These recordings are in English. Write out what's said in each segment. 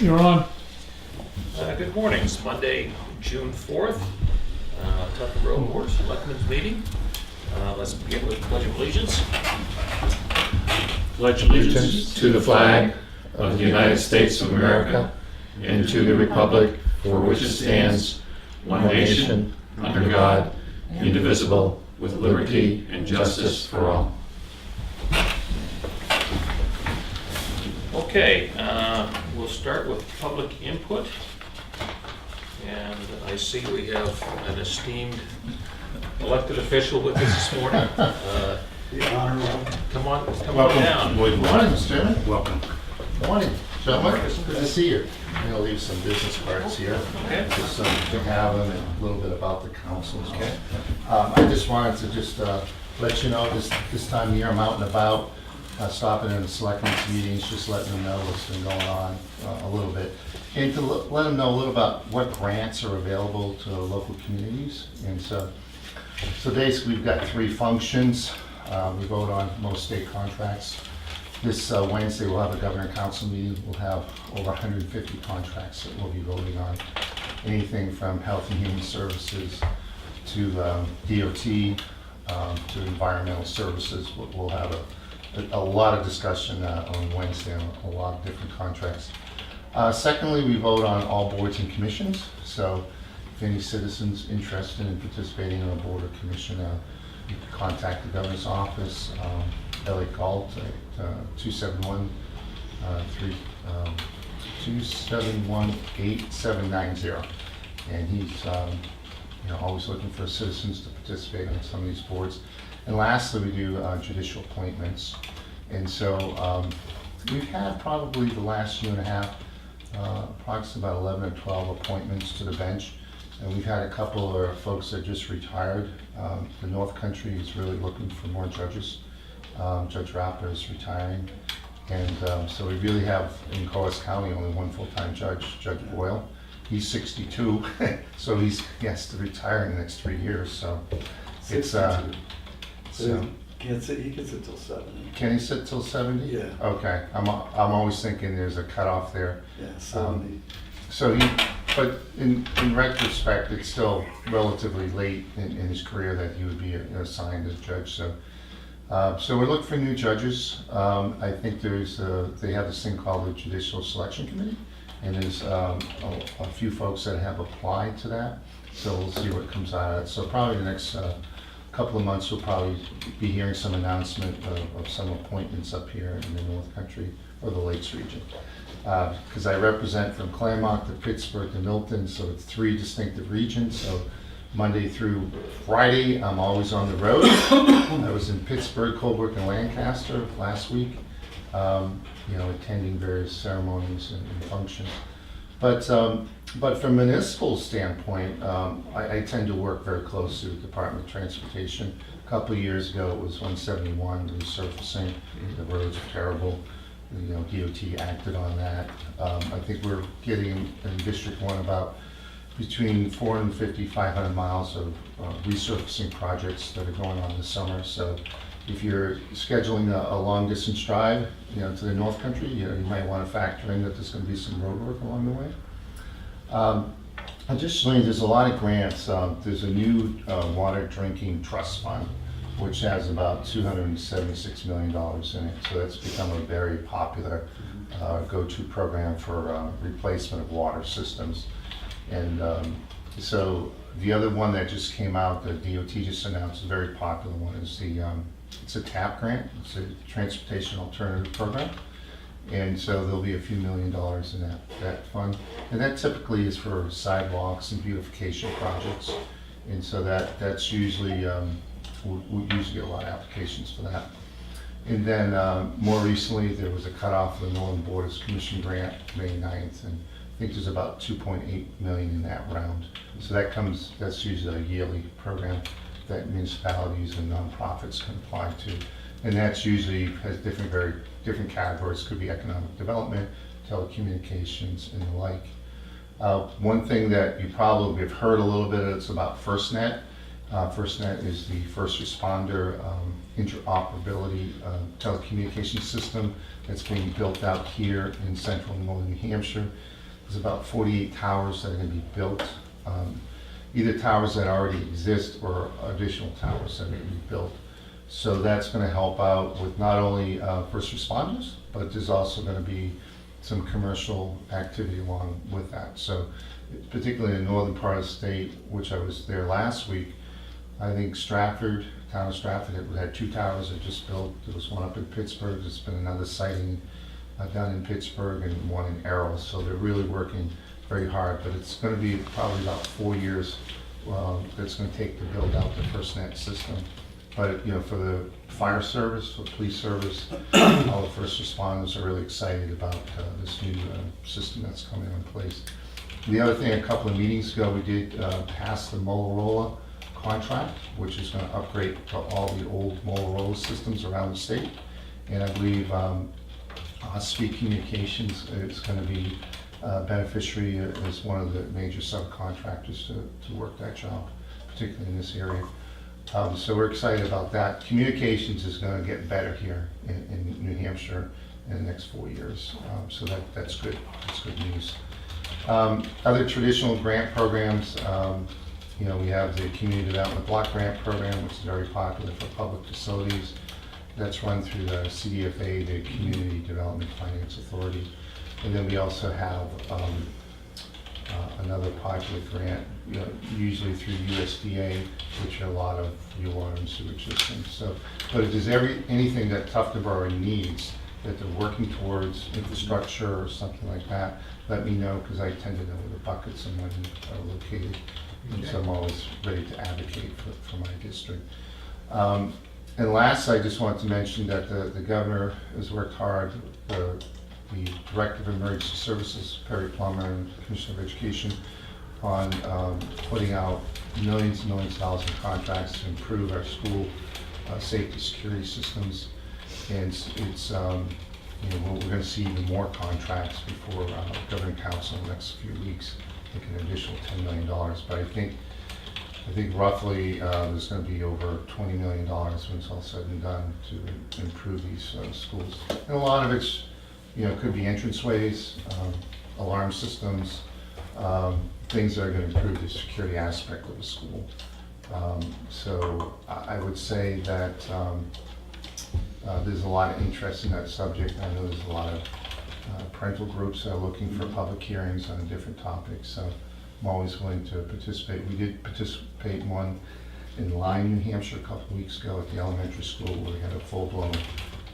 You're on. Good morning. It's Monday, June 4th. Tucker Road Board of Selectmen's meeting. Let's begin with Pledge of Allegiance. Pledge allegiance to the flag of the United States of America and to the republic for which it stands, one nation, under God, indivisible, with liberty and justice for all. Okay, we'll start with public input. And I see we have an esteemed elected official with us this morning. Come on down. Good morning, Mr. Chairman. Welcome. Good morning, gentlemen. Good to see you. I'm going to leave some business cards here. Okay. Just so you can have them and a little bit about the council. Okay. I just wanted to just let you know this time of year I'm out and about, stopping in the selectmen's meetings, just letting them know what's been going on a little bit. And to let them know a little about what grants are available to local communities. And so basically we've got three functions. We vote on most state contracts. This Wednesday we'll have a governor council meeting. We'll have over 150 contracts that we'll be voting on. Anything from health and human services to DOT to environmental services. We'll have a lot of discussion on Wednesday on a lot of different contracts. Secondly, we vote on all boards and commissions. So if any citizen's interested in participating in a board or commission, you can contact the governor's office, Ellie Galt at 271-8790. And he's always looking for citizens to participate in some of these boards. And lastly, we do judicial appointments. And so we've had probably the last year and a half, approximately about 11 or 12 appointments to the bench. And we've had a couple of folks that just retired. The North Country is really looking for more judges. Judge Rapper is retiring. And so we really have in Corliss County only one full-time judge, Judge Boyle. He's 62, so he has to retire in the next 3 years. So it's so. He can sit till 70. Can he sit till 70? Yeah. Okay. I'm always thinking there's a cutoff there. Yeah, 70. But in retrospect, it's still relatively late in his career that he would be assigned as judge. So we're looking for new judges. I think they have this thing called the Judicial Selection Committee, and there's a few folks that have applied to that. So we'll see what comes out of it. So probably the next couple of months we'll probably be hearing some announcement of some appointments up here in the North Country or the Lakes region. Because I represent from Claremont to Pittsburgh to Milton, so it's 3 distinctive regions. So Monday through Friday, I'm always on the road. I was in Pittsburgh, Colebrook, and Lancaster last week, attending various ceremonies and functions. But from a municipal standpoint, I tend to work very closely with the Department of Transportation. A couple of years ago, it was 171 resurfacing. The roads are terrible. DOT acted on that. I think we're getting in District 1 about between 450, 500 miles of resurfacing projects that are going on this summer. So if you're scheduling a long distance drive, to the North Country, you might want to factor in that there's going to be some road work along the way. Additionally, there's a lot of grants. There's a new water drinking trust fund, which has about $276 million in it. So that's become a very popular go-to program for replacement of water systems. And so the other one that just came out, the DOT just announced, a very popular one, is it's a TAP grant. It's a Transportation Alternative Program. And so there'll be a few $1 million in that fund. And that typically is for sidewalks and beautification projects. And so that's usually, we usually get a lot of applications for that. And then more recently, there was a cutoff of the Northern Borders Commission grant, May 9th. And I think there's about 2.8 million in that round. So that's usually a yearly program that municipalities and nonprofits can apply to. And that's usually has different categories. Could be economic development, telecommunications, and the like. One thing that you probably have heard a little bit, it's about FirstNet. FirstNet is the first responder interoperability telecommunications system that's being built out here in central and northern New Hampshire. There's about 48 towers that are going to be built, either towers that already exist or additional towers that are going to be built. So that's going to help out with not only first responders, but there's also going to be some commercial activity along with that. So particularly in the northern part of the state, which I was there last week, I think Stratford, town of Stratford, it had 2 towers that just built. There was one up in Pittsburgh. There's been another sighting down in Pittsburgh and one in Errol. So they're really working very hard, but it's going to be probably about 4 years that's going to take to build out the FirstNet system. But for the fire service, for the police service, all the first responders are really excited about this new system that's coming in place. The other thing, a couple of meetings ago, we did pass the Motorola contract, which is going to upgrade to all the old Motorola systems around the state. And I believe Speak Communications is going to be beneficiary as one of the major subcontractors to work that job, particularly in this area. So we're excited about that. Communications is going to get better here in New Hampshire in the next 4 years. So that's good. That's good news. Other traditional grant programs, we have the Community Development Block Grant Program, which is very popular for public facilities. That's run through the CDFA, the Community Development Finance Authority. And then we also have another popular grant, usually through USDA, which are a lot of your water and sewage systems. So, but if there's anything that Tufton Borough needs that they're working towards, infrastructure or something like that, let me know, because I tend to know where the buckets and money are located. And so I'm always ready to advocate for my district. And last, I just wanted to mention that the governor has worked hard, the Director of Emergency Services, Perry Plummer, and Commissioner of Education, on putting out millions and millions of dollars in contracts to improve our school safety security systems. And it's we're going to see even more contracts before Governing Council in the next few weeks, I think an additional $10 million. But I think roughly there's going to be over $20 million when it's all said and done to improve these schools. And a lot of it's could be entranceways, alarm systems, things that are going to improve the security aspect of the school. So I would say that there's a lot of interest in that subject. I know there's a lot of parental groups that are looking for public hearings on different topics. So I'm always willing to participate. We did participate in one in Lyme, New Hampshire a couple of weeks ago at the elementary school, where we had a full-blown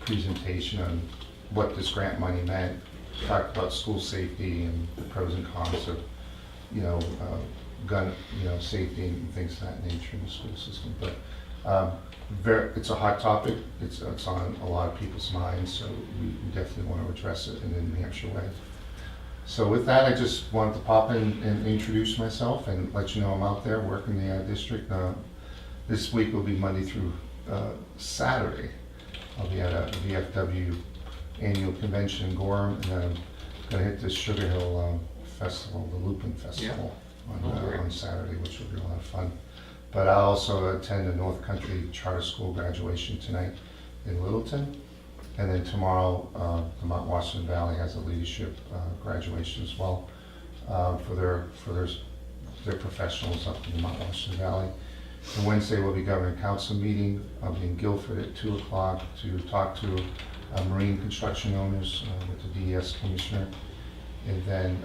presentation on what this grant money meant. Talked about school safety and the pros and cons of, gun, safety and things of that nature in the school system. But it's a hot topic. It's on a lot of people's minds, so we definitely want to address it in the New Hampshire way. So with that, I just wanted to pop in and introduce myself and let you know I'm out there working the district. This week will be Monday through Saturday. I'll be at a VFW annual convention in Gorham, and then I'm going to hit the Sugar Hill Festival, the Lupin Festival, on Saturday, which will be a lot of fun. But I also attend the North Country Charter School graduation tonight in Littleton. And then tomorrow, the Mount Washington Valley has a leadership graduation as well for their professionals up in the Mount Washington Valley. And Wednesday will be Governing Council meeting. I'll be in Guilford at 2 o'clock to talk to marine construction owners with the DES commissioner. And then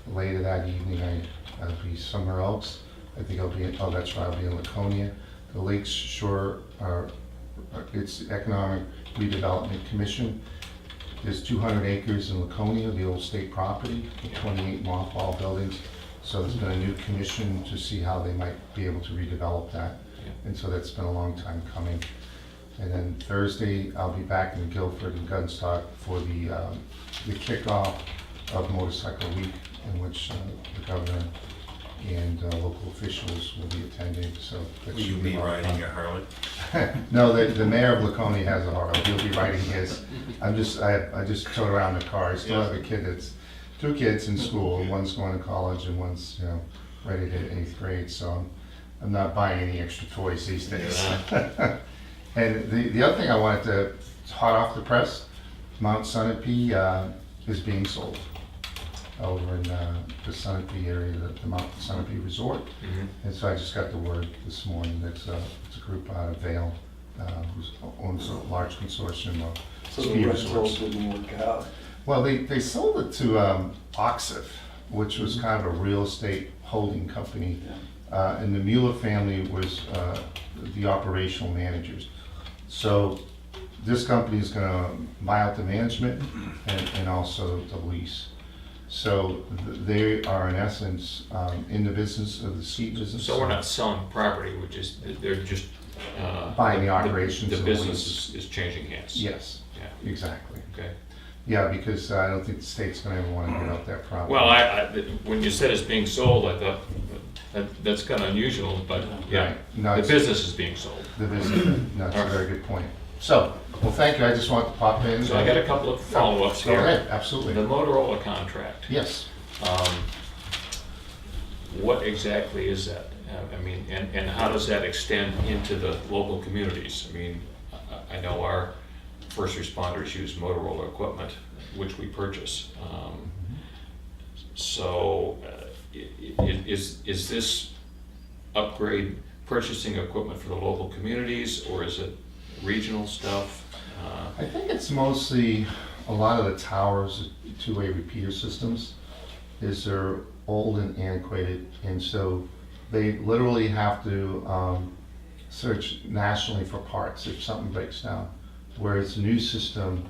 later that evening, I'll be somewhere else. I think I'll be I'll be in Laconia. The Lakes Shore it's the Economic Redevelopment Commission. There's 200 acres in Laconia, the old state property, with 28 mothball buildings. So there's been a new commission to see how they might be able to redevelop that. And so that's been a long time coming. And then Thursday, I'll be back in Guilford and Gunstock for the kickoff of Motorcycle Week, in which the governor and local officials will be attending. So that Will you should be a lot of riding fun. your Harley? No, the mayor of Laconia has a Harley. He'll be riding his. I just towed around the car. I still have a kid that's 2 kids in school, and one's going to college and one's ready to 8th grade. So I'm not buying any extra toys these days. Yeah. And the other thing I wanted to, it's hot off the press, Mount Sunapee is being sold over in the Sunapee area, the Mount Sunapee Resort. Mhm. And so I just got the word this morning that it's a group out of Vail who owns a large consortium of So the ski rental resorts. didn't work out. Well, they sold it to Oxif, which was kind of a real estate holding company. And the Mueller family was the operational managers. So this company is gonna buy out the management and also the lease. So they are in essence in the business of the ski business. So we're not selling property, which is, they're just. Buying the operations The and business is changing hands. Yes, Yeah, exactly. okay. Yeah, because I don't think the state's gonna ever wanna give up that property. Well, when you said it's being sold, I thought, that's kind of unusual, but yeah, Right. No, the it's- business is being sold. The business, no, that's a very good point. So, well, thank you, I just wanted to pop in. So I got a couple of follow-ups Go here. ahead, The absolutely. Motorola contract, Yes. what exactly is that? I mean, and how does that extend into the local communities? I mean, I know our first responders use Motorola equipment, which we purchase. So is this upgrade purchasing equipment for the local communities, or is it regional stuff? I think it's mostly, a lot of the towers, two-way repeater systems, is they're old and antiquated, and so they literally have to search nationally for parts if something breaks down. Whereas the new system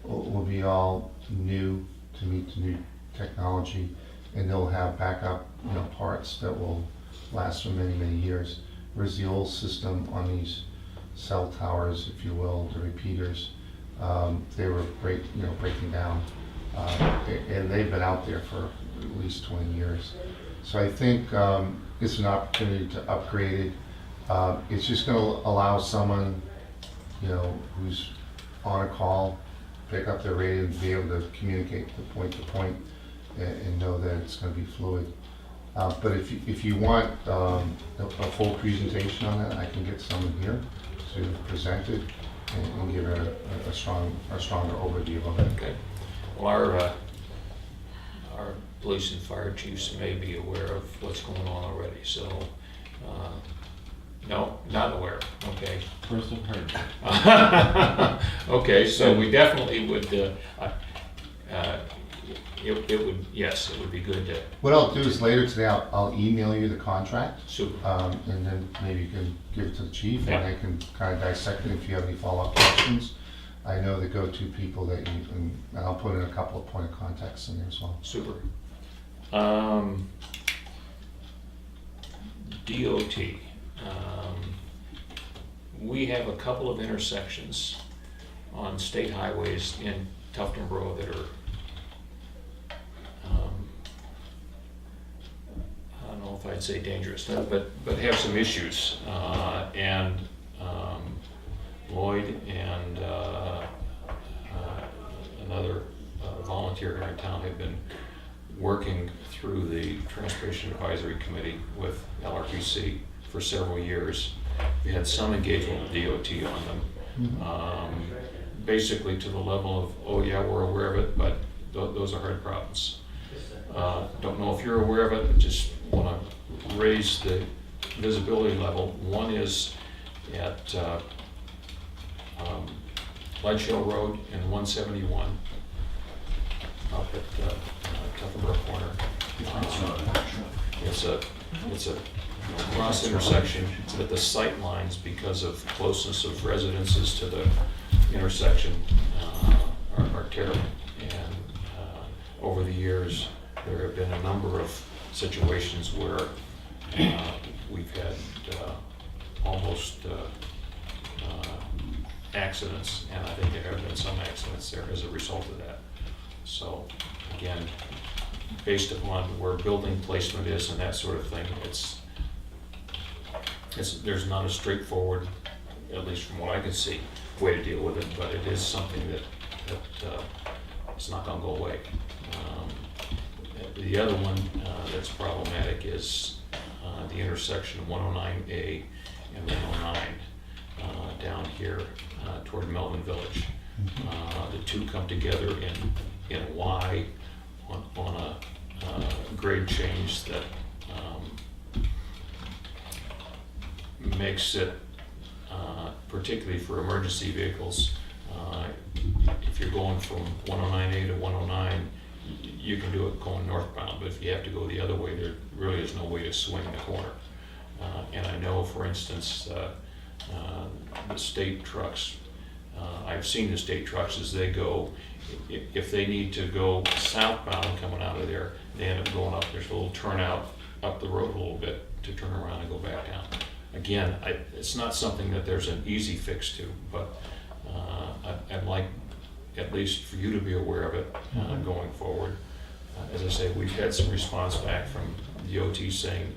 will be all new to meet the new technology, and they'll have backup, parts that will last for many, many years. Whereas the old system on these cell towers, if you will, the repeaters, they were breaking down, and they've been out there for at least 20 years. So I think it's an opportunity to upgrade it. It's just going to allow someone, who's on a call, pick up their radio and be able to communicate to point and know that it's going to be fluid. But if you want a full presentation on that, I can get someone here to present it and give a stronger overview of it. Okay. Well, our police and fire chiefs may be aware of what's going on already, so, no, not aware, okay. First I've heard. Okay, so we definitely would, it would, yes, it would be good to, What I'll do is later today, I'll email you the contract, super, and then maybe you can give it to the chief, and Yeah. I can kind of dissect it if you have any follow-up questions. I know the go-to people that you can, and I'll put in a couple of point of contacts in there as well. super. DOT. We have a couple of intersections on state highways in Tuftonboro that are, I don't know if I'd say dangerous, but have some issues. And Lloyd and another volunteer here in town have been working through the Transportation Advisory Committee with LRPC for several years. We had some engagement with DOT on them, basically to the level of, oh yeah, we're aware of it, but those are hard problems. Don't know if you're aware of it, but just want to raise the visibility level. One is at Ledgeshell Road and 171 up at Tuftonboro Corner. It's a cross intersection, but the sight lines, because of closeness of residences to the intersection, are terrible. And over the years, there have been a number of situations where we've had almost accidents, and I think there have been some accidents there as a result of that. So again, based upon where building placement is and that sort of thing, there's not a straightforward, at least from what I can see, way to deal with it, but it is something that it's not going to go away. The other one that's problematic is the intersection of 109A and 109 down here toward Melvin Village. The two come together in a Y on a grade change that makes it, particularly for emergency vehicles, if you're going from 109A to 109, you can do it going northbound, but if you have to go the other way, there really is no way to swing the corner. And I know, for instance, the state trucks, I've seen the state trucks as they go, if they need to go southbound coming out of there, they end up going up, there's a little turnout up the road a little bit to turn around and go back down. Again, it's not something that there's an easy fix to, but I'd like at least for you to be aware of it going forward. As I say, we've had some response back from DOT saying,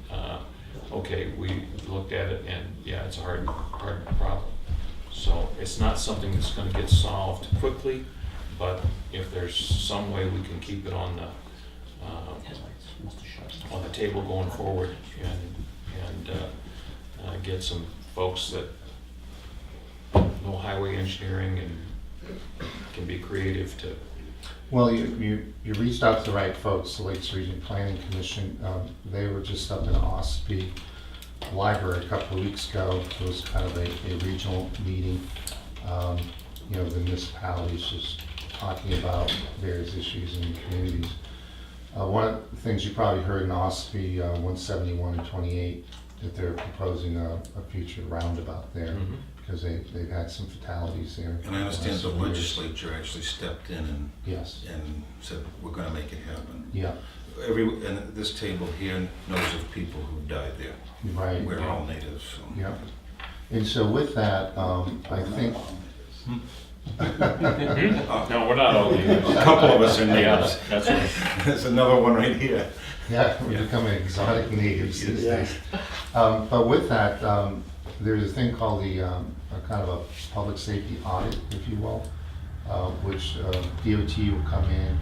okay, we looked at it and yeah, it's a hard problem. So it's not something that's going to get solved quickly, but if there's some way we can keep it on the table going forward and get some folks that know highway engineering and can be creative to. Well, you reached out to the right folks, the Lakes Region Planning Commission. They were just up in Ospey Library a couple of weeks ago. It was kind of a regional meeting. You know, the municipalities just talking about various issues in the communities. One of the things you probably heard in Ospey, 171 and 28, that they're proposing a future roundabout there. Mm-hmm. Because they've had some fatalities there. And I understand the last few years. legislature actually stepped in Yes. and said, we're gonna make it happen. Yeah, And this table here knows of people who died there. right. We're all natives, so. Yeah. And so with that, I think, No, we're not all natives. A couple of us are Yeah, natives. that's right. There's another one right here. yeah, we're becoming exotic natives these Yeah. days. But with that, there's a thing called the, kind of a public safety audit, if you will, which DOT will come in.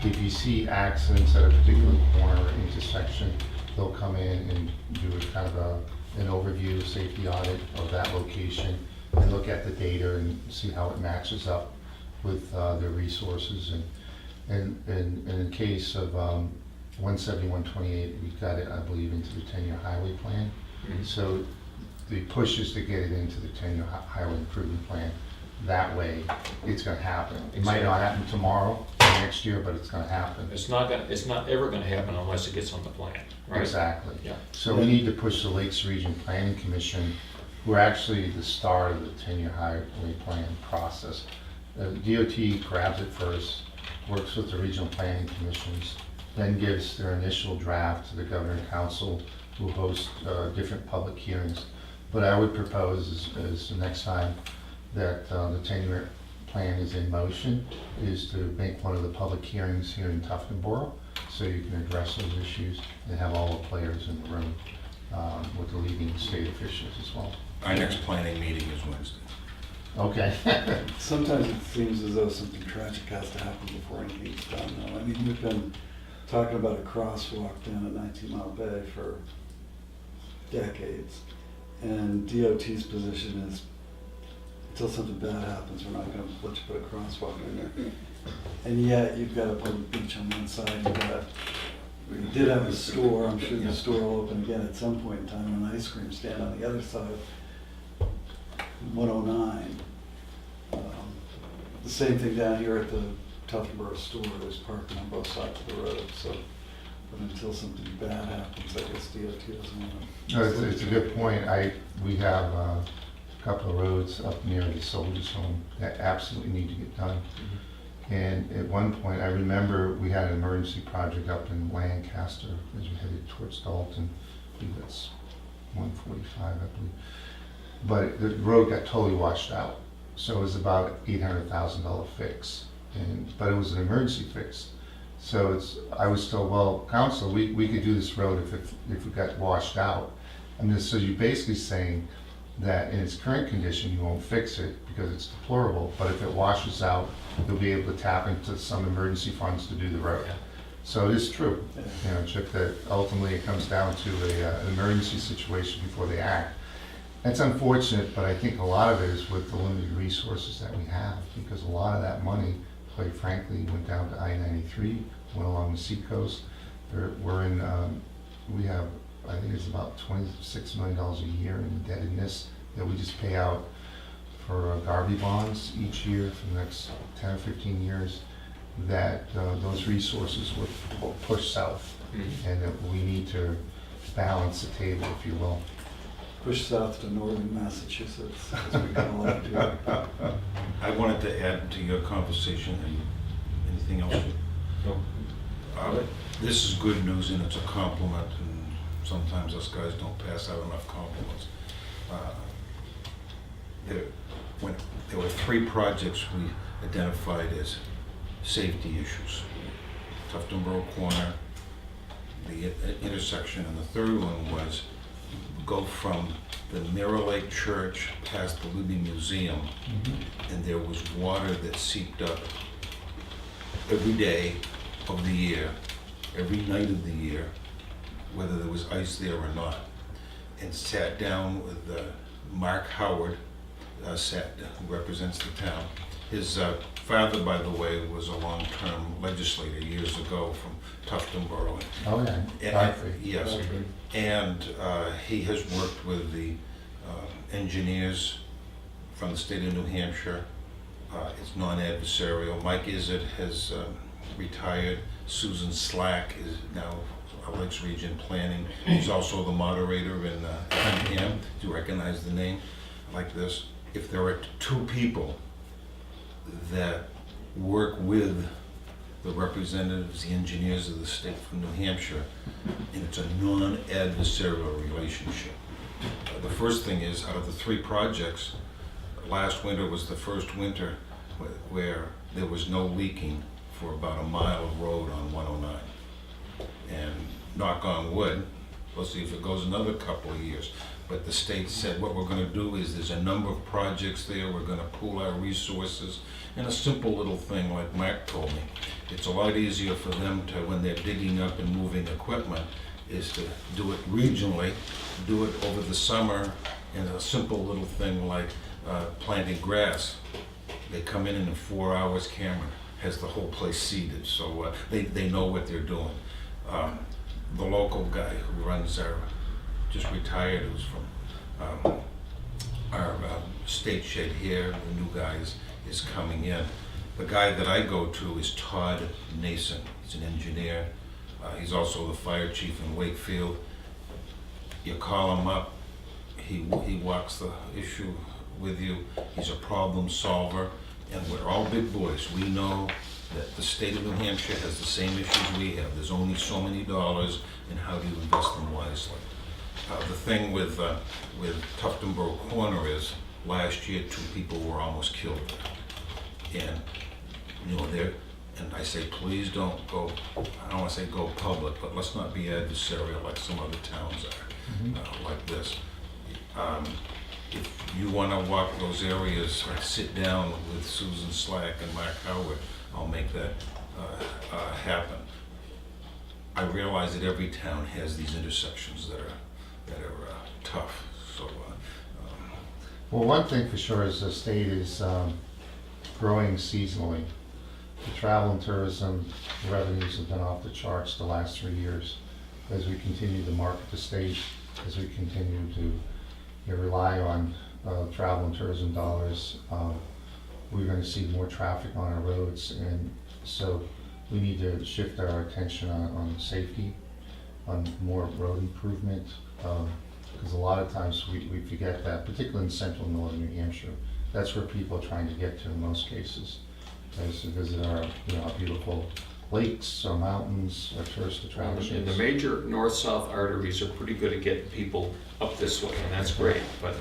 If you see accidents at a particular corner or intersection, they'll come in and do a kind of an overview safety audit of that location and look at the data and see how it matches up with their resources. And in case of 17128, we've got it, I believe, into the 10-year highway plan. Mhm. So the push is to get it into the 10-year highway improvement plan. That way, it's gonna happen. It might not happen tomorrow, or next year, but it's gonna happen. It's not ever gonna happen unless it gets on the plan, right? Exactly. Yeah. So we need to push the Lakes Region Planning Commission, who are actually the start of the 10-year highway plan process. DOT grabs it first, works with the regional planning commissions, then gives their initial draft to the governor and council, who host different public hearings. What I would propose is the next time that the 10-year plan is in motion, is to make one of the public hearings here in Tufton Borough, so you can address those issues and have all the players in the room with the leading state officials as well. Our next planning meeting is Wednesday. Okay. Sometimes it seems as though something tragic has to happen before anything's done, though. I mean, we've been talking about a crosswalk down at 19 Mile Bay for decades, and DOT's position is, until something bad happens, we're not gonna let you put a crosswalk in there. And yet, you've got a public beach on one side, we did have a store, I'm sure the store will open again at some point in time, and an ice cream stand on the other side of 109. The same thing down here at the Tufton Borough store, there's parking on both sides of the road, so, but until something bad happens, I guess DOT doesn't want to. No, it's a good point. We have a couple of roads up near the soldiers' home that absolutely need to get done. And at one point, I remember we had an emergency project up in Lancaster as we headed towards Dalton. I believe that's 145, I believe. But the road got totally washed out. So it was about $800,000 fix. But it was an emergency fix. So I was told, well, council, we could do this road if it got washed out. I mean, so you're basically saying that in its current condition, you won't fix it because it's deplorable, but if it washes out, you'll be able to tap into some emergency funds to do the road. So it is true, you know, Chip, that ultimately it comes down to an emergency situation before they act. It's unfortunate, but I think a lot of it is with the limited resources that we have, because a lot of that money, quite frankly, went down to I-93, went along the seacoast. We have, I think it's about $26 million a year in indebtedness that we just pay out for Garvey bonds each year for the next 10 or 15 years, that those resources would push south, and that we need to balance the table, if you will. Push south to northern Massachusetts, as we call it. I wanted to add to your conversation, anything else? No. This is good news and it's a compliment, and sometimes us guys don't pass out enough compliments. There were 3 projects we identified as safety issues. Tuftonboro Corner, the intersection, and the third one was go from the Mirror Lake Church past the Libby Museum, and there was water that seeped up every day of the year, every night of the year, whether there was ice there or not. And sat down with Mark Howard, who represents the town. His father, by the way, was a long-term legislator years ago from Tuftonboro. Oh, yeah, Godfrey. Yes, and he has worked with the engineers from the state of New Hampshire. It's non-adversarial. Mike Izzard has retired. Susan Slack is now Lakes Region Planning. He's also the moderator in Cunningham. Do you recognize the name like this? If there are 2 people that work with the representatives, the engineers of the state from New Hampshire, and it's a non-adversarial relationship. The first thing is, out of the 3 projects, last winter was the first winter where there was no leaking for about a mile of road on 109. And knock on wood, we'll see if it goes another couple of years. But the state said what we're going to do is there's a number of projects there, we're going to pool our resources. And a simple little thing like Mark told me, it's a lot easier for them to, when they're digging up and moving equipment, is to do it regionally, do it over the summer, and a simple little thing like planting grass. They come in and in 4 hours, Cameron has the whole place seeded, so they know what they're doing. The local guy who runs our, just retired, who's from our state shed here, the new guy is coming in. The guy that I go to is Todd Nason. He's an engineer. He's also the fire chief in Wakefield. You call him up, he walks the issue with you. He's a problem solver, and we're all big boys. We know that the state of New Hampshire has the same issues we have. There's only so many dollars, and how do you invest them wisely? The thing with Tuftonboro Corner is, last year 2 people were almost killed. And, you know, and I say, please don't go, I don't want to say go public, but let's not be adversarial like some other towns are, like this. If you want to walk those areas, sit down with Susan Slack and Mark Howard, I'll make that happen. I realize that every town has these intersections that are tough, so. Well, one thing for sure is the state is growing seasonally. The travel and tourism revenues have been off the charts the last 3 years. As we continue to market the state, as we continue to rely on travel and tourism dollars, we're going to see more traffic on our roads, and so we need to shift our attention on safety, on more road improvement, because a lot of times we forget that, particularly in central and northern New Hampshire. That's where people are trying to get to in most cases, is to visit our, our beautiful lakes, our mountains, our tourist attractions. And the major north-south arteries are pretty good at getting people up this way, and that's great. But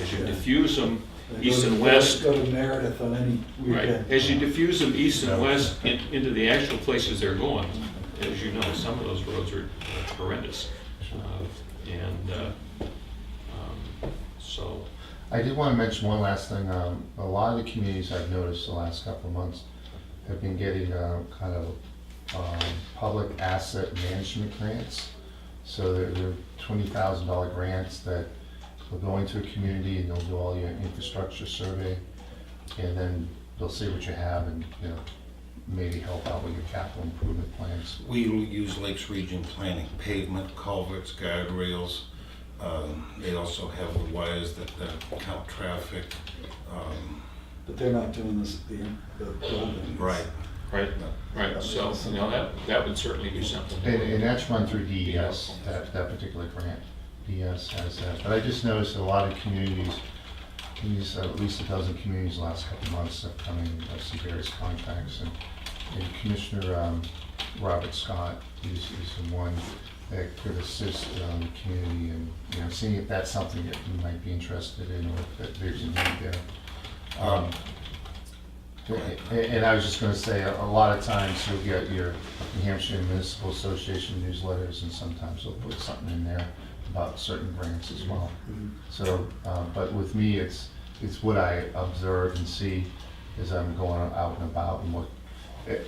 as you diffuse them east and west, Go to Meredith on any weekend. right? As you diffuse them east and west into the actual places they're going, as you know, some of those roads are horrendous, so. I did want to mention one last thing. A lot of the communities I've noticed the last couple of months have been getting kind of public asset management grants. So they're $20,000 grants that will go into a community and they'll do all your infrastructure survey. And then they'll see what you have and, maybe help out with your capital improvement plans. We use Lakes Region Planning, pavement, culverts, guardrails. They also have the wires that count traffic. But they're not doing this, the buildings. Right. Right, so, that would certainly be something. And that's run through DES, that particular grant. DES has that. But I just noticed a lot of communities, at least a dozen communities the last couple of months have come in, some various contracts. And Commissioner Robert Scott is the one that could assist the community and, seeing if that's something that you might be interested in or if there's a need there. And I was just gonna say, a lot of times you'll get your New Hampshire Municipal Association newsletters, and sometimes they'll put something in there about certain grants as well. So, but with me, it's what I observe and see as I'm going out and about, and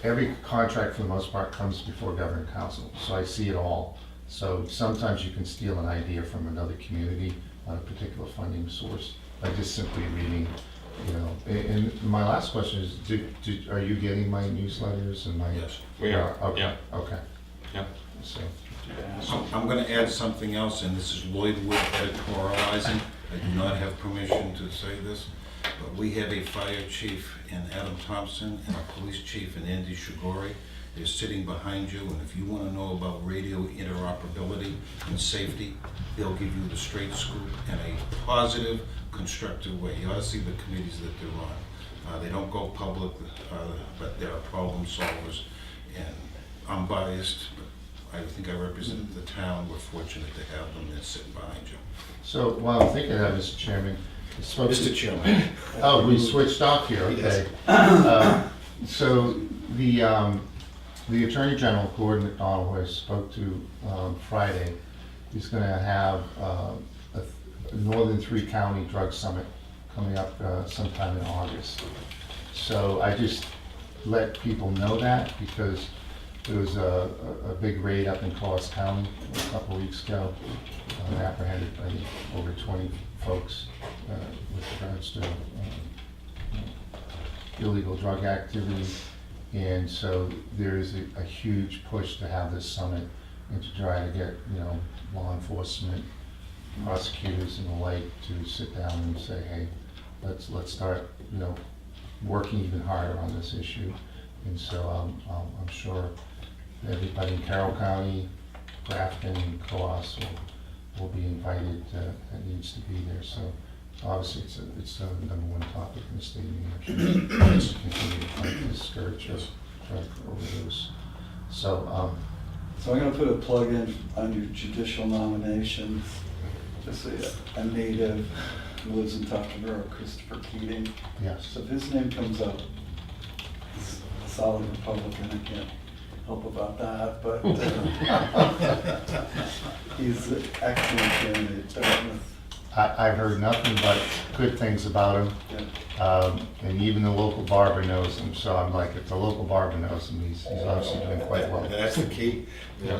every contract for the most part comes before Governing Council, so I see it all. So sometimes you can steal an idea from another community on a particular funding source by just simply reading. And my last question is, are you getting my newsletters and my? Yes. We are, Okay. yeah. Okay. Yeah. So, I'm going to add something else, and this is Lloyd Wood editorializing. I do not have permission to say this, but we have a fire chief in Adam Thompson and a police chief in Andy Shigori. They're sitting behind you, and if you want to know about radio interoperability and safety, they'll give you the straight scoop in a positive, constructive way. You ought to see the committees that they're on. They don't go public, but they're problem solvers, and I'm biased, but I think I represent the town. We're fortunate to have them that sitting behind you. so while I'm thinking of that, Mr. Chairman, Mr. Chairman. Oh, we switched off here, okay. So the Attorney General, Gordon McDonald, who I spoke to Friday, is gonna have a Northern Three County Drug Summit coming up sometime in August. So I just let people know that because there was a big raid up in Collis County a couple weeks ago, apprehended by over 20 folks with regards to illegal drug activity. And so there is a huge push to have this summit and to try to get, law enforcement, prosecutors and the like to sit down and say, hey, let's start, working even harder on this issue. And so I'm sure everybody in Carroll County, Grafton, and Coas will be invited that needs to be there. So obviously it's the number one topic in the state of New Hampshire. It's continue to fight this scourge of drug overdose. So So I'm gonna put a plug in on your judicial nominations. Just a native who lives in Tuftonboro, Christopher Keating. yes. So if his name comes up, he's a solid Republican, I can't help about that, but he's an excellent candidate. Dartmouth. I've heard nothing but good things about him. Yeah. And even the local barber knows him, so I'm like, if the local barber knows him, he's obviously doing quite well. That's the key. Yeah.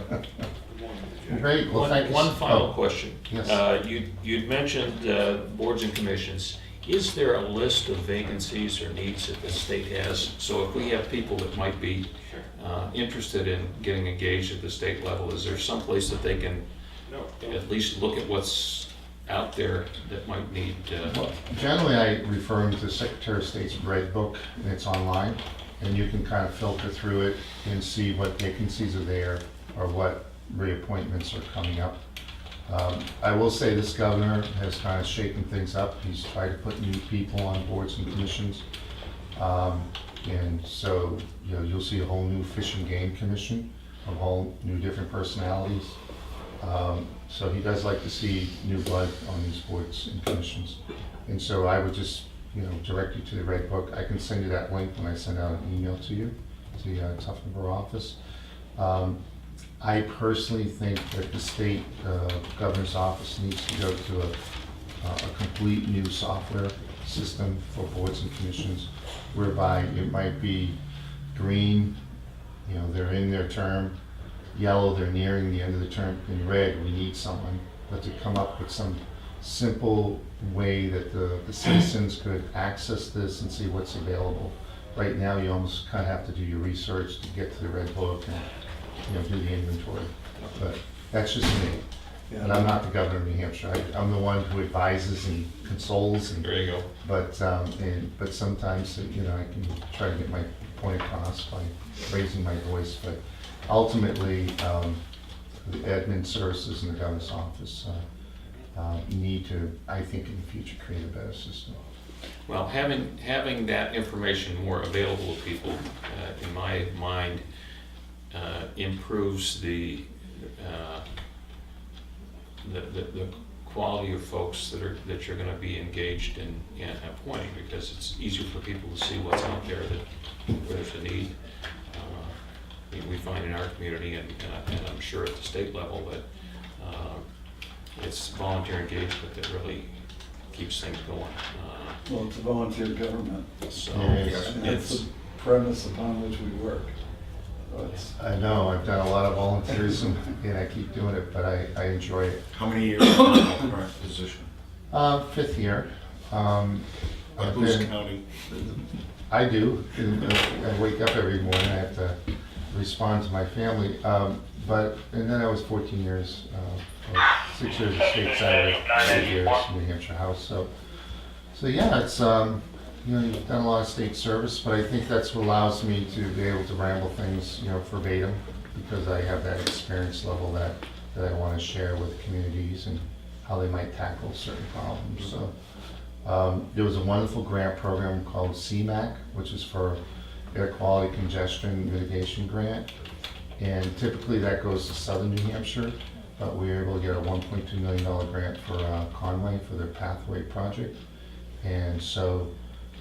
Great, well, thank you. One final Oh, question. Yes. You'd mentioned boards and commissions. Is there a list of vacancies or needs that the state has? So if we have people that might be interested in getting engaged at the state level, is there some place that they can at least look at what's out there that might need? Well, generally, I refer them to the Secretary of State's Red Book, and it's online, and you can kind of filter through it and see what vacancies are there or what reappointments are coming up. I will say this governor has kind of shaken things up. He's tried to put new people on boards and commissions. And so, you'll see a whole new Fish and Game Commission, a whole new different personalities. So he does like to see new blood on these boards and commissions. And so I would just, direct you to the Red Book. I can send you that link when I send out an email to you, to the Tuftonboro office. I personally think that the state governor's office needs to go to a complete new software system for boards and commissions, whereby it might be green, You know, they're in their term. Yellow, they're nearing the end of the term. In red, we need someone. But to come up with some simple way that the citizens could access this and see what's available. Right now, you almost kind of have to do your research to get to the red book and, you know, do the inventory. But that's just me. Yeah. And I'm not the governor of New Hampshire. I'm the one who advises and consoles and, There you go. but sometimes, you know, I can try to get my point across by raising my voice, but ultimately, the admin services in the governor's office need to, I think, in the future, create a better system. Well, having that information more available to people, in my mind, improves the quality of folks that you're gonna be engaged in appointing, because it's easier for people to see what's out there where there's a need. We find in our community, and I'm sure at the state level, that it's volunteer engagement that really keeps things going. Well, it's a volunteer government. So Yes. And that's it's, the premise upon which we work. So it's- I know, I've done a lot of volunteerism, and I keep doing it, but I enjoy it. How many years in the current position? Fifth year. I've Who's been- counting? I do. I wake up every morning, I have to respond to my family. And then I was 14 years, 6 years at stateside, 8 years in New Hampshire House. So yeah, it's, you know, you've done a lot of state service, but I think that's what allows me to be able to ramble things, you know, verbatim, because I have that experience level that I want to share with communities and how they might tackle certain problems. So there was a wonderful grant program called CMAC, which is for Air Quality Congestion Mitigation Grant. And typically that goes to southern New Hampshire, but we were able to get a $1.2 million grant for Conway for their pathway project. And so,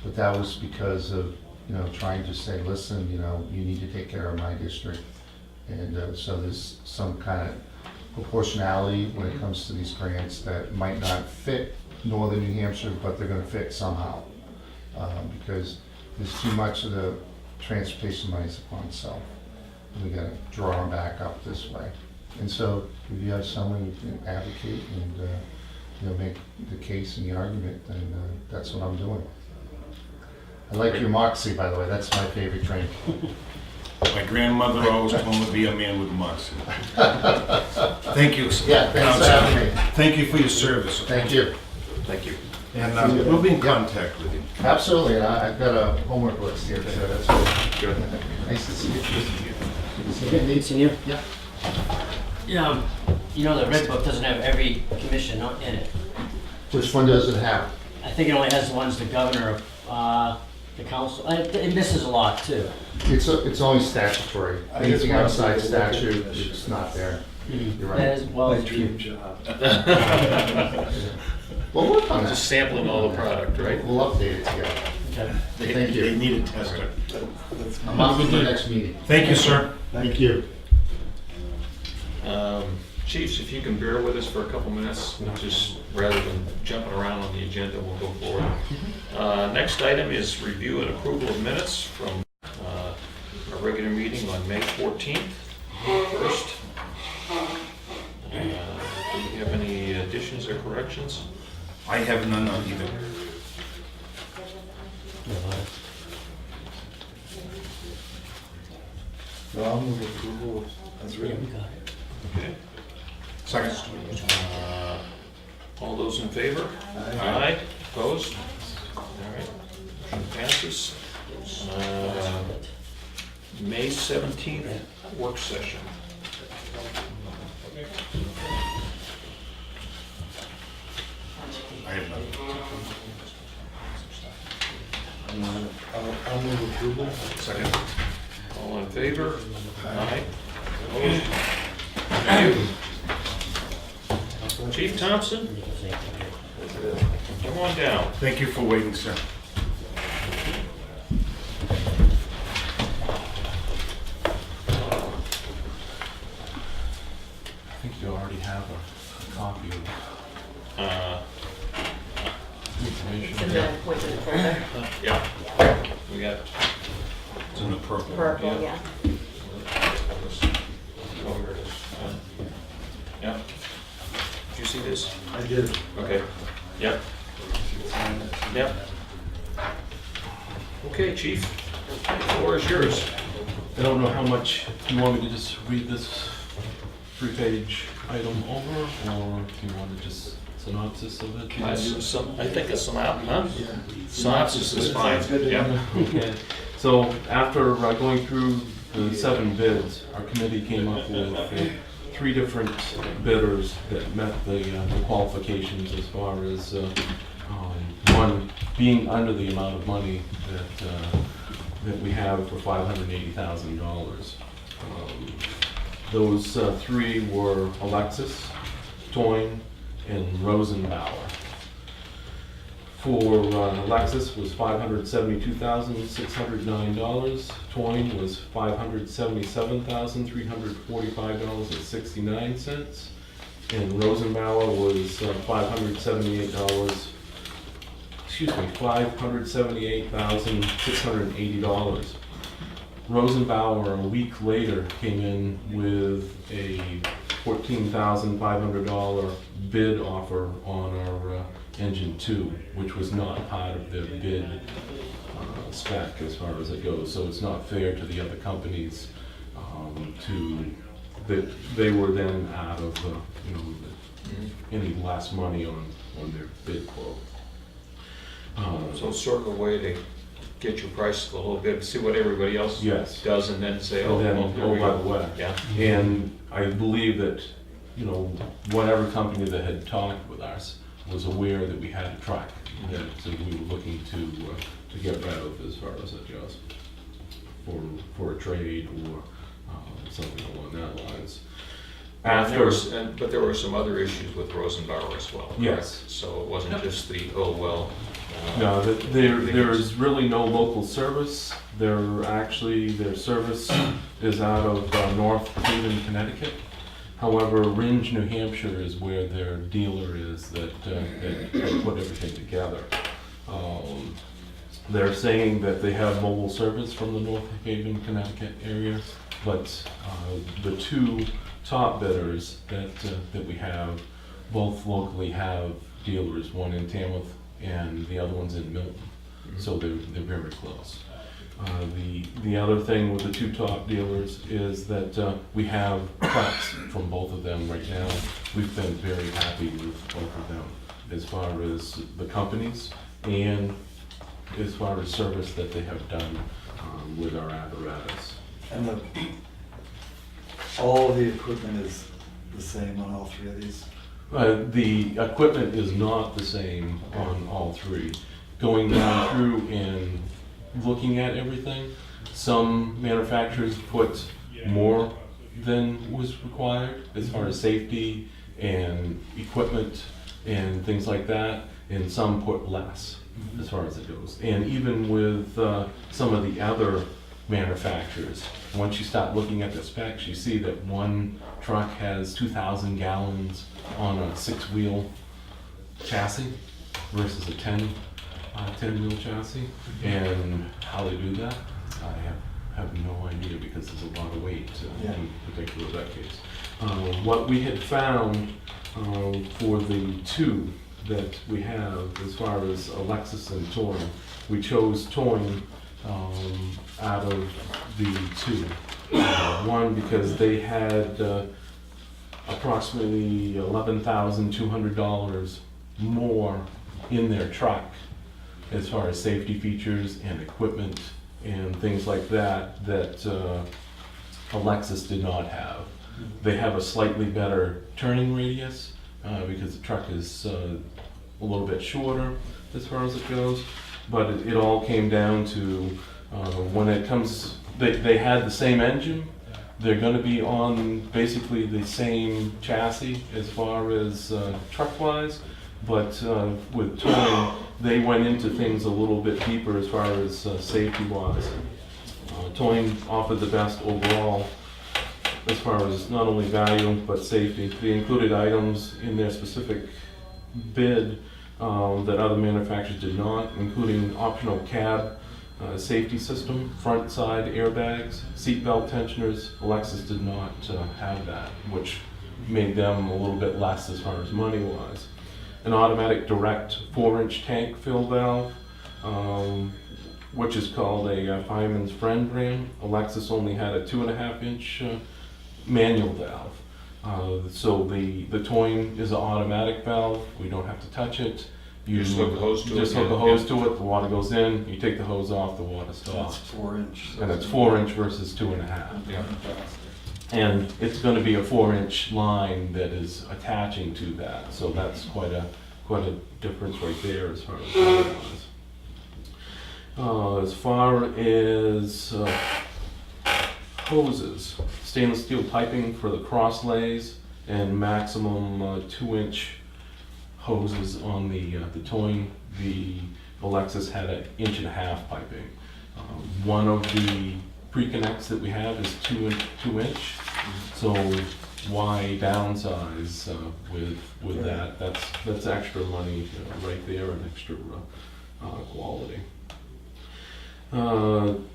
but that was because of, you know, trying to say, listen, you know, you need to take care of my district. And so there's some kind of proportionality when it comes to these grants that might not fit northern New Hampshire, but they're gonna fit somehow. Because there's too much of the transportation money's upon south. We gotta draw them back up this way. And so if you have someone who can advocate and, you know, make the case and the argument, then that's what I'm doing. I like your moxie, by the way, that's my favorite drink. My grandmother always told me to be a man with moxie. Thank you. Yeah, thanks for having me. Thank you for your service. Thank you. thank you. And we'll be in contact with you. Absolutely, and I've got a homework list here, so that's good. Nice to see you. Good seeing you. Yeah. Yeah, you know, the Red Book doesn't have every commission in it. Which one does it have? I think it only has the ones the governor, the council, it misses a lot too. It's only statutory. I just Anything wanna outside see the local statute, commission. it's not there. You're That right. is, well, My as dream few. job. We'll work on Just that. sampling all the product, right? We'll update it together. Okay. Thank you. They need a tester. That's I'm off to the next meeting. Thank you, sir. Thank you. Chiefs, if you can bear with us for a couple minutes, we'll just, rather than jumping around on the agenda, we'll go forward. Next item is review and approval of minutes from our regular meeting on May 14th, first. Do you have any additions or corrections? I have none on either. So I'll move approval as Yeah, we written. got it. Okay. Second. All those in favor? Aye. Opposed? All right, motion passes. May 17th, work session. I have none. I'll move approval. Second. All in favor? Aye. Opposed? Thank you. Chief Thompson, come on down. Thank you for waiting, sir. I think you already have a copy of Uh, the information. In the appointment folder, Yeah, we got, It's in the purple. purple, yeah. see this? I did. Okay. Yep. Yep. Okay, chief, the floor is yours. I don't know how much, you want me to just read this 3-page item over, or if you want to just synopsis of it? I think a synopsis is fine. Yeah. Okay, so after going through the 7 bids, our committee came up with 3 different bidders that met the qualifications as far as one being under the amount of money that we have for $580,000. Those 3 were Alexis, Toyne, and Rosenbauer. For Alexis was $572,609. Toyne was $577,345.69, and Rosenbauer was $578,680. Rosenbauer a week later came in with a $14,500 bid offer on our engine 2, which was not part of their bid spec as far as it goes. So it's not fair to the other companies that they were then out of any less money on their bid quote. So it's sort of a way to get your price a little bit, see what everybody else Yes. does, and then say, oh, And then, well, here oh, we by go. the way. Yeah. And I believe that, whatever company that had talked with us was aware that we had a truck that we were looking to get rid of as far as it goes, for a trade or something along that lines. But there were some other issues with Rosenbauer as well. correct? Yes. So it wasn't just the, No, there is really no local service. Their service is out of North Haven, Connecticut. However, Ringe, New Hampshire is where their dealer is that put everything together. They're saying that they have mobile service from the North Haven, Connecticut area, but the 2 top bidders that we have both locally have dealers, one in Tamworth and the other one's in Milton. So they're very close. The other thing with the 2 top dealers is that we have trucks from both of them right now. We've been very happy with both of them as far as the companies and as far as service that they have done with our apparatus. And all the equipment is the same on all 3 of these? The equipment is not the same on all 3. Going down through and looking at everything, some manufacturers put more than was required as far as safety and equipment and things like that, and some put less as far as it goes. And even with some of the other manufacturers, once you start looking at the specs, you see that one truck has 2,000 gallons on a 6-wheel chassis versus a 10-wheel chassis. And how they do that, I have no idea, because there's a lot of weight in particular that case. What we had found for the 2 that we have as far as Alexis and Toyne, we chose Toyne out of the 2. One, because they had approximately $11,200 more in their truck as far as safety features and equipment and things like that Alexis did not have. They have a slightly better turning radius because the truck is a little bit shorter as far as it goes, but it all came down to when it comes, they had the same engine. They're going to be on basically the same chassis as far as truck-wise, but with Toyne, they went into things a little bit deeper as far as safety-wise. Toyne offered the best overall as far as not only value but safety. They included items in their specific bid that other manufacturers did not, including optional cab safety system, front side airbags, seat belt tensioners. Alexis did not have that, which made them a little bit less as far as money wise. An automatic direct 4-inch tank fill valve, which is called a Fireman's Friend brand. Alexis only had a 2.5-inch manual valve. So the Toyn is an automatic valve. We don't have to touch it. You Just hook a hose to it, Just hook a yeah. hose to it. The water goes in. You take the hose off. The water That's stops. 4-inch. And it's 4-inch versus 2.5. Yeah. And it's going to be a 4-inch line that is attaching to that. So that's quite a difference right there as far as that goes. As far as hoses, stainless steel piping for the cross lays and maximum 2-inch hoses on the Toyn. The Alexis had an 1.5-inch piping. One of the pre-connects that we have is 2-inch. So why downsize with that? That's extra money right there and extra quality. On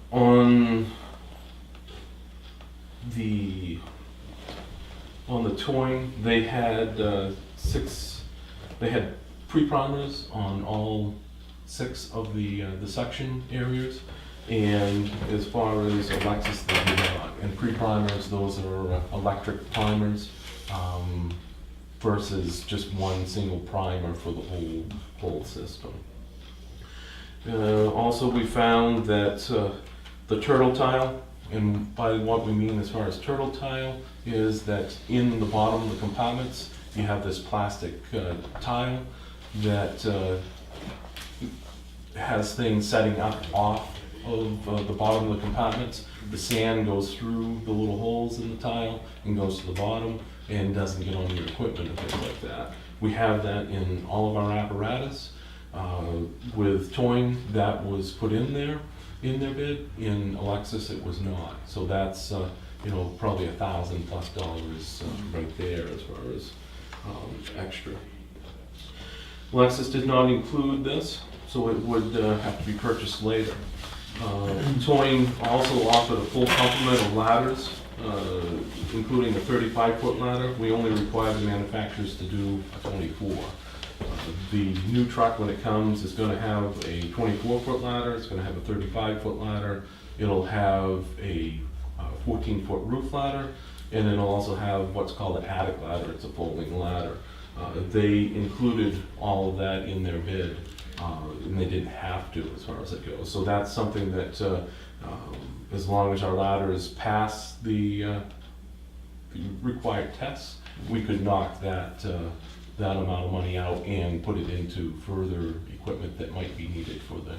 the Toyn, they had they had pre-primers on all 6 of the section areas. And as far as Alexis, they do not. And pre-primers, those are electric primers versus just one single primer for the whole system. Also, we found that the turtle tile, and by what we mean as far as turtle tile, is that in the bottom of the compartments, you have this plastic tile that has things setting up off of the bottom of the compartments. The sand goes through the little holes in the tile and goes to the bottom and doesn't get on your equipment and things like that. We have that in all of our apparatus. With Toyn, that was put in their bid. In Alexis, it was not. So that's probably $1,000+ right there as far as extra. Alexis did not include this, so it would have to be purchased later. Toyn also offered a full complement of ladders, including a 35-foot ladder. We only require the manufacturers to do a 24. The new truck, when it comes, is going to have a 24-foot ladder. It's going to have a 35-foot ladder. It'll have a 14-foot roof ladder, and then it'll also have what's called an attic ladder. It's a folding ladder. They included all of that in their bid. And they didn't have to as far as it goes. So that's something that, as long as our ladders pass the required tests, we could knock that amount of money out and put it into further equipment that might be needed for the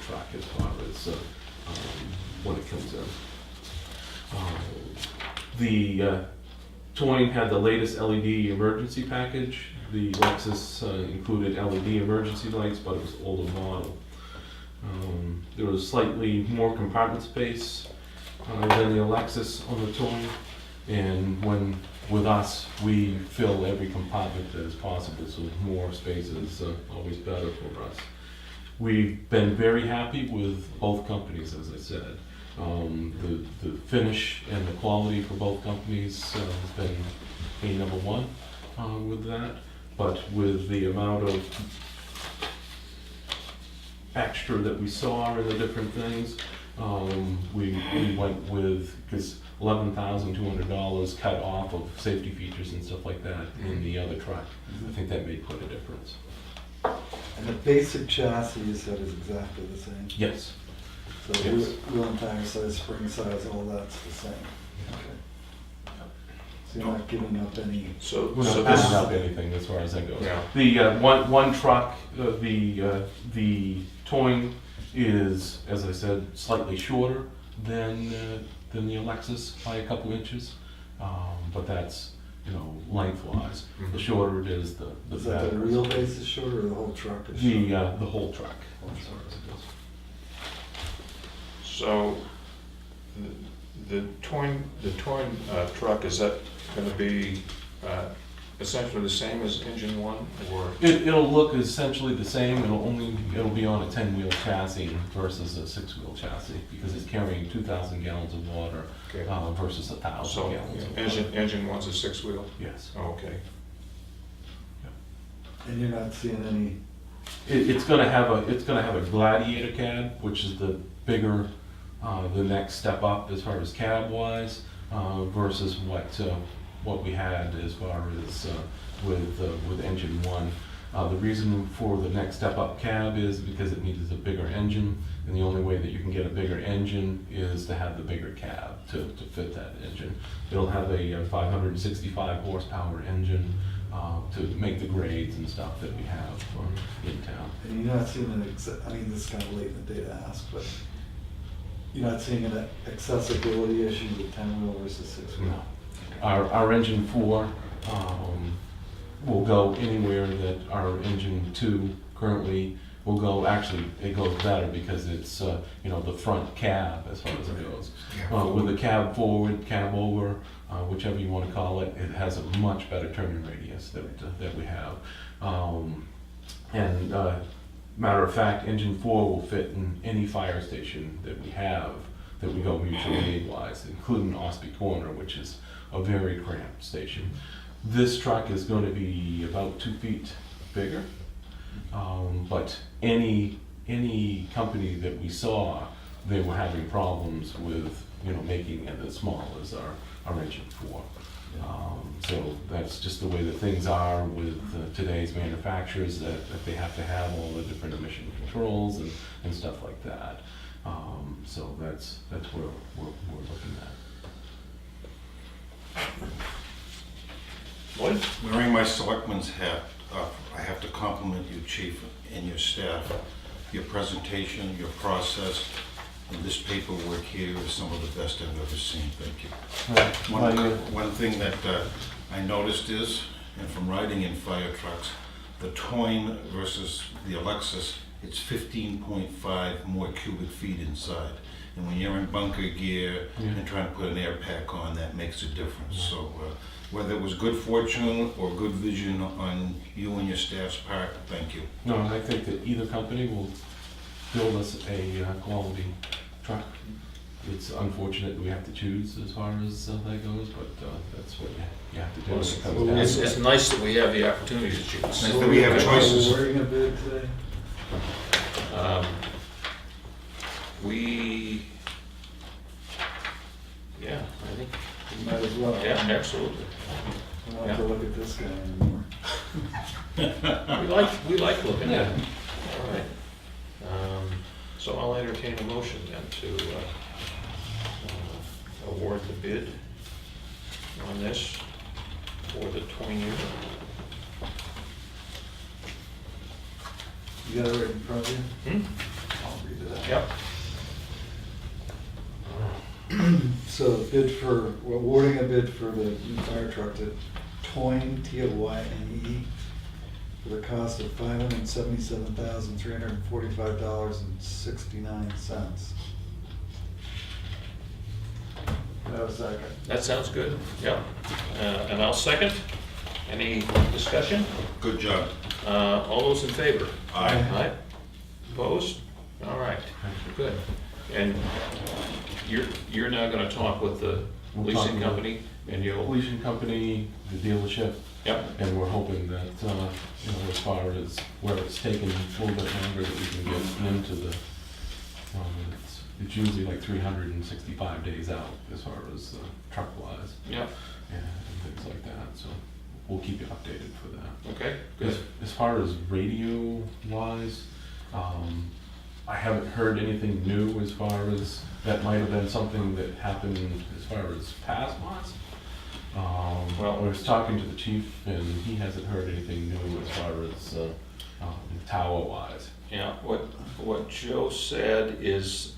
truck as far as when it comes in. The Toyn had the latest LED emergency package. The Lexus included LED emergency lights, but it was older model. There was slightly more compartment space than the Alexis on the Toyn, and with us, we fill every compartment as possible, so more space is always better for us. We've been very happy with both companies, as I said. The finish and the quality for both companies has been a number one with that. But with the amount of extra that we saw in the different things, we went with, because $11,200 cut off of safety features and stuff like that in the other truck. I think that made quite a difference. And the basic chassis you said is exactly the same? Yes. So Yes. wheel and tire size, spring size, all that's the same? Okay. So you're not giving up any? So We're not this, picking up anything as far as that goes. yeah. The one truck, the Toyn is, as I said, slightly shorter than the Alexis by a couple inches, but that's lengthwise. Mhm. The shorter it is, the Is better. that the wheelbase is shorter or the whole truck is shorter? The whole truck. As far as it goes. So the Toyn truck, is that going to be essentially the same as engine one, or? It'll look essentially the same, it'll be on a 10-wheel chassis versus a 6-wheel chassis, because it's carrying 2,000 gallons of water Okay. versus 1,000 So, gallons of water. engine one's a six-wheel? Yes. Okay. And you're not seeing any, It's gonna have a Gladiator cab, which is the bigger, the next step up as far as cab wise, versus what we had as far as with engine one. The reason for the next step up cab is because it needs a bigger engine, and the only way that you can get a bigger engine is to have the bigger cab to fit that engine. It'll have a 565 horsepower engine to make the grades and stuff that we have in town. and you're not seeing an, I mean, this is kind of late in the day to ask, but you're not seeing an accessibility issue with 10-wheel versus 6-wheel? No. Our engine 4 will go anywhere that our engine 2 currently will go. Actually, it goes better because it's the front cab as far as it goes. With the cab forward, cab over, whichever you want to call it, it has a much better turning radius that we have. Matter of fact, engine 4 will fit in any fire station that we have that we go mutual aid wise, including Ospey Corner, which is a very cramped station. This truck is going to be about 2 feet bigger, but any company that we saw, they were having problems with making it as small as our engine 4. So that's just the way that things are with today's manufacturers, that they have to have all the different emission controls and stuff like that. So that's where we're looking at. Lloyd? Wearing my selectman's hat, I have to compliment you, Chief, and your staff. Your presentation, your process, and this paperwork here is some of the best I've ever seen. Thank you. One thing that I noticed is, and from riding in fire trucks, the Toyne versus the Alexis, it's 15.5 more cubic feet inside. And when you're in bunker gear and trying to put an air pack on, that makes a difference. So whether it was good fortune or good vision on you and your staff's part, thank you. No, I think that either company will build us a quality truck. It's unfortunate that we have to choose as far as that goes, but that's what you have to do. Well, when it comes down to it's it. nice that we have the opportunity to choose. Nice that we have choices. Awarding a bid today? Yeah, I think, Might as well. yeah, absolutely. I don't have to look at this guy anymore. We like looking at Yeah. it. All right. So I'll entertain a motion then to award the bid on this for the 20 year. You got it right in front of you? Hmm? I'll read it out. Yep. So bid for, we're awarding a bid for the new fire truck to Toyne, T-O-Y-N-E, for the cost of $577,345.69. Do I have a second? That sounds good. Yep. And I'll second. Any discussion? Good job. All those in favor? Aye. Aye. Opposed? All right, good. And you're now gonna talk with the We'll leasing talk with- company and you'll, Leasing company, the dealership, yep, and we're hoping that, as far as where it's taken a little bit longer, that we can get into the, it's usually like 365 days out as far as truck wise yep, and things like that, so we'll keep you updated for that. okay, good. As far as radio wise, I haven't heard anything new as far as, that might have been something that happened as far as past months. Well, I was talking to the chief and he hasn't heard anything new as far as tower wise. Yeah, what Joe said is,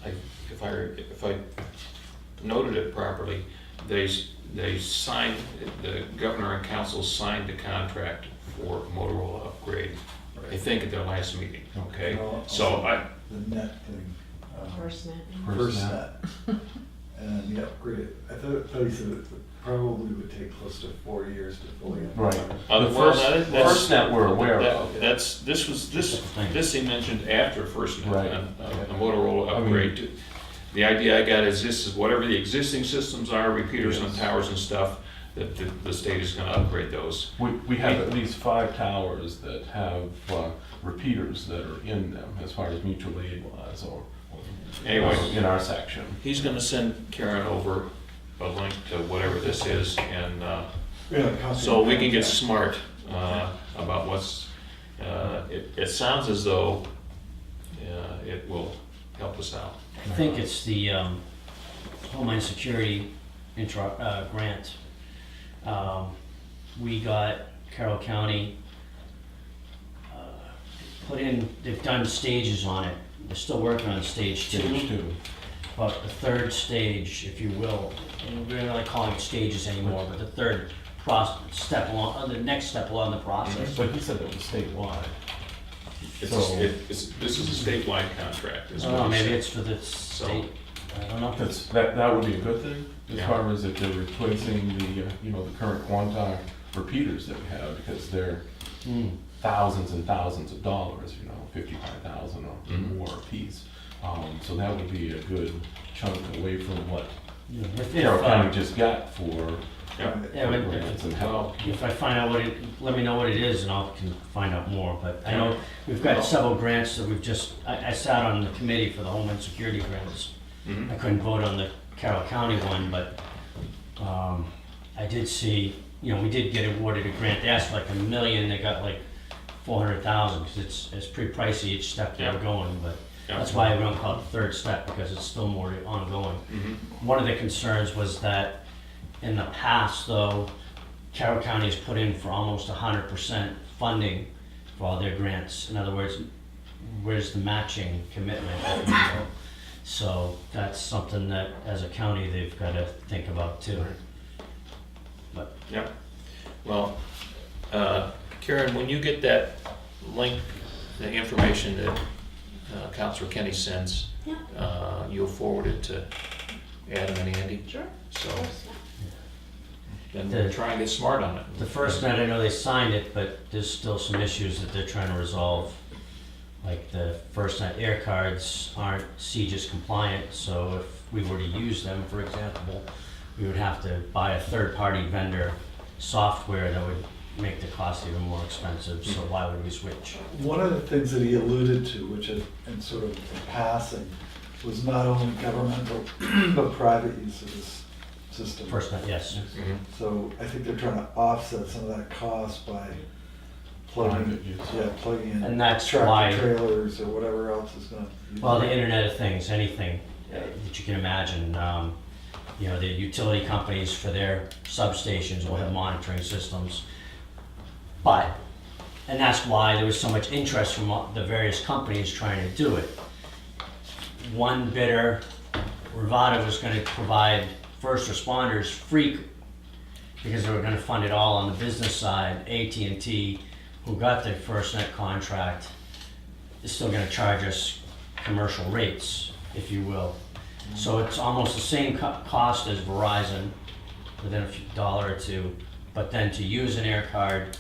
if I noted it properly, they signed, the governor and council signed the contract for Motorola upgrade, I think at their last meeting, okay? No, So The net thing. FirstNet. FirstNet. And the upgrade, I thought he said probably would take close to 4 years to fully implement. Right. Well, The first, that's- FirstNet we're aware That- of. This he mentioned after FirstNet, Right. a Motorola I mean- upgrade. The idea I got is this is whatever the existing systems are, repeaters and Yes. towers and stuff, that the state is gonna upgrade those. We have at least 5 towers that have repeaters that are in them as far as mutual aid wise or Anyway. in our section. He's gonna send Karen over a link to whatever this is, and Yeah, copy so and we can get contact. smart about what's, it sounds as though it will help us out. I think it's the Homeland Security grant. We got Carroll County put in, they've done stages on it. They're still working on stage Stage 2. 2. But the third stage, if you will, and we're not calling it stages anymore, but the third step along, the next step along the process. But he said it was statewide. It's, So- this is a statewide contract, is I don't what know, he maybe said. it's for the state, I don't know. That would be a good thing as Yeah. far as if they're replacing the the current Quantar repeaters that we have, because they're Hmm. thousands and thousands of dollars, 55,000 or Mhm. more a piece. So that would be a good chunk away from what Yeah, Carroll County just got for Yeah. yeah, but grants and help. if I find out what it, let me know what it is and I can find out more, but I know we've got several grants that we've just, I sat on the committee for the Homeland Security grants. Mhm. I couldn't vote on the Carroll County one, but, I did see, we did get awarded a grant, they asked for like $1 million, they got like 400,000, because it's pretty pricey each step they're Yeah. going, but Yeah. that's why we don't call it the third step, because it's still more ongoing. Mhm. One of the concerns was that in the past, though, Carroll County has put in for almost 100% funding for all their grants. In other words, where's the matching commitment? if you will? So that's something that, as a county, they've got to think about too. Yeah, well, Karen, when you get that link, the information that Counselor Kenny sends, you'll forward it to Adam and Andy, Sure. so then we'll try and get smart on it. The first night, I know they signed it, but there's still some issues that they're trying to resolve. Like the first night air cards aren't CGIS compliant, so if we were to use them, for example, we would have to buy a third-party vendor software that would make the cost even more expensive, so why would we switch? One of the things that he alluded to, which in sort of in passing, was not only governmental, but private use of this system. First night, yes. Mhm. So I think they're trying to offset some of that cost by plugging, Private use. plugging in And that's why- tractor trailers or whatever else is gonna. use Well, it. the Internet of Things, anything that you can imagine, the utility companies for their substations will have monitoring systems. But, and that's why there was so much interest from the various companies trying to do it. One bidder, Rivada, was gonna provide first responders free, because they were gonna fund it all on the business side. AT&T, who got the FirstNet contract, is still gonna charge us commercial rates, if you will. So it's almost the same cost as Verizon, within a few dollar or two, but then to use an air card,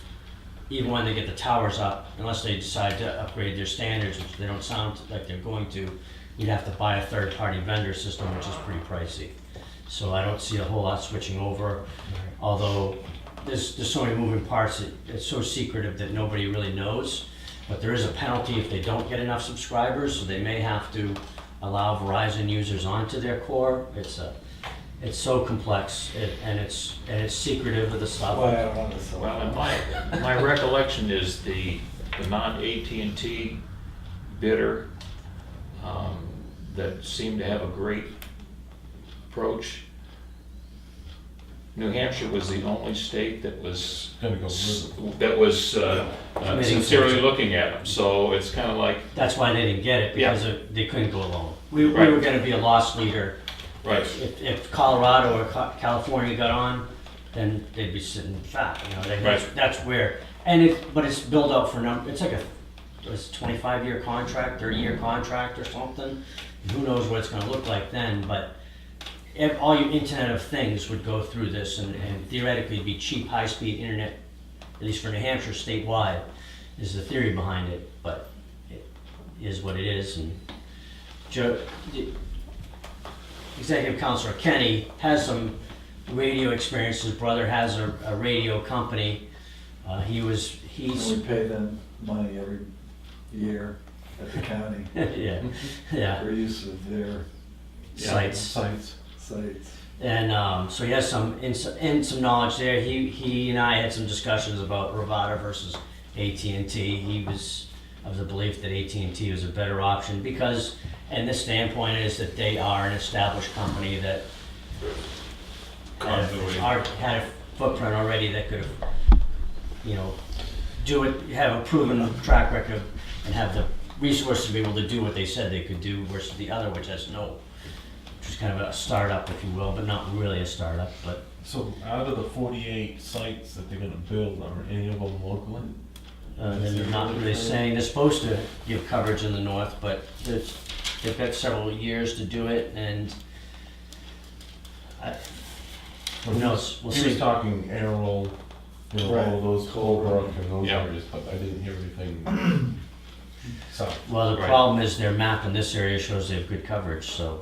even when they get the towers up, unless they decide to upgrade their standards, which they don't sound like they're going to, you'd have to buy a third-party vendor system, which is pretty pricey. So I don't see a whole lot switching over, although there's so many moving parts, it's so secretive that nobody really knows. But there is a penalty if they don't get enough subscribers, so they may have to allow Verizon users onto their core. It's so complex, and it's secretive of the That's stuff. why I don't want to sell. Well, and my recollection is the non-AT&T bidder that seemed to have a great approach. New Hampshire was the only state that was Gonna go with Committing sincerely to it. looking at them, so it's kind of like, That's why they didn't get it, because they couldn't go alone. We Right. were gonna be a loss leader. right, If Colorado or California got on, then they'd be sitting fat, Right. that's where, but it's billed out for it's like it's a 25-year contract, 30-year contract or something. Who knows what it's gonna look like then, but all your Internet of Things would go through this, and theoretically it'd be cheap, high-speed internet, at least for New Hampshire statewide, is the theory behind it, but it is what it is. And Executive Counselor Kenny has some radio experience. His brother has a radio company. And we pay them money every year at the county yeah, for use of their sites. And so he has some knowledge there. He and I had some discussions about Rivada versus AT&T. He was of the belief that AT&T was a better option because, and the standpoint is that they are an established company that had a footprint already that could have, do it, have a proven track record, and have the resources to be able to do what they said they could do, versus the other, which has which is kind of a startup, if you will, but not really a startup. But So out of the 48 sites that they're gonna build, are any of them locally? they're not really saying they're supposed to give coverage in the north, but they've got several years to do it, and who knows? We'll He was see. talking Errol, Right. all those Colebrook. Colebrook and those Yeah. areas, but I didn't hear anything south. Well, the Right. problem is their map in this area shows they have good coverage, so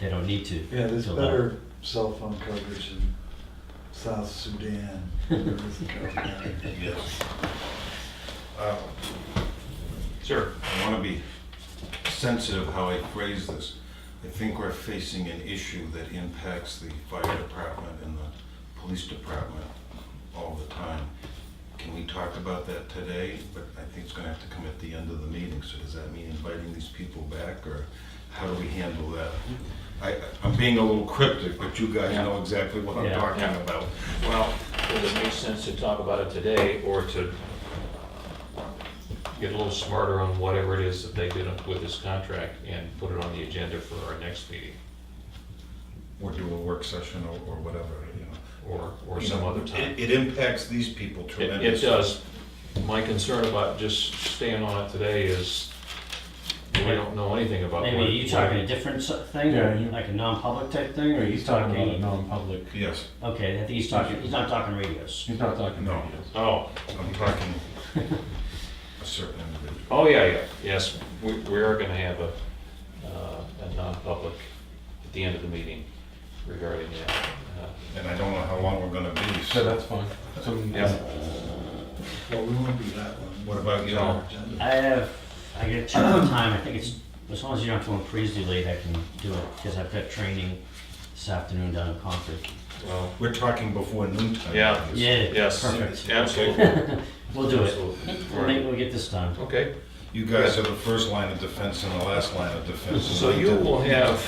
they don't need to. Yeah, there's So better cell phone coverage in South Sudan than there is in California. Yes. Sure. I want to be sensitive how I phrase this. I think we're facing an issue that impacts the fire department and the police department all the time. Can we talk about that today? But I think it's going to have to come at the end of the meeting. So does that mean inviting these people back, or how do we handle that? I'm being a little cryptic, but you guys know exactly what I'm Yeah. talking Yeah. about. Well, does it make sense to talk about it today, or to get a little smarter on whatever it is that they did with this contract and put it on the agenda for our next meeting, Or do a work session or whatever, or some other time? It impacts these people It tremendously. does. My concern about just staying on it today is we don't know anything about what. Maybe you talking a different thing, Yeah, you- like a non-public type thing, or He's talking about a non-public, Yes, Okay, I think he's not talking radios. he's not talking No. radios. Oh, I'm talking a certain individual. oh, yeah, yes, we are gonna have a non-public at the end of the meeting regarding that. And I don't know how long we're gonna be, So so that's fine. So, Yeah. Well, we won't be that one. what about you? No. I gotta check the time, I think it's, as long as you don't have to freeze too late, I can do it, because I've got training this afternoon down in Concord. Well, We're talking before noontime. Yeah. obviously. Yeah, yes, perfect. absolutely. We'll do it. Absolutely. We'll get this done. Okay, You guys are the first line of defense and the last line of defense. so you will have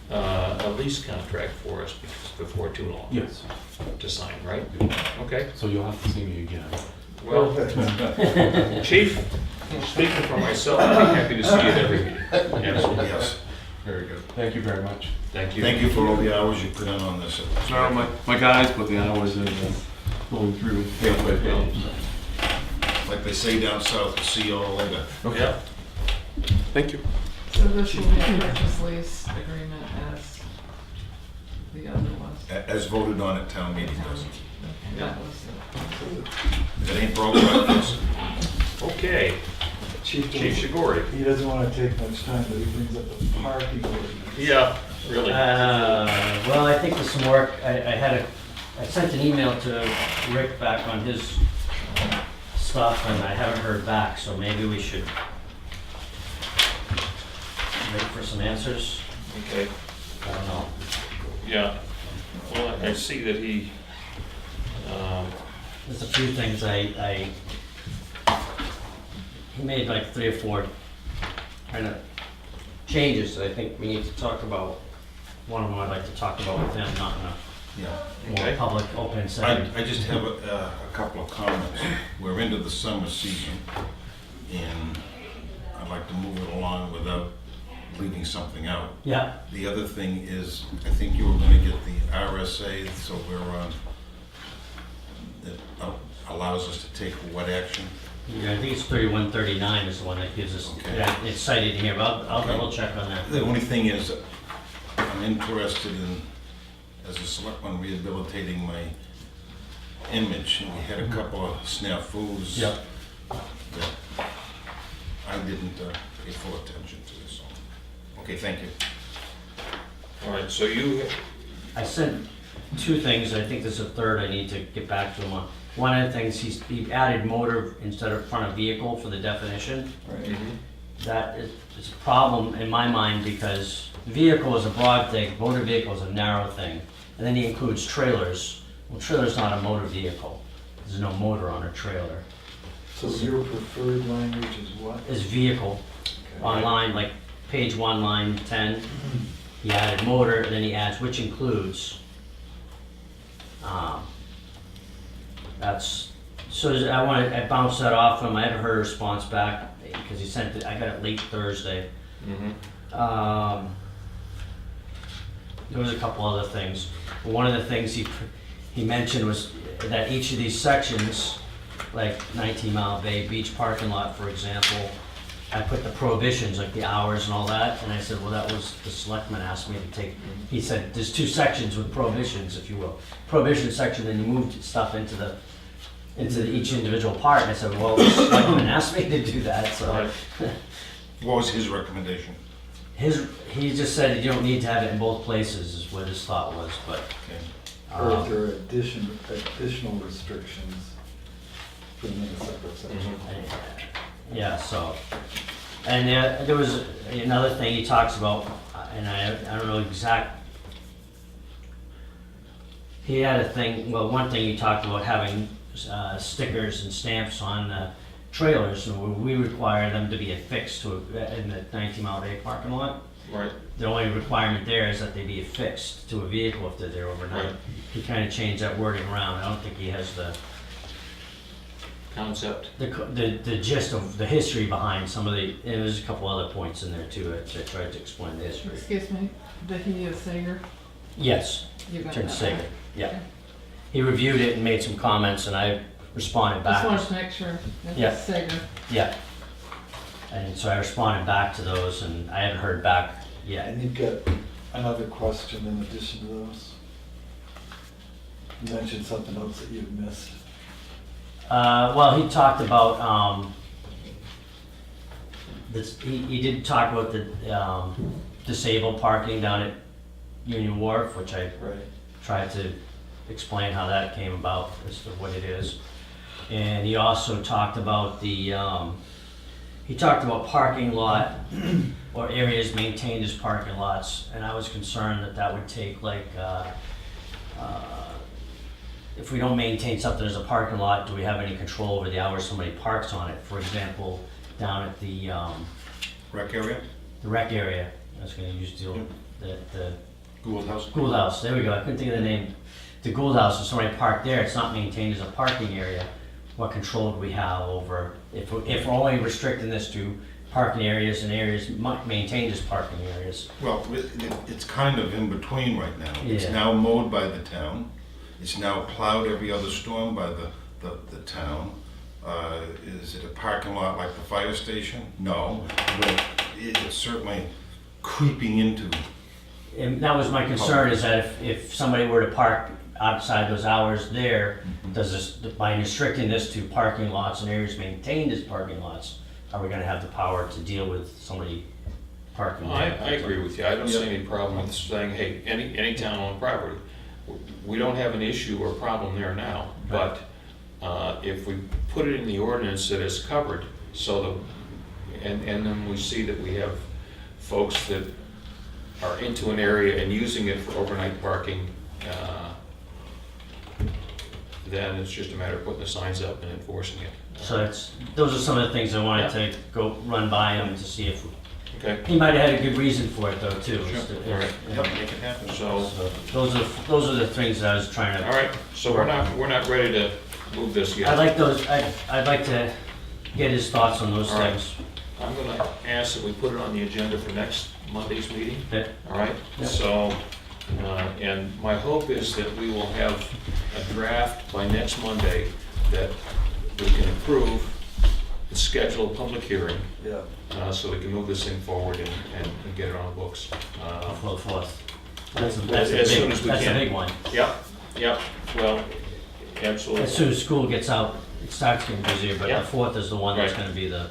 a lease contract for us before too long yes, to sign, right? Okay, so you'll have to see me again. well, Chief, speaking for myself, I'd be happy to see you at every meeting. Absolutely. Yes, very good. Thank you very much. Thank you. Thank you for all the hours you put in on this. No, my guys put the hours in going through page by page. Like they say down south, we'll see you all later. Yeah, Thank you. So this will be a purchase lease agreement as the other was. As voted on at town meeting, does. Okay, that was it. If it ain't broke, like this. okay, Chief, Chief Shigori. he doesn't want to take much time, but he brings up the parking ordinance. Yeah, really. Well, I think there's some work, I sent an email to Rick back on his stuff, and I haven't heard back, so maybe we should wait for some answers. Okay, I don't know. yeah, well, I see that he, There's a few things he made like 3 or 4 kind of changes that I think we need to talk about. One of them I'd like to talk about with him, not in a Yeah. more Okay. public, open setting. I just have a couple of comments. We're into the summer season, and I'd like to move it along without leaving something out. Yeah, The other thing is, I think you were gonna get the RSA, so we're on, that allows us to take what action? yeah, I think it's 3139 is the one that gives us, Okay. yeah, it's cited here, but I'll Okay. double check on that. The only thing is, I'm I'm interested in, as a selectman, rehabilitating my image. And we had a couple of snafus Yep. that I didn't pay full attention to, so. Okay, thank you. All right, so you, I sent two things, I think there's a third I need to get back to him on. One of the things, he added motor instead of front of vehicle for the definition. Right. That is a problem in my mind because vehicle is a broad thing, motor vehicle is a narrow thing. And then he includes trailers. Well, trailer's not a motor vehicle. There's no motor on a trailer. So your preferred language is what? Is vehicle. Okay. On line, like page 1, line 10, he added motor, and then he adds which includes. That's, so I bounced that off him, I haven't heard a response back, because he sent it, I got it late Thursday. There was a couple other things. One of the things he mentioned was that each of these sections, like 19 Mile Bay Beach parking lot, for example, I put the prohibitions, like the hours and all that, and I said, well, that was, the selectman asked me to take, he said, there's two sections with prohibitions, if you will. Prohibition section, then you moved stuff into each individual part, and I said, well, the selectman asked me to do that, so. What was his recommendation? He just said you don't need to have it in both places, is what his thought was, but. Okay. Or if there are additional restrictions, put them in a separate section. Yeah, so, and there was another thing he talks about, and I don't know he had a thing, well, one thing he talked about having stickers and stamps on trailers, and we require them to be affixed to, in the 19 Mile Bay parking lot. right, The only requirement there is that they be affixed to a vehicle if they're there overnight. Right. He kind of changed that wording around, I don't think he has the concept. the gist of the history behind some of the, and there's a couple other points in there too, I tried to explain the history. Excuse me, did he use Sager? Yes, You got Attorney that, Sager, right? yeah. Okay. He reviewed it and made some comments and I responded Just wanted back. to make sure that Yeah. it's Sager. Yeah. And so I responded back to those and I haven't heard back yet. And you've got another question in addition to those? You mentioned something else that you've missed. Well, he talked about, he did talk about the disabled parking down at Union Wharf, which I Right. tried to explain how that came about as to what it is. And he also talked about parking lot or areas maintained as parking lots, and I was concerned that that would take like, if we don't maintain something as a parking lot, do we have any control over the hours somebody parks on it? For example, down at the Rec area? rec area, I was gonna use the Gould House? Gould House, there we go, I couldn't think of the name. The Gould House, if somebody parked there, it's not maintained as a parking area. What control do we have over, if we're only restricting this to parking areas and areas maintained as parking areas? Well, it's kind of in between right now. It's Yeah. now mowed by the town. It's now plowed every other storm by the town. Is it a parking lot like the fire station? No, but it's certainly creeping into. And that was my concern, is that if somebody were to park outside those hours there, does this, by restricting this to parking lots and areas maintained as parking lots, are we gonna have the power to deal with somebody parking I there? agree with you, I don't see any problem with saying, hey, any town-owned property. We don't have an issue or problem there now, but if we put it in the ordinance that is covered, so and then we see that we have folks that are into an area and using it for overnight parking, then it's just a matter of putting the signs up and enforcing it. So those are some of the things I wanted to go run by him to see if, Okay, he might have had a good reason for it though too. is Sure. to- All right. Yep, make it happen. so, So those are the things that I was trying to. all right, so we're not ready to move this yet. I'd like to get his thoughts on those All right. things. I'm gonna ask that we put it on the agenda for next Monday's meeting. Okay. All right, Yeah. so, and my hope is that we will have a draft by next Monday that we can approve and schedule a public hearing, Yeah. so we can move this thing forward and get it on the books. April 4th. That's the as soon big, as we that's the can. big one. Yep, yep, well, absolutely. As soon as school gets out, it starts getting busier, but Yeah. the 4th is the one that's Right. gonna be the,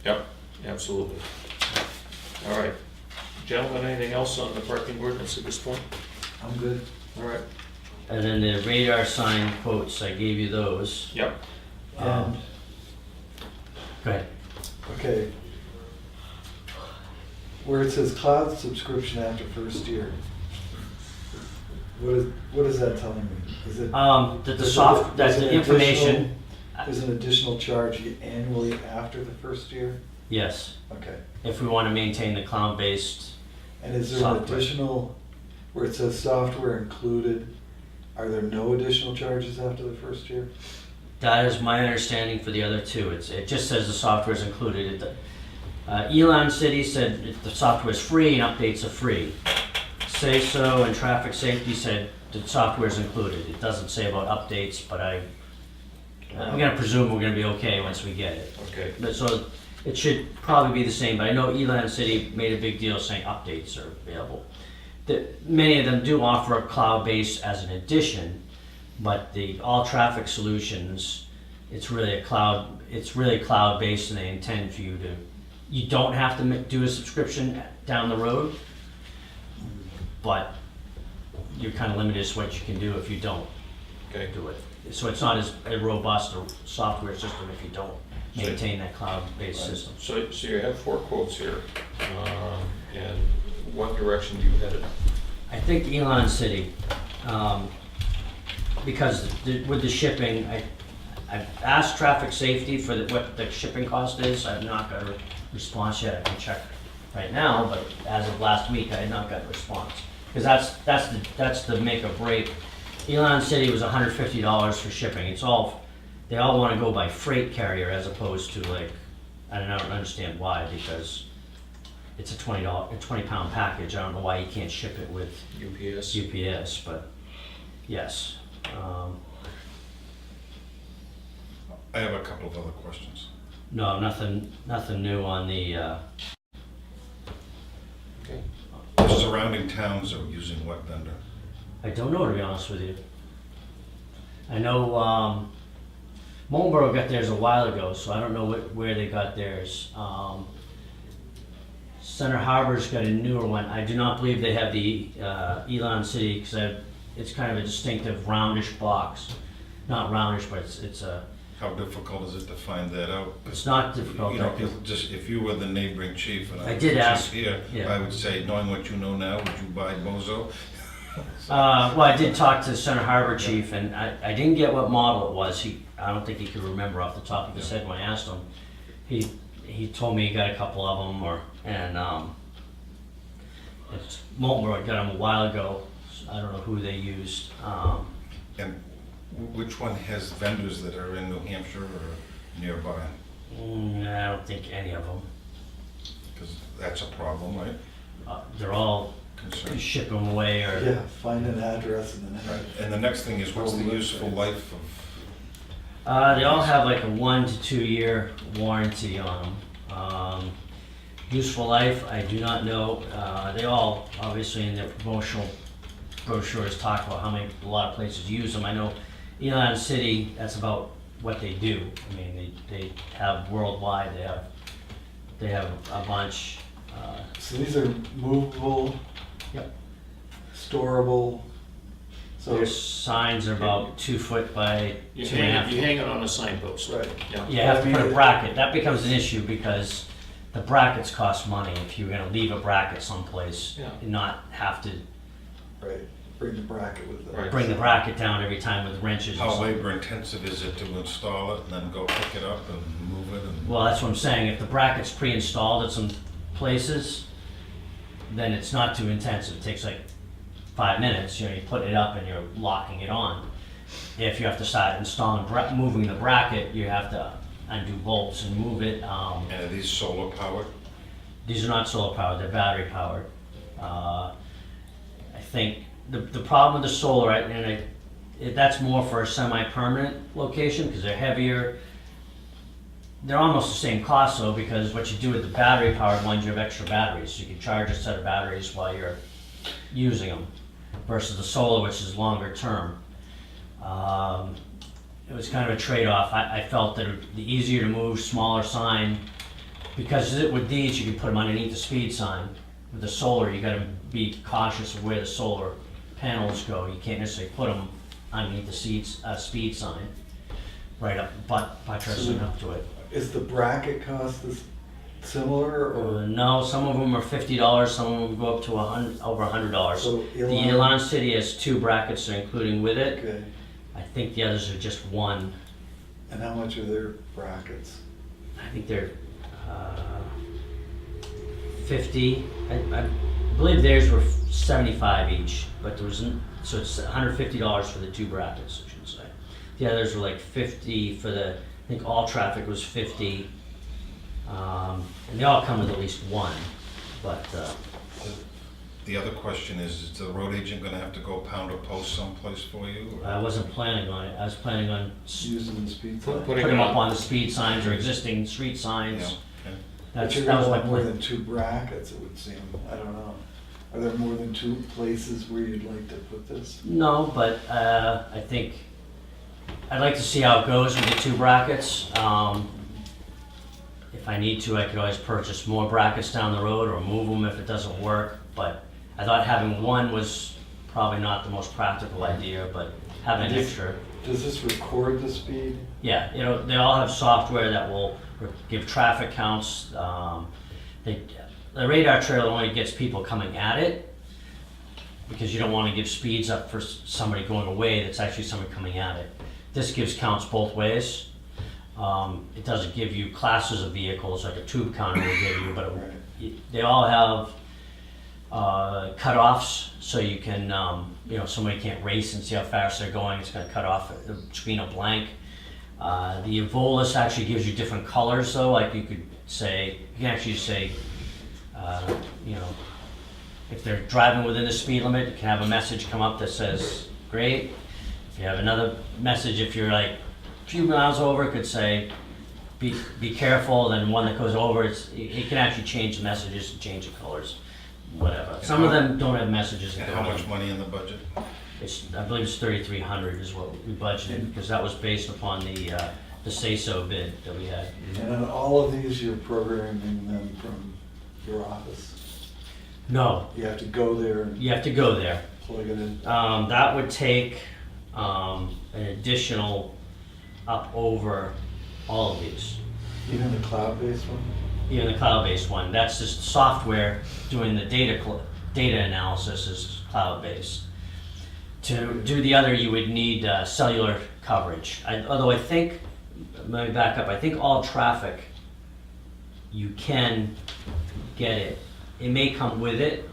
Yep, absolutely. All right. Gentlemen, anything else on the parking ordinance at this point? I'm good. All right. and then the radar sign quotes, I gave you those. Yep. And, Go ahead. okay. Where it says cloud subscription after first year, what is that telling me? Is it, That the There's soft, a- that's there's the an information, there's an additional charge annually after the first year? yes, Okay. if we wanna maintain the cloud-based, And is there an Software. additional, where it says software included, are there no additional charges after the first year? that is my understanding for the other two. It just says the software is included. Elon City said the software is free and updates are free. Say So and Traffic Safety said the software is included. It doesn't say about updates, but I'm gonna presume we're gonna be okay once we get it. Okay. But so it should probably be the same, but I know Elon City made a big deal saying updates are available. Many of them do offer a cloud-based as an addition, but the all traffic solutions, it's really cloud-based, and they intend for you to, you don't have to do a subscription down the road, but you're kind of limited as what you can do if you don't Okay. do it. So it's not as a robust a software system if you don't maintain that cloud-based system. So you have 4 quotes here, and what direction do you head in? I think Elon City, because with the shipping, I've asked Traffic Safety for what the shipping cost is. I've not got a response yet. I can check right now, but as of last week, I had not got a response. Because that's the make or break. Elon City was $150 for shipping. They all want to go by freight carrier as opposed to like, I don't understand why, because it's a $20 package. I don't know why you can't ship it with UPS? UPS, but yes. I have a couple of other questions. No, nothing new on the, Okay. The surrounding towns are using what vendor? I don't know, to be honest with you. I know, Marlboro got theirs a while ago, so I don't know where they got theirs. Center Harbor's got a newer one. I do not believe they have the Elon City, because it's kind of a distinctive roundish box. Not roundish, but it's How difficult is it to find that out? 'Cause, it's not difficult. you know, if you were the neighboring chief and I I was did the ask, chief here, yeah. I would say, knowing what you know now, would you buy Bozo? Well, I did talk to the Center Harbor chief, and I didn't get what model it was. I don't think he could remember off the top of his head when I asked him. He told me he got a couple of them, it's Marlboro got them a while ago. So I don't know who they used. And which one has vendors that are in New Hampshire or nearby? I don't think any of them. Because that's a problem, right? They're all Concern. ship them away or. Yeah, find an address and then. Right. And the next thing is, what's the useful life of? They all have like a 1 to 2 year warranty on them. Useful life, I do not know. They all, obviously, in their promotional brochures talk about a lot of places use them. I know Elon City, that's about what they do. I mean, they have worldwide, they have a bunch. So these are movable. Yep. Storable. So, Their signs are about 2 foot by You 2.5 hang feet. it on a signpost. right. Yeah. You have to put a bracket. That becomes an issue because the brackets cost money. If you're gonna leave a bracket someplace Yeah. and not have to Right, bring the bracket with them. Right. bring the bracket down every time with wrenches or How something. labor intensive is it to install it and then go pick it up and move it and? Well, that's what I'm saying. If the bracket's pre-installed at some places, then it's not too intensive. It takes like 5 minutes. You put it up and you're locking it on. If you have to start installing, moving the bracket, you have to undo bolts and move it. And are these solar powered? These are not solar powered, they're battery powered. I think the problem with the solar, that's more for a semi-permanent location because they're heavier. They're almost the same cost though, because what you do with the battery powered ones, you have extra batteries. You can charge a set of batteries while you're using them versus the solar, which is longer term. It was kind of a trade-off. I felt that the easier to move, smaller sign, because with these, you can put them underneath the speed sign. With the solar, you gotta be cautious of where the solar panels go. You can't necessarily put them underneath the speed sign, right up, buttressing up to it. Is the bracket cost similar or? No, some of them are $50, some of them go up to over $100. So The Elon- Elon City has 2 brackets, including with it. Okay, I think the others are just 1. and how much are their brackets? I think they're 50. I believe theirs were 75 each, but there was so it's $150 for the 2 brackets, I should say. The others were like 50 for the. I think all traffic was 50, and they all come with at least 1. But The other question is the road agent gonna have to go pound a post someplace for you? or- I wasn't planning on it. I was planning on Using the speed Put- sign? putting putting them it up on the speed signs or existing street Yeah, signs. okay. But you're That gonna was my want more plan. than 2 brackets, it would seem, I don't know. Are there more than 2 places where you'd like to put this? No, but I think I'd like to see how it goes with the 2 brackets. If I need to, I could always purchase more brackets down the road or move them if it doesn't work. But I thought having 1 was probably not the most practical idea, but having an extra. Does this record the speed? Yeah, they all have software that will give traffic counts. The radar trailer only gets people coming at it because you don't want to give speeds up for somebody going away that's actually somebody coming at it. This gives counts both ways. It doesn't give you classes of vehicles like a tube counter will give you, but they all have cutoffs, so you can, somebody can't race and see how fast they're going. It's going to cut off the screen of blank. The Evolus actually gives you different colors, though. Like you can actually say, if they're driving within the speed limit, you can have a message come up that says, great. If you have another message, if you're like a few miles over, it could say, be careful. Then one that goes over, it can actually change the messages and change the colors, whatever. Some of them don't have messages. And how much money in the budget? I believe it's $3,300 is what we budgeted, because that was based upon the say-so bid that we had. And on all of these, you're programming them from your office? No, You have to go there and you have to go there. plug it in? That would take an additional up over all of these. Even the cloud-based one? Even the cloud-based one, that's just software doing the data analysis is cloud-based. To do the other, you would need cellular coverage. Although I think, let me back up, I think all traffic, you can get it. It may come with it.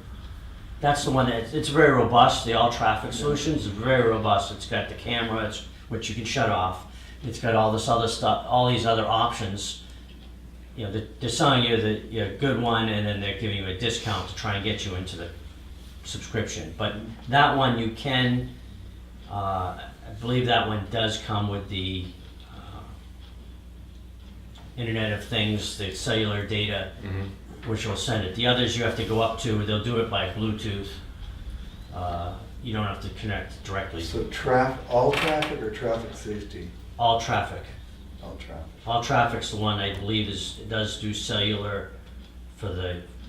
That's the one it's very robust. The all traffic solutions is very robust. It's got the camera, which you can shut off. It's got all this other stuff, all these other options. They're selling you the good one, and then they're giving you a discount to try and get you into the subscription. But that one you can, I believe that one does come with the Internet of Things, the cellular data, which will send it. The others you have to go up to, they'll do it by Bluetooth. You don't have to connect directly. So all traffic or traffic safety? All traffic. All traffic. All traffic's the one I believe does do cellular for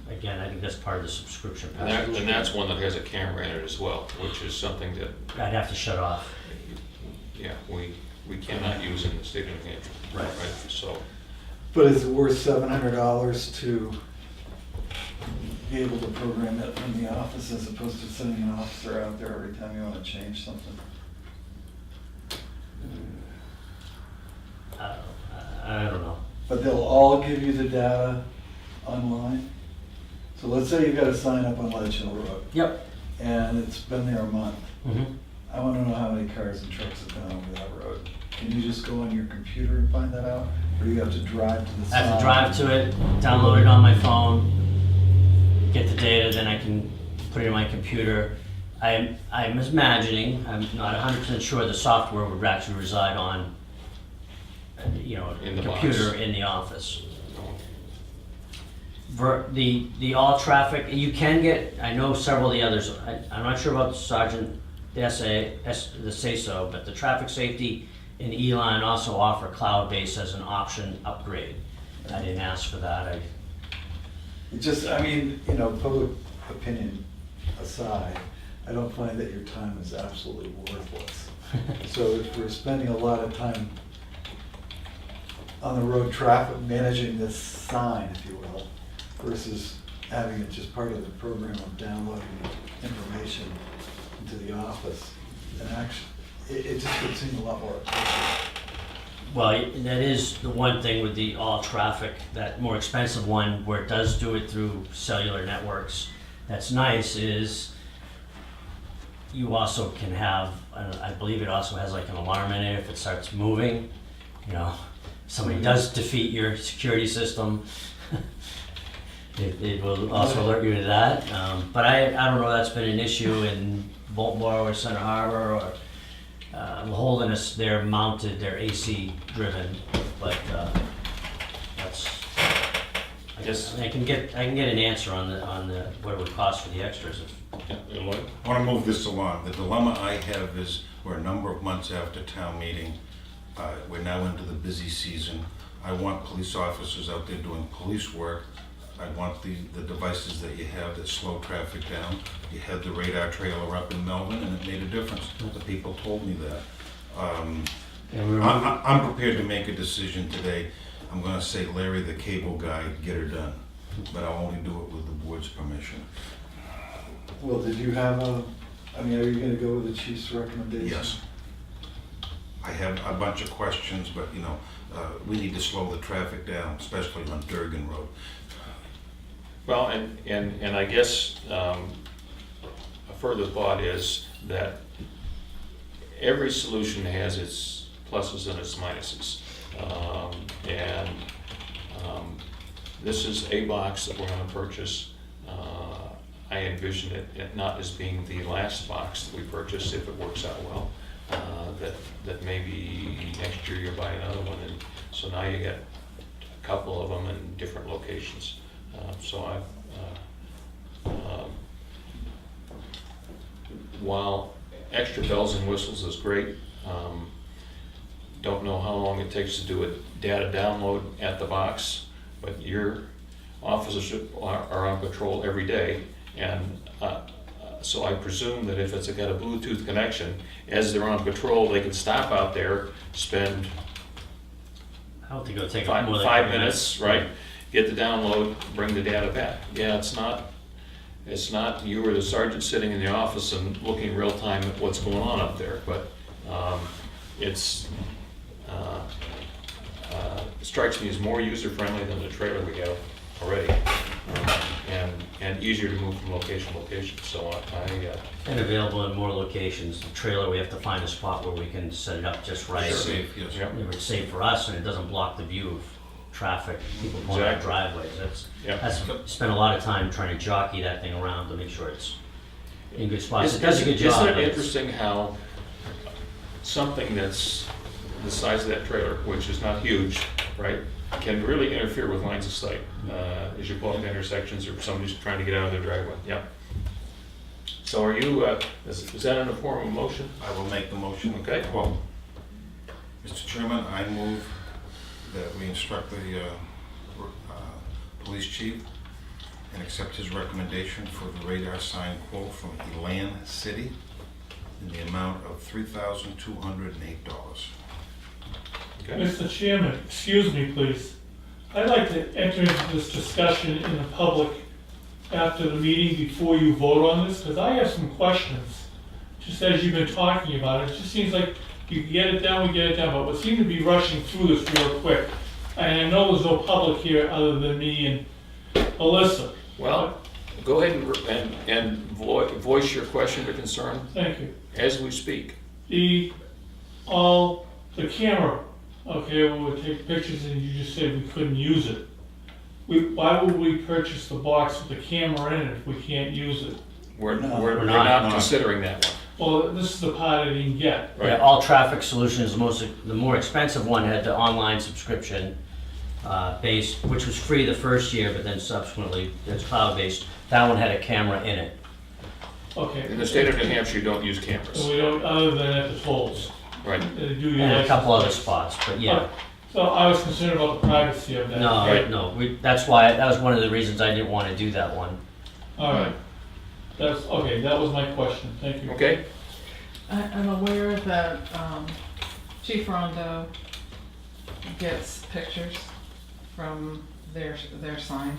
again, I think that's part of the subscription package. And that's one that has a camera in it as well, which is something that, I'd have to shut off. we cannot use in the state of New Hampshire. Right. So, But is it worth $700 to be able to program it from the office as opposed to sending an officer out there every time you want to change something? I don't know. But they'll all give you the data online? So let's say you've got a sign up on Ledge Hill Road Yep. and it's been there a month. Mm-hmm. I want to know how many cars and trucks have gone over that road. Can you just go on your computer and find that out? Or do you have to drive to the sign? I have to drive to it, download it on my phone, get the data, then I can put it in my computer. I'm imagining, I'm not 100% sure the software would actually reside on, In the computer box. in the office. the all traffic, you can get, I know several of the others, I'm not sure about Sergeant the say-so, but the traffic safety and E-Line also offer cloud-based as an option upgrade. I didn't ask for that, It just, I mean, you know, public opinion aside, I don't find that your time is absolutely worthless. So if we're spending a lot of time on the road traffic, managing this sign, if you will, versus having it just part of the program of downloading information into the office, and actually, it just would seem a lot more efficient. Well, that is the one thing with the all traffic, that more expensive one where it does do it through cellular networks. That's nice is you also can have, I believe it also has like an alarm in it if it starts moving. You know, somebody does defeat your security system. It will also alert you to that. But I don't know, that's been an issue in Baltimore or Center Harbor or Holderness. They're mounted, they're AC driven, but that's, I guess I can get an answer on the what it would cost for the extras. Yeah, Lloyd? I want to move this along. The dilemma I have is we're a number of months after town meeting. We're now into the busy season. I want police officers out there doing police work. I want the devices that you have that slow traffic down. You had the radar trailer up in Melbourne and it made a difference. The people told me that. I'm prepared to make a decision today. I'm going to say Larry, the cable guy, get her done. But I'll only do it with the board's permission. Well, did you have I mean, are you gonna go with the chief's recommendation? Yes. I have a bunch of questions, but you know, we need to slow the traffic down, especially on Durgan Road. Well, and I guess a further thought is that every solution has its pluses and its minuses. This is a box that we're going to purchase. I envision it not as being the last box that we purchase if it works out well. That maybe next year you'll buy another one, and so now you get a couple of them in different locations. While extra bells and whistles is great, don't know how long it takes to do a data download at the box, but your officers are on patrol every day, and so I presume that if it's got a Bluetooth connection, as they're on patrol, they can stop out there, spend I don't think it'll take five, more than 5 minutes, right? Get the download, bring the data back. Yeah, it's not you or the sergeant sitting in the office and looking real time at what's going on up there, but it strikes me as more user friendly than the trailer we have already, and easier to move from location to location. So And available in more locations. The trailer, we have to find a spot where we can set it up just right. Safe, yes. Yep. It's safe for us and it doesn't block the view of traffic, people going out Exactly. driveways. Yep. That's spent a lot of time trying to jockey that thing around to make sure it's in good spots. It does a good job. Isn't but it it's- interesting how something that's the size of that trailer, which is not huge, right, can really interfere with lines of sight as you pull up intersections or somebody's trying to get out of their driveway. Yeah. So are you, is that in the form of a motion? I will make the motion. Okay. Well, Mr. Chairman, I move that we instruct the police chief and accept his recommendation for the radar sign quote from Elan City in the amount of $3,208. Okay. Mr. Chairman, excuse me, please. I'd like to enter into this discussion in the public after the meeting before you vote on this, because I have some questions. Just as you've been talking about it, it just seems like you get it done, we get it done, but we seem to be rushing through this real quick. And I know there's no public here other than me and Alyssa. Well, go ahead and voice your question or concern Thank you. as we speak. The camera, okay, we would take pictures and you just said we couldn't use it. Why would we purchase the box with the camera in it if we can't use it? We're We're not not. considering that one. Well, this is the part I didn't get. Yeah, All Traffic Solutions, the more expensive one had the online subscription. based, which was free the first year, but then subsequently it's cloud-based. That one had a camera in it. Okay. In the state of New Hampshire, you don't use So cameras. we don't, other than at the tolls, Right. they do your And a license couple other plates. spots, but yeah. So I was concerned about the privacy of that. No, Right. no, that's why, that was one of the reasons I didn't want to do that one. All right. That's, okay, that was my question, thank you. Okay? I'm aware that Chief Rondo gets pictures from their sign,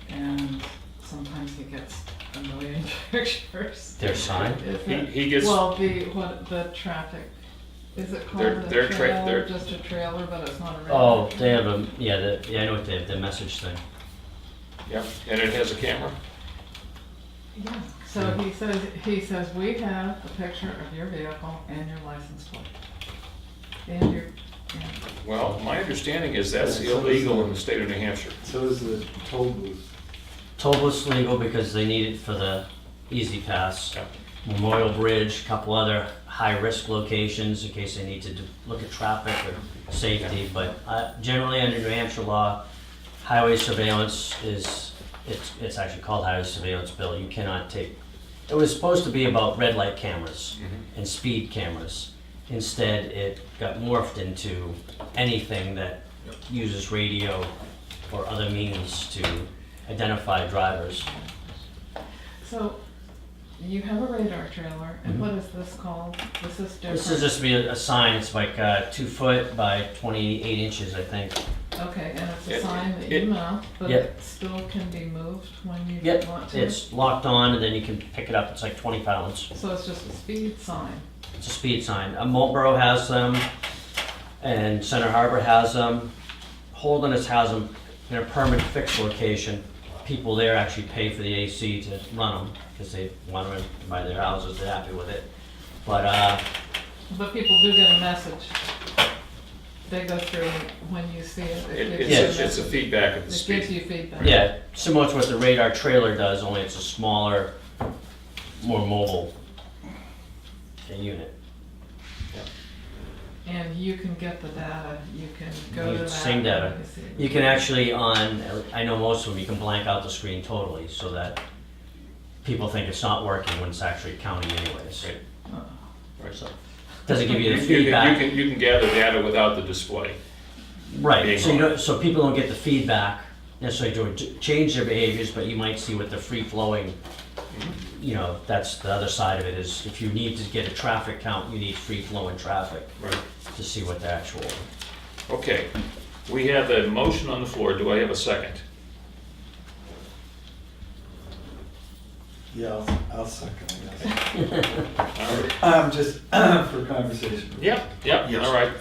and sometimes he gets a million pictures. Their sign? Is He- it- he gets- Well, the traffic, is it called Their- a their trailer, their- just a trailer, but it's not a Oh, regular they have a, yeah, I know what they have, the message thing. Yep. And it has a camera? Yeah, so he says, we have a picture of your vehicle and your license plate. And your, yeah. Well, my understanding is that's illegal in the state of New Hampshire. So is the toll booth. Toll booth's legal because they need it for the Easy Pass. Yeah. Memorial Bridge, a couple other high-risk locations in case they need to look at traffic or safety. But generally, under New Hampshire law, highway surveillance is, it's actually called highway surveillance, Bill. You cannot take, it was supposed to be about red light cameras and speed cameras. Instead, it got morphed into anything that uses radio or other means to identify drivers. So, you have a radar trailer, and what is this called? This is different? This is just be a sign, it's like 2 foot by 28 inches, I think. Okay, and it's a It- sign that it- you mount, but Yep. it still can be moved when you Yep, want to? it's locked on and then you can pick it up, it's like 20 pounds. So it's just a speed sign? It's a speed sign. Marlboro has them, and Center Harbor has them. Holderness has them in a permanent fixed location. People there actually pay for the AC to run them, because they want them by their houses, they're happy with it. But, But people do get a message. They go through when you see it. It gives you Yeah. It's a message. feedback of the It gives speed. you feedback. yeah, similar to what the radar trailer does, only it's a smaller, more mobile unit. And you can get the data, you can go to that. Same data. and see it. You can actually I know most of them, you can blank out the screen totally so that people think it's not working when it's actually counting anyways. Right. Oh. Right. So, doesn't give you the You feedback. can gather data without the display. Right, being so you on. don't, so people don't get the feedback necessarily to change their behaviors, but you might see what the free flowing, you know, that's the other side of it is if you need to get a traffic count, you need free flowing traffic Right. to see what the actual. Okay, we have a motion on the floor. Do I have a second? Yeah, I'll second, I guess. All right. Just for conversation. Yep, Yes. all right.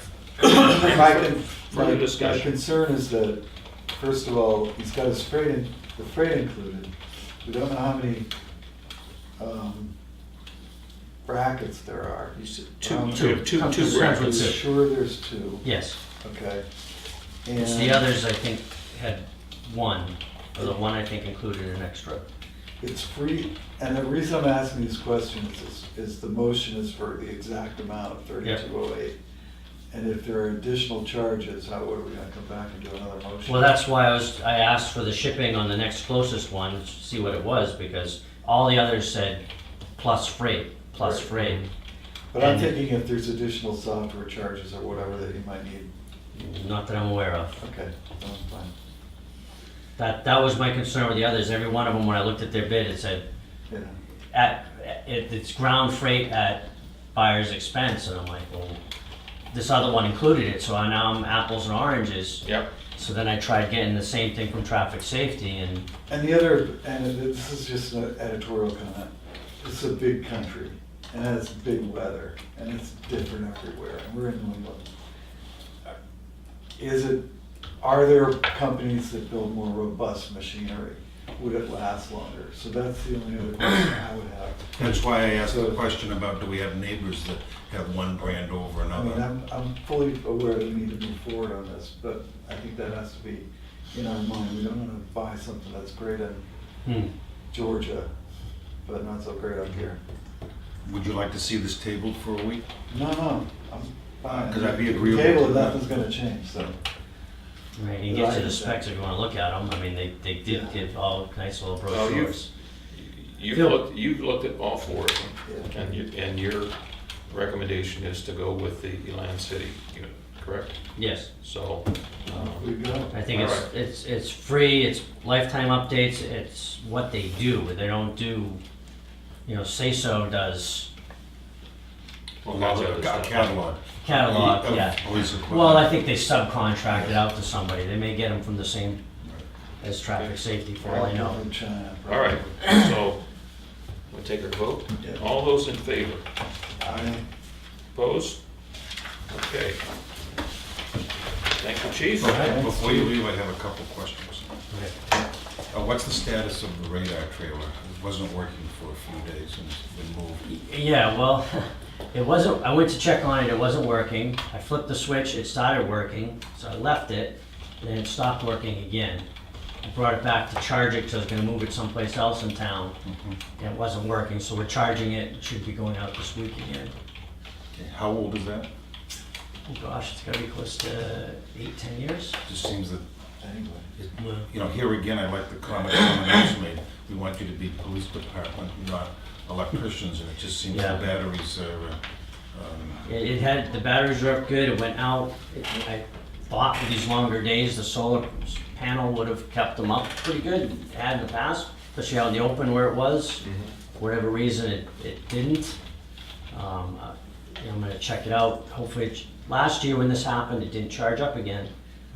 Further My discussion. concern is that, first of all, he's got his freight, the freight included. We don't know how many brackets there are. You said Um, two Two. brackets. I'm sure there's two, Yes, okay. it's the others I think had one, or the one I think included an extra. It's free, and the reason I'm asking these questions is the motion is for the exact amount of 3208. And if there are additional charges, what are we gonna come back and do another motion? Well, that's why I asked for the shipping on the next closest one, to see what it was, because all the others said plus freight, plus Right. freight. But I'm and- thinking if there's additional software charges or whatever that you might need, Not that I'm aware of. okay, that's fine, That was my concern with the others. Every one of them, when I looked at their bid, it said, yeah. it's ground freight at buyer's expense, and I'm like, well, this other one included it, so now I'm apples and oranges. Yep, So then I tried getting the same thing from traffic safety, and And the other, and this is just an editorial comment, it's a big country, and it has big weather, and it's different everywhere, and we're in New England. Are there companies that build more robust machinery? Would it last longer? So that's the only other question I would have. That's why I asked the question about, do we have neighbors that have one brand over I mean, another? I'm fully aware that we need to move forward on this, but I think that has to be in our mind. We don't want to buy something that's great in Georgia, but not so great up here. Would you like to see this tabled for a week? No, I'm fine. 'Cause I'd be agreeable Table, to that. nothing's gonna change, so. I mean, you get to the specs if you wanna look at them, I mean, they did give all nice little Well, brochures. you've looked at all four of them, and your recommendation is to go with the Elan City unit, correct? Yes, So, We go. I think All right. it's free, it's lifetime updates, it's what they do, they don't do, Say-So does lots of other A stuff. catalog. catalog, Of yeah. police equipment. Well, I think they subcontract it out to somebody, they may get them from the same as traffic safety for all I know. From China. All right, so we'll take a vote. Yeah. All those in favor? I, Opposed? Okay. Thank you, chief. Before you leave, I have a couple questions. Okay. What's the status of the radar trailer? It wasn't working for a few days and it's been moved. Yeah, well, it wasn't, I went to check on it, it wasn't working. I flipped the switch, it started working, so I left it, then it stopped working again. I brought it back to charge it because I was gonna move it someplace else in town, and it wasn't working, so we're charging it, it should be going out this week again. Okay, how old is that? Oh gosh, it's gotta be close to 8-10 years. Just seems that, anyway. here again, I like the comment someone else made. We want you to be police department, not electricians, and it just seems the Yeah. batteries are, It had, the batteries were up good, it went out. I thought with these longer days, the solar panel would have kept them up pretty good, it had in the past, especially out in the open where it was. For whatever reason, it didn't. I'm gonna check it out, hopefully, last year when this happened, it didn't charge up again.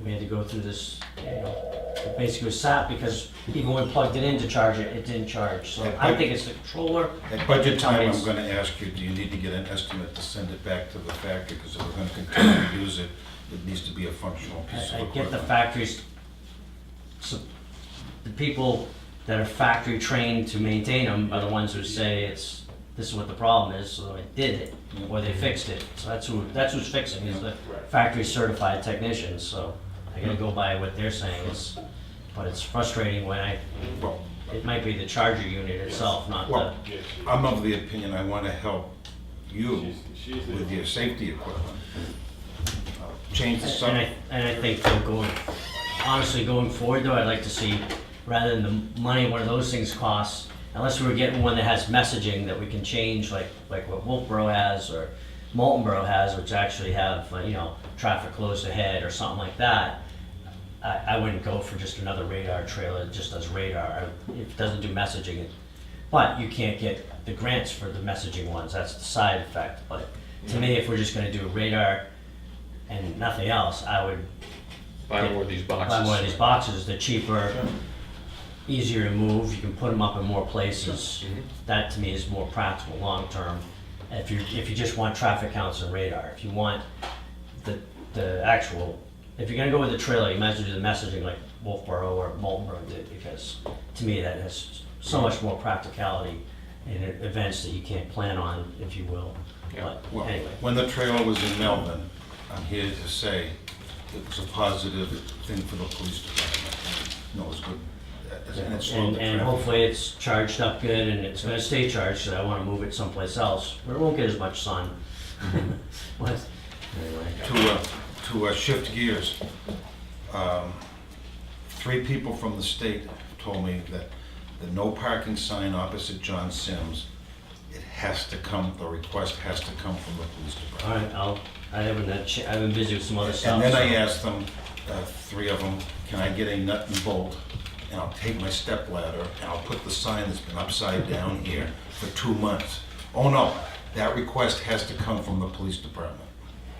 We had to go through this, it basically was sat because even when we plugged it in to charge it, it didn't charge. So I think it's the controller. At budget time, I'm Companies. gonna ask you, do you need to get an estimate to send it back to the factory? Because if we're gonna continue to use it, it needs to be a functional piece of I equipment. get the factories, so the people that are factory trained to maintain them are the ones who say this is what the problem is, so I did it, or they fixed it. So that's who's fixing, is the factory certified technicians, so I gotta go by what they're saying, but it's frustrating when Well, it might be the charger unit itself, not the, Well, I'm of the opinion I want to help you with your safety equipment. Change the and subject. I think though honestly, going forward though, I'd like to see, rather than the money one of those things costs, unless we were getting one that has messaging that we can change, like what Wolfboro has or Moultonboro has, which actually have, traffic closed ahead or something like that, I wouldn't go for just another radar trailer that just does radar. It doesn't do messaging. But you can't get the grants for the messaging ones, that's the side effect. But to me, if we're just gonna do radar and nothing else, I would Buy more of these boxes. buy one of these boxes. They're cheaper, easier to move, you can put them up in more places. That to me is more practical long-term. If you just want traffic counts and radar, if you want the actual, if you're gonna go with the trailer, you might as well do the messaging like Wolfboro or Moultonboro did, because to me that has so much more practicality in events that you can't plan on, if you will. Yeah. But Well, anyway, when the trailer was in Melbourne, I'm here to say it was a positive thing for the police department. No, it was good. And it slowed the and traffic. hopefully it's charged up good and it's gonna stay charged, because I wanna move it someplace else, where it won't get as much sun. What? Anyway. To shift gears, 3 people from the state told me that the no parking sign opposite John Sims, the request has to come from the police department. All right, I've been busy with some other stuff. And then I so- asked them, 3 of them, can I get a nut and bolt? And I'll take my step ladder and I'll put the sign that's been upside down here for 2 months. Oh no, that request has to come from the police department.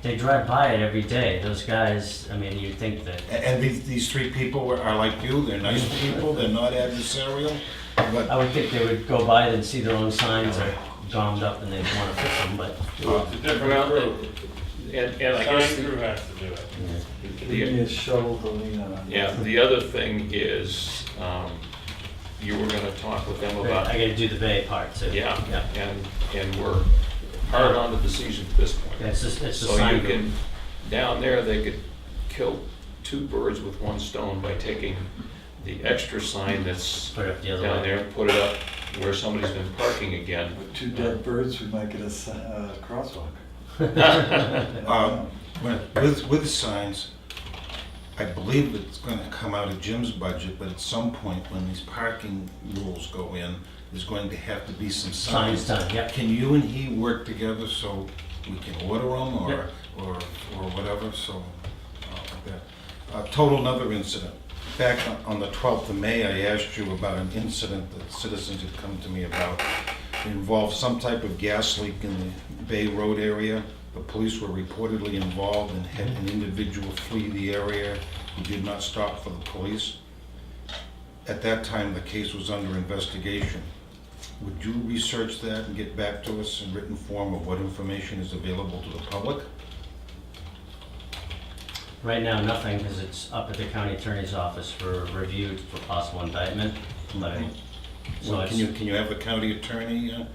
They drive by it every day, those guys, I mean, you'd think that, And these 3 people are like you, they're nice people, they're not adversarial, but I would think they would go by and see their own signs are gommed up and they'd wanna fix them, but. It's a different Well, crew. and I guess, Sign crew has to do it. Give me a shovel to lean on. yeah, the other thing is, you were gonna talk with them about, I gotta do the bay part too. yeah, Yeah, and we're hard on the decision at this point. it's the So sign you group. can, down there, they could kill 2 birds with 1 stone by taking the extra sign that's Put it up the other down way. there and put it up where somebody's been parking again. With 2 dead birds, we might get a crosswalk. with signs, I believe it's gonna come out of Jim's budget, but at some point, when these parking rules go in, there's going to have to be some Signs signs. done, yep. Can you and he work together so we can order them or, Yep. or whatever, so, like that. Total another incident. Back on the 12th of May, I asked you about an incident that citizens had come to me about. It involved some type of gas leak in the Bay Road area. The police were reportedly involved and had an individual flee the area who did not stop for the police. At that time, the case was under investigation. Would you research that and get back to us in written form of what information is available to the public? Right now, nothing, because it's up at the county attorney's office for review for possible indictment. But so Well, it's, can you have the county attorney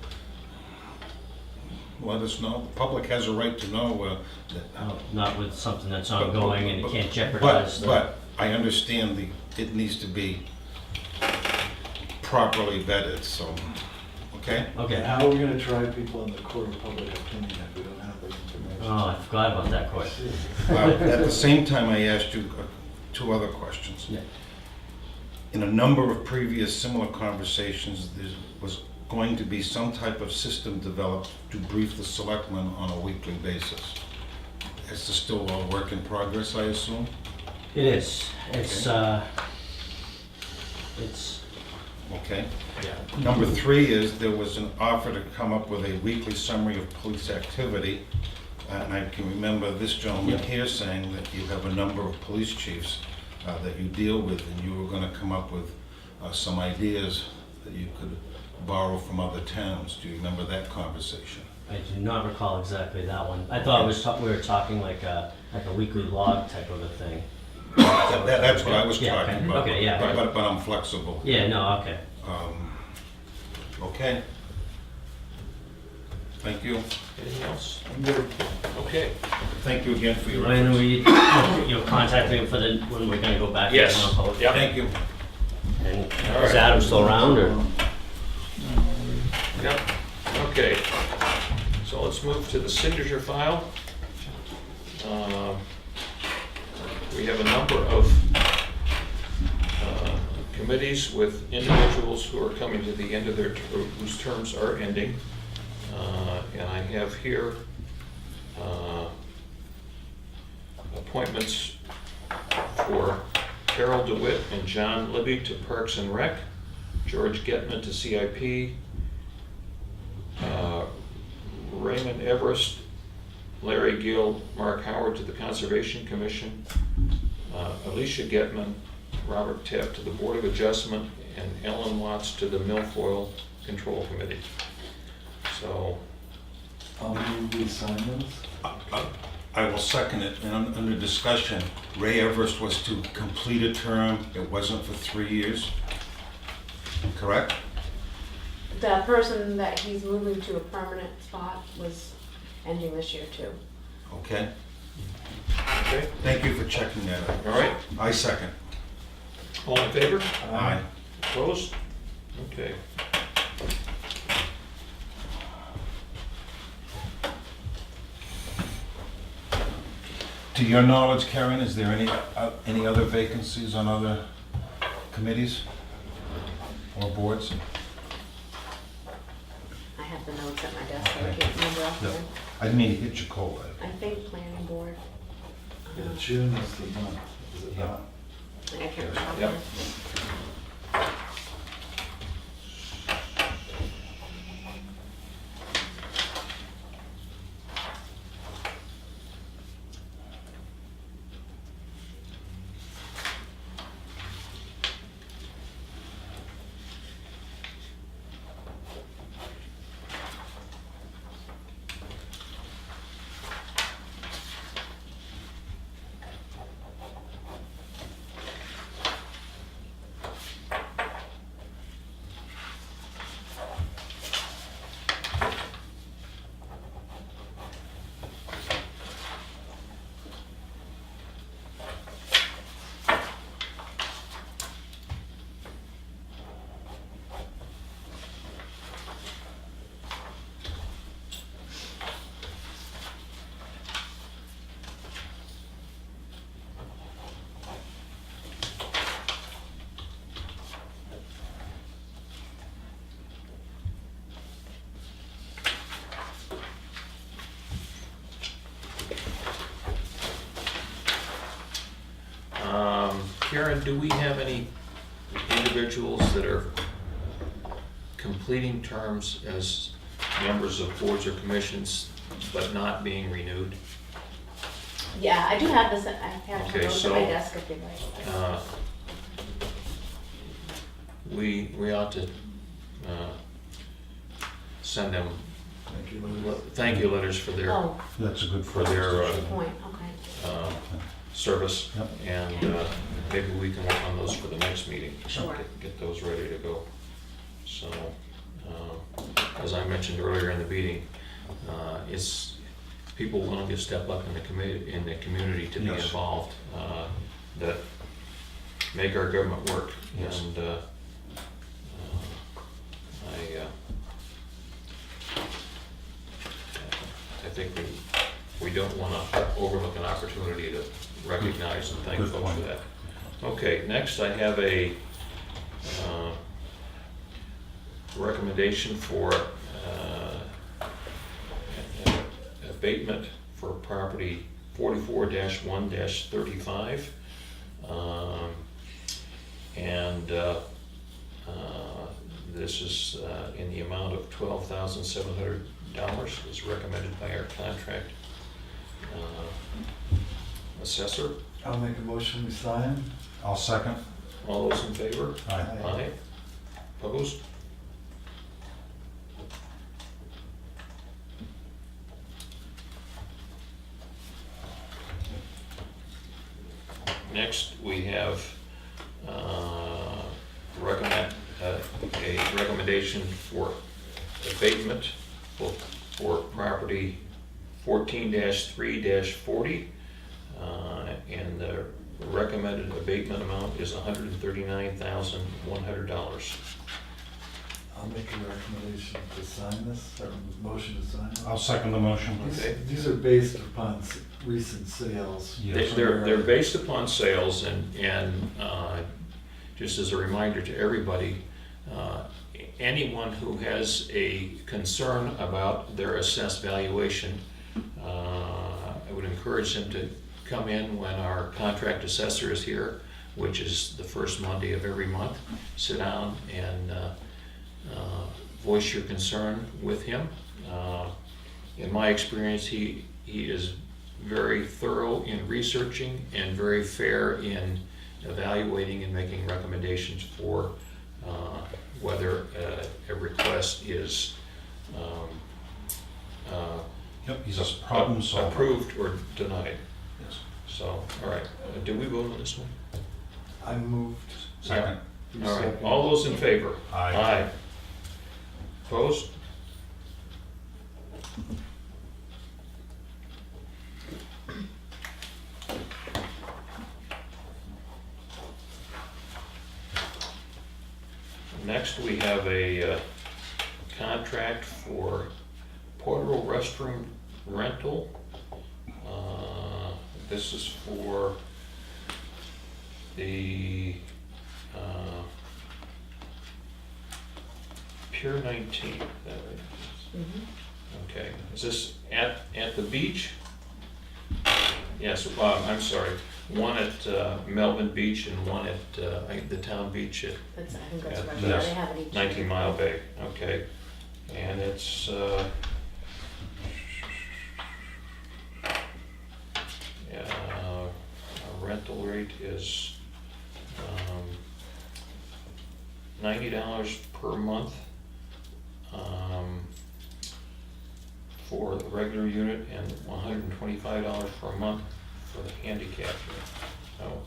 let us know? The public has a right to know that. not with something that's ongoing and it can't jeopardize the. But I understand it needs to be properly vetted, so, okay? Okay. How are we gonna try people in the court of public opinion if we don't have this information? Oh, I forgot about that question. At the same time, I asked you two other questions. Yeah. In a number of previous similar conversations, there was going to be some type of system developed to brief the selectmen on a weekly basis. Is this still a work in progress, I assume? It is. It's Okay. yeah. Number 3 is there was an offer to come up with a weekly summary of police activity. And I can remember this gentleman here saying that you have a number of police chiefs that you deal with, and you were going to come up with some ideas that you could borrow from other towns. Do you remember that conversation? I do not recall exactly that one. I thought we were talking like a weekly log type of a thing. That's what I was Yeah, talking okay. about. Okay, yeah. But I'm flexible. Yeah, no, okay. Okay. Thank you. Anything else? I'm good. Okay. Thank you again for your When efforts. you'll contact me for when we're gonna go back to Yes. the non-public. Yep. Thank you. And All is right. Adam still around or? Yep. Okay. So let's move to the signature file. We have a number of committees with individuals who are coming to the end of whose terms are ending. And I have here appointments for Carol DeWitt and John Libby to Parks and Rec, George Getman to CIP, Raymond Everest, Larry Gill, Mark Howard to the Conservation Commission, Alicia Getman, Robert Tapp to the Board of Adjustment, and Ellen Watts to the Milfoil Control Committee. So, I'll move we sign those. I will second it, and under discussion, Ray Everest was to complete a term, it wasn't for 3 years, correct? The person that he's moving to a permanent spot was ending this year too. Okay, okay, thank you for checking that out. all right, I second. all in favor? Aye. Opposed? Okay. To your knowledge, Karen, is there any other vacancies on other committees or boards? I have the notes at my desk, but I can't remember offhand. I didn't mean to hit your cold. I think planning board. Yeah, June is the month, is it Yeah. not? I can't remember. Yep. Karen, do we have any individuals that are completing terms as members of boards or commissions but not being renewed? Yeah, I do have this, I have Okay, those at my so, desk if you'd like. Uh, We ought to send them Thank you, Louis. thank you letters for their, Oh, That's a good for their good point, okay. service. Yep. And maybe we can work on those for the next meeting. Sure. Get those ready to go. So, as I mentioned earlier in the meeting, it's people willing to step up in the community to be Yes. involved, that make our government work. Yes. And I think we don't want to overlook an opportunity to recognize and thank Good folks for point. that. Okay, next I have a recommendation for abatement for property 44-1-35. And this is in the amount of $12,700 is recommended by our contract assessor. I'll make a motion, we sign. I'll second. All those in favor? Aye. Aye. Opposed? Next, we have a recommendation for abatement for property 14-3-40. And the recommended abatement amount is $139,100. I'll make a recommendation to sign this, or motion to sign it. I'll second the motion. Okay. These are based upon recent sales. Yes. They're based upon sales, and just as a reminder to everybody, anyone who has a concern about their assessed valuation, I would encourage them to come in when our contract assessor is here, which is the first Monday of every month. Sit down and voice your concern with him. In my experience, he is very thorough in researching and very fair in evaluating and making recommendations for whether a request is Yep, he's a problem solver. approved or denied. Yes. So, all right, do we vote on this one? I moved. Second. You All right, second. all those in favor? Aye. Opposed? Next, we have a contract for portable restroom rental. This is for the Pier 19. Is that right? Okay, is this at the beach? Yes, I'm sorry, one at Melbourne Beach and one at the town beach at That's, I think that's Yeah, right, yes. they have it each. 19 Mile Bay. Okay, and it's our rental rate is $90 per month for the regular unit and $125 per month for the handicap unit. Oh.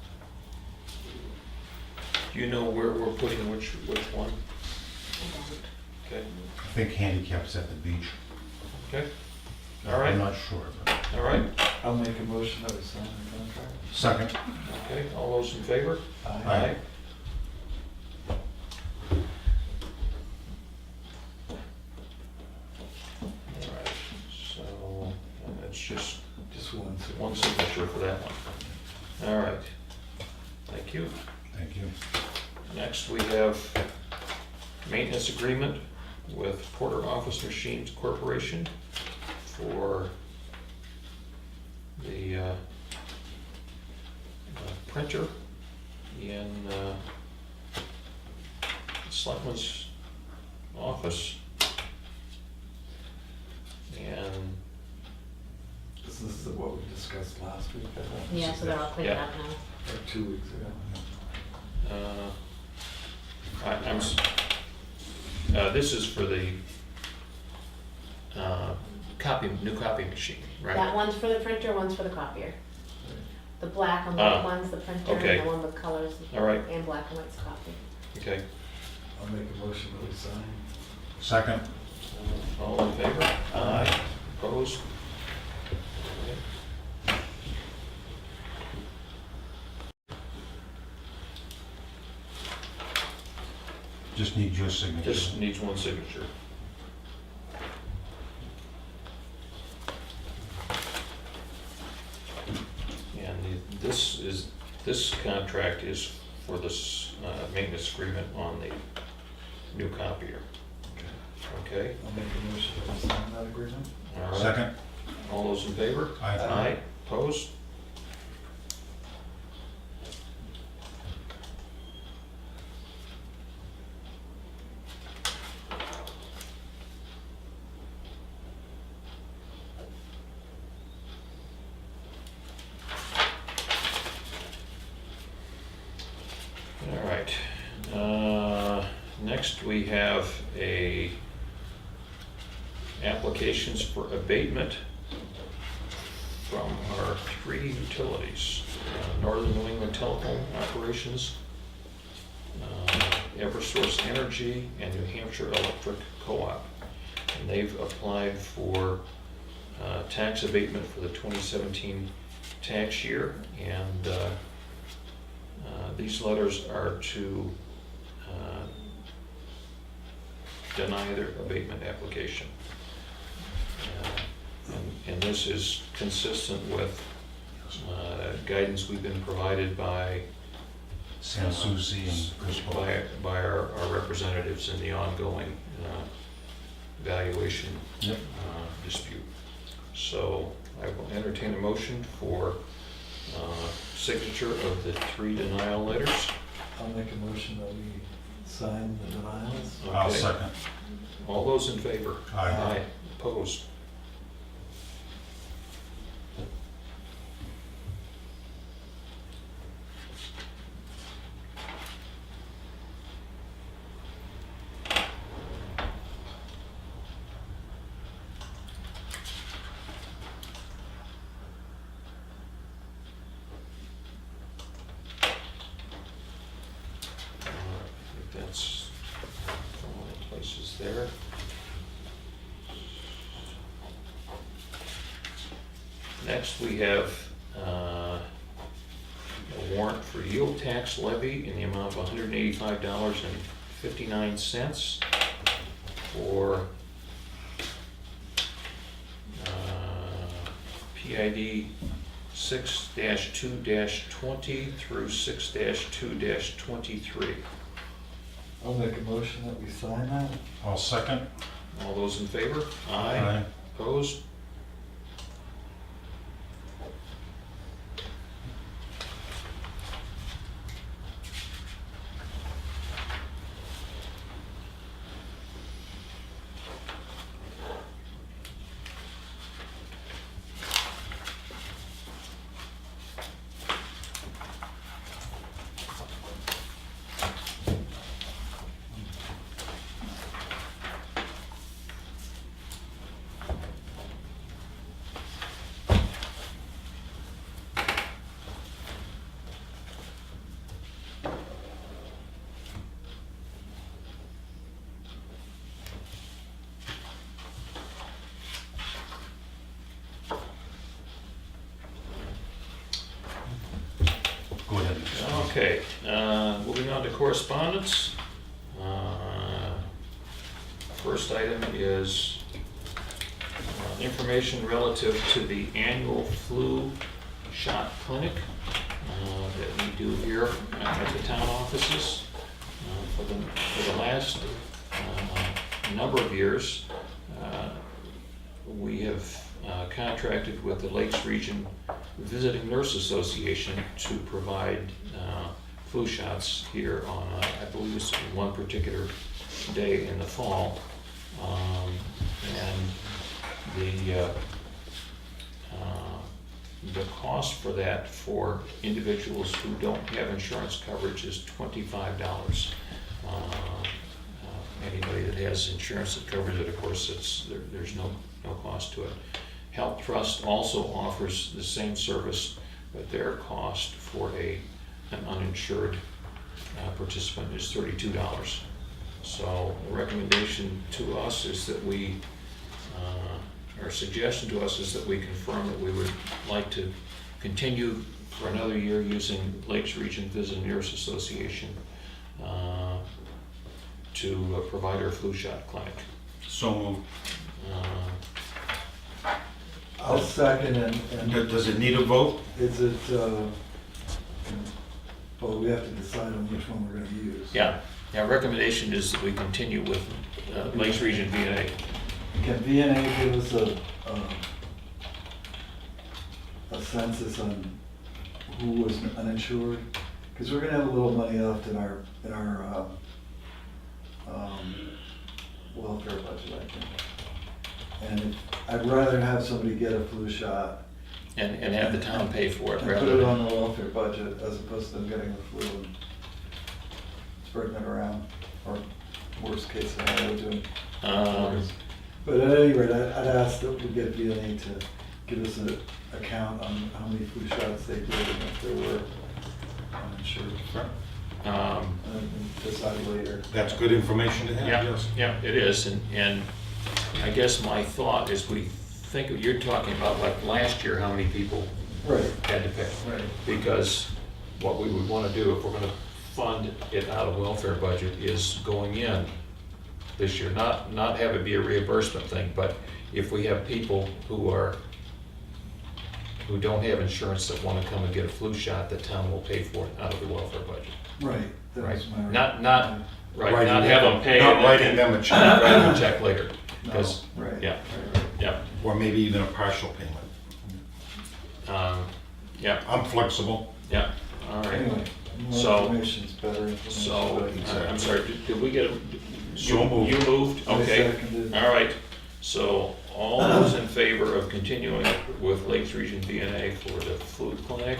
Do you know where we're putting which one? I don't. Okay, I think handicap's at the beach. okay, all right, I'm not sure, but. all right, I'll make a motion that we sign the contract. Second. okay, all those in favor? Aye. All right, so, and it's just Just one. one signature for that one. All right, thank you. Thank you. Next, we have maintenance agreement with Porter Office Machines Corporation for the printer in Selectmen's office. And This is what we discussed last week, I think. Yeah, so they're all cleaned Yeah. up now. Or 2 weeks ago. this is for the new copy machine, right? That one's for the printer, one's for the copier. The black and Ah, white one's the printer, okay. and the one with colors All right, and black and white's copy. okay. I'll make a motion that we sign. Second. All in favor? Aye. Opposed? Just need your signature. Just needs one signature. And this contract is for this maintenance agreement on the new copier. Okay? I'll make a motion that we sign that agreement. All right. Second. All those in favor? Aye. Aye. Opposed? All right. Next, we have applications for abatement from our 3 utilities. Northern New England Telephone Operations, Eversource Energy, and New Hampshire Electric Co-op. And they've applied for tax abatement for the 2017 tax year, and these letters are to deny their abatement application. And this is consistent with guidance we've been provided by San Souci and Chris Paul. by our representatives in the ongoing valuation Yep. dispute. So I will entertain a motion for signature of the 3 denial letters. I'll make a motion that we sign the denials. I'll Okay. second. All those in favor? Aye. Opposed? I think that's all the places there. Next, we have a warrant for yield tax levy in the amount of $185.59 for PID 6-2-20 through 6-2-23. I'll make a motion that we sign that. I'll second. All those in favor? Aye. Opposed? Go ahead. Okay, moving on to correspondence. First item is information relative to the annual flu shot clinic that we do here at the town offices. For the last number of years, we have contracted with the Lakes Region Visiting Nurse Association to provide flu shots here on, I believe it's one particular day in the fall. And the cost for that for individuals who don't have insurance coverage is $25. Anybody that has insurance that covers it, of course, there's no cost to it. Health Trust also offers the same service, but their cost for an uninsured participant is $32. So the recommendation to us is that our suggestion to us is that we confirm that we would like to continue for another year using Lakes Region Visitors Association to provide our flu shot clinic. So moved. I'll second and Does it need a vote? is it, well, we have to decide on which one we're gonna use. Yeah, recommendation is that we continue with Lakes Region VNA. Can VNA give us a census on who was uninsured? Because we're gonna have a little money left in our welfare budget, I think. And I'd rather have somebody get a flu shot And have the town pay for it and put rather it than. on the welfare budget as opposed to them getting the flu and spreading it around, or worst case scenario, doing. But at any rate, I'd ask that we get VNA to give us an account on how many flu shots they did and if there were uninsured. And decide later. That's good information to have, Yeah, yes. yeah, it is, and I guess my thought is you're talking about like last year, how many people Right, had to pay. right. Because what we would want to do, if we're going to fund it out of welfare budget, is going in this year, not have it be a reimbursement thing, but if we have people who don't have insurance that want to come and get a flu shot, the town will pay for it out of the welfare budget. Right, that Right, was my. not have them pay. Not and writing then- them a check, Write them a check later, No, because, right. yeah, right. yeah, or maybe even a partial payment. yeah, I'm flexible. yeah, all right. Anyway, more So- information's better information. So, but- I'm sorry, did we get a? So moved. You moved, I okay, seconded. all right. So, all those in favor of continuing with Lakes Region VNA for the flu clinic,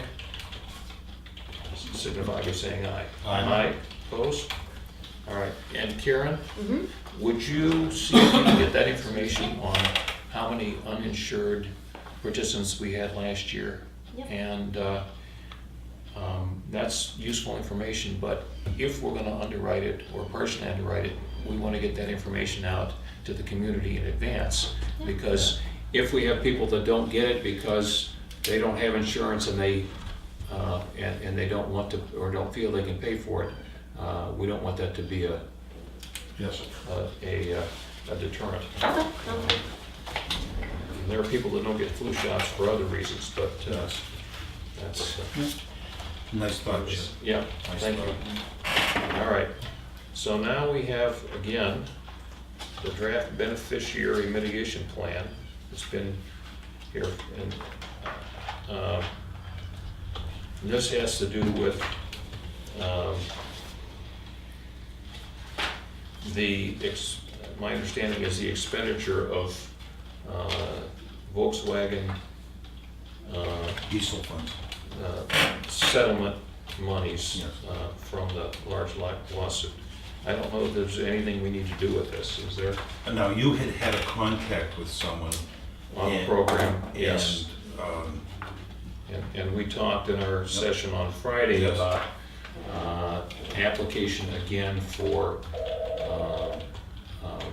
signify by saying aye. Aye. Opposed? All right, and Karen, Mhm. would you see if you can get that information on how many uninsured participants we had last year? Yep. And that's useful information, but if we're gonna underwrite it or partially underwrite it, we wanna get that information out to the community in advance. Because if we have people that don't get it because they don't have insurance and they don't want to, or don't feel they can pay for it, we don't want that to be a Yes. deterrent. Okay, sounds good. And there are people that don't get flu shots for other reasons, but Yes. that's, Nice thought, Jim. yeah, Nice thank you. thought. All right, so now we have, again, the draft beneficiary mitigation plan. It's been here, and this has to do with my understanding is the expenditure of Volkswagen Diesel funds. settlement monies Yes. from the large lawsuit. I don't know if there's anything we need to do with this, is there, Now, you had a contact with someone. on the and- program? Yes. And, And we talked in our session on Friday Yes. about application again for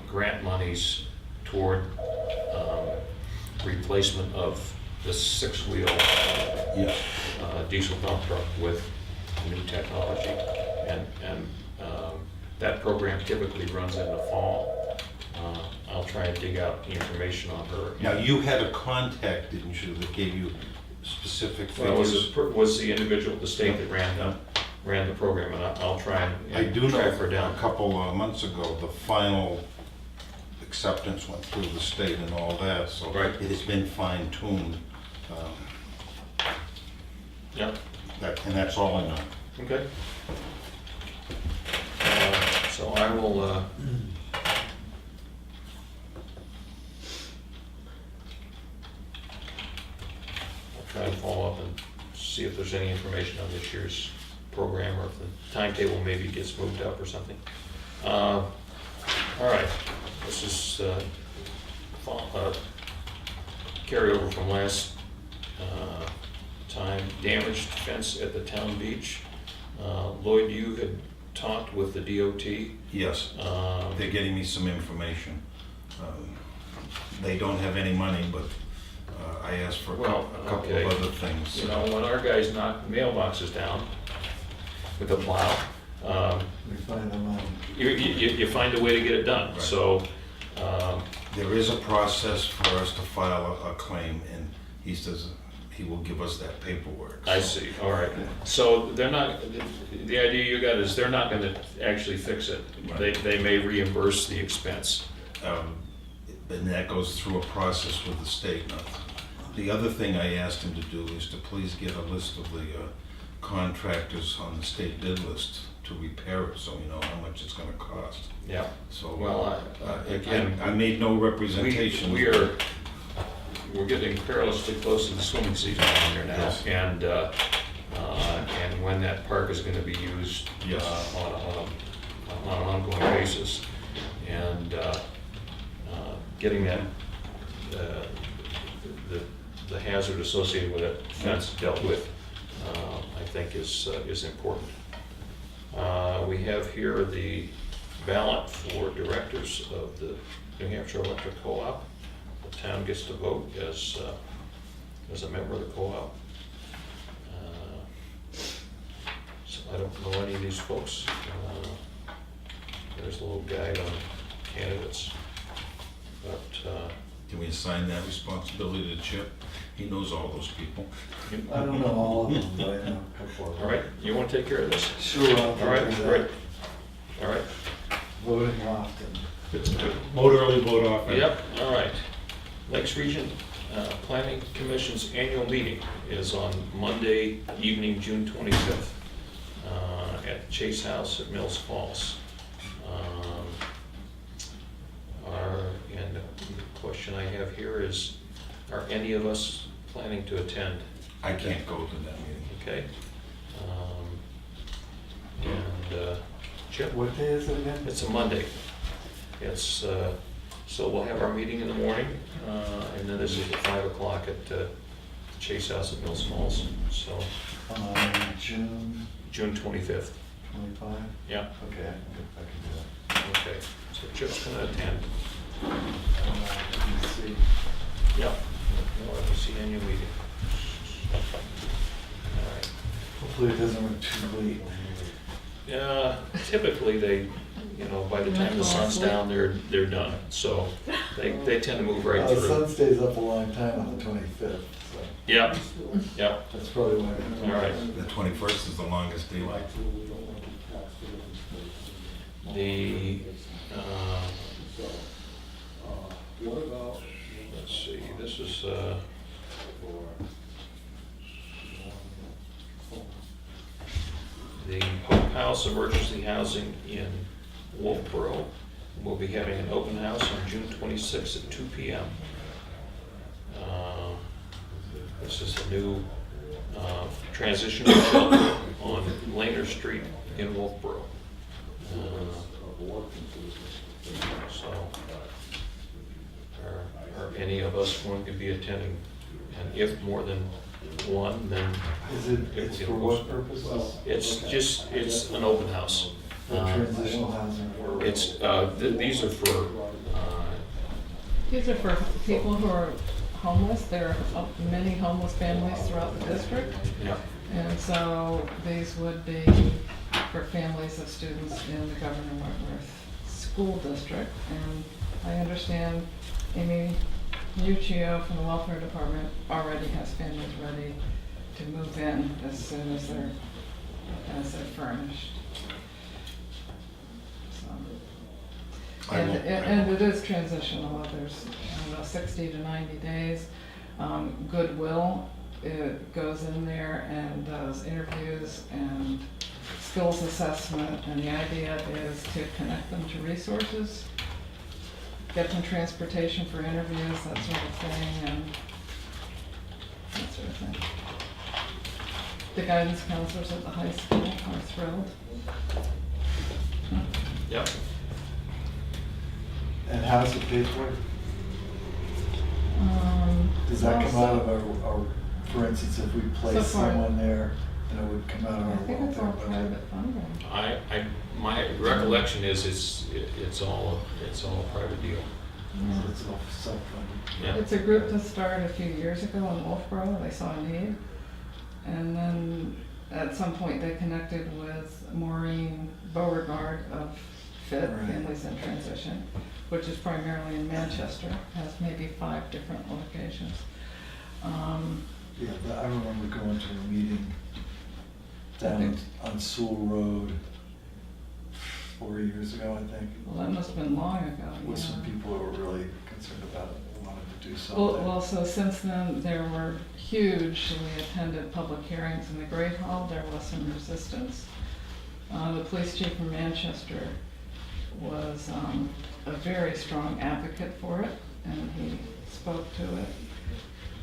grant monies toward replacement of the six-wheel yes. diesel dump truck with new technology. And that program typically runs in the fall. I'll try and dig out the information on her. Now, you had a contact, didn't you, that gave you specific Well, it figures? was the individual at the state that ran the program, and I'll try and I do know track her down. a couple of months ago, the final acceptance went through the state and all that, so Right. it has been fine-tuned. Yep. And that's all I know. Okay. So I will, I'll try and follow up and see if there's any information on this year's program, or if the timetable maybe gets moved up or something. All right, this is carryover from last time. Damaged fence at the town beach. Lloyd, you had talked with the DOT. Yes, they're getting me some information. They don't have any money, but I asked for a couple okay. of other things. You know, when our guys knock mailboxes down with a plow, We find them on. you find a way to get it done. Right. So, There is a process for us to file a claim, and he says he will give us that paperwork. I So, see, all right. So they're not, the idea you got is they're not gonna actually fix it. They may reimburse the expense. And that goes through a process with the state. Now, the other thing I asked him to do is to please get a list of the contractors on the state bid list to repair it, so we know how much it's gonna cost. Yeah. So, Well, again, I made no representation. we're getting perilously close to the swimming season down here now. Yes. And when that park is gonna be used Yes. on an ongoing basis. And getting that, the hazard associated with that fence dealt with, I think is important. We have here the ballot for directors of the New Hampshire Electric Co-op. The town gets to vote as a member of the co-op. So I don't know any of these folks. There's a little guide on candidates. But Can we assign that responsibility to Chip? He knows all those people. I don't know all of them, but I know a couple of them. all right, you want to take care of this? Sure, I'll All right, take care of great. that. All right. Voting often. Vote early, vote often. Yep, all right. Lakes Region Planning Commission's annual meeting is on Monday evening, June 25th, at Chase House at Mills Falls. And the question I have here is, are any of us planning to attend? I can't go to that meeting. Okay. Chip? What day is it again? It's a Monday. It's, so we'll have our meeting in the morning, and then this is at 5 o'clock at Chase House at Mills Falls, so June June 25th. 25? Yeah, Okay, I can do that. okay. So Chip's gonna attend. Let me see. Yep. LRPC annual meeting. All right. Hopefully it doesn't run too late. Typically they, by the time the sun's down, they're done. So they tend to move right The through. sun stays up a long time on the 25th, so Yep, yep. that's probably why. All right. The 21st is the longest daylight. The, let's see, this is, the Hope House Emergency Housing in Wolfboro will be having an open house on June 26th at 2 p.m. This is a new transitional shelter on Laner Street in Wolfboro. So, are any of us going to be attending? And if more than one, then It's for what purposes? it's an open house. For transitional housing? It's, these are for, These are for people who are homeless. There are many homeless families throughout the district. yeah, And so these would be for families of students in the Governor Wentworth School District. And I understand Amy Muccio from the Welfare Department already has families ready to move in as soon as they're furnished. So. I won't- And it is transitional. There's, 60 to 90 days. Goodwill it goes in there and does interviews and skills assessment, and the idea is to connect them to resources, get them transportation for interviews, that sort of thing, and that sort of thing. The guidance counselors at the high school are thrilled. Yep. And how's it paid for? Does that well, come out of our, for instance, if we place So far- someone there, and it would come out of I our think it's all welfare budget? private funding. My recollection is it's all a private deal. Yeah. It's all self-funded. Yeah. It's a group that started a few years ago in Wolfboro. They saw a need. And then at some point they connected with Maureen Beauregard of FIT, Right. Families in Transition, which is primarily in Manchester, has maybe 5 different locations. Yeah, I remember going to a meeting down on Sewell Road 4 years ago, I think, Well, that must have been long ago. with some yeah. people who were really concerned about it, wanted to do Well, something. so since then, there were huge, we attended public hearings in the Great Hall, there was some resistance. The police chief from Manchester was a very strong advocate for it, and he spoke to it.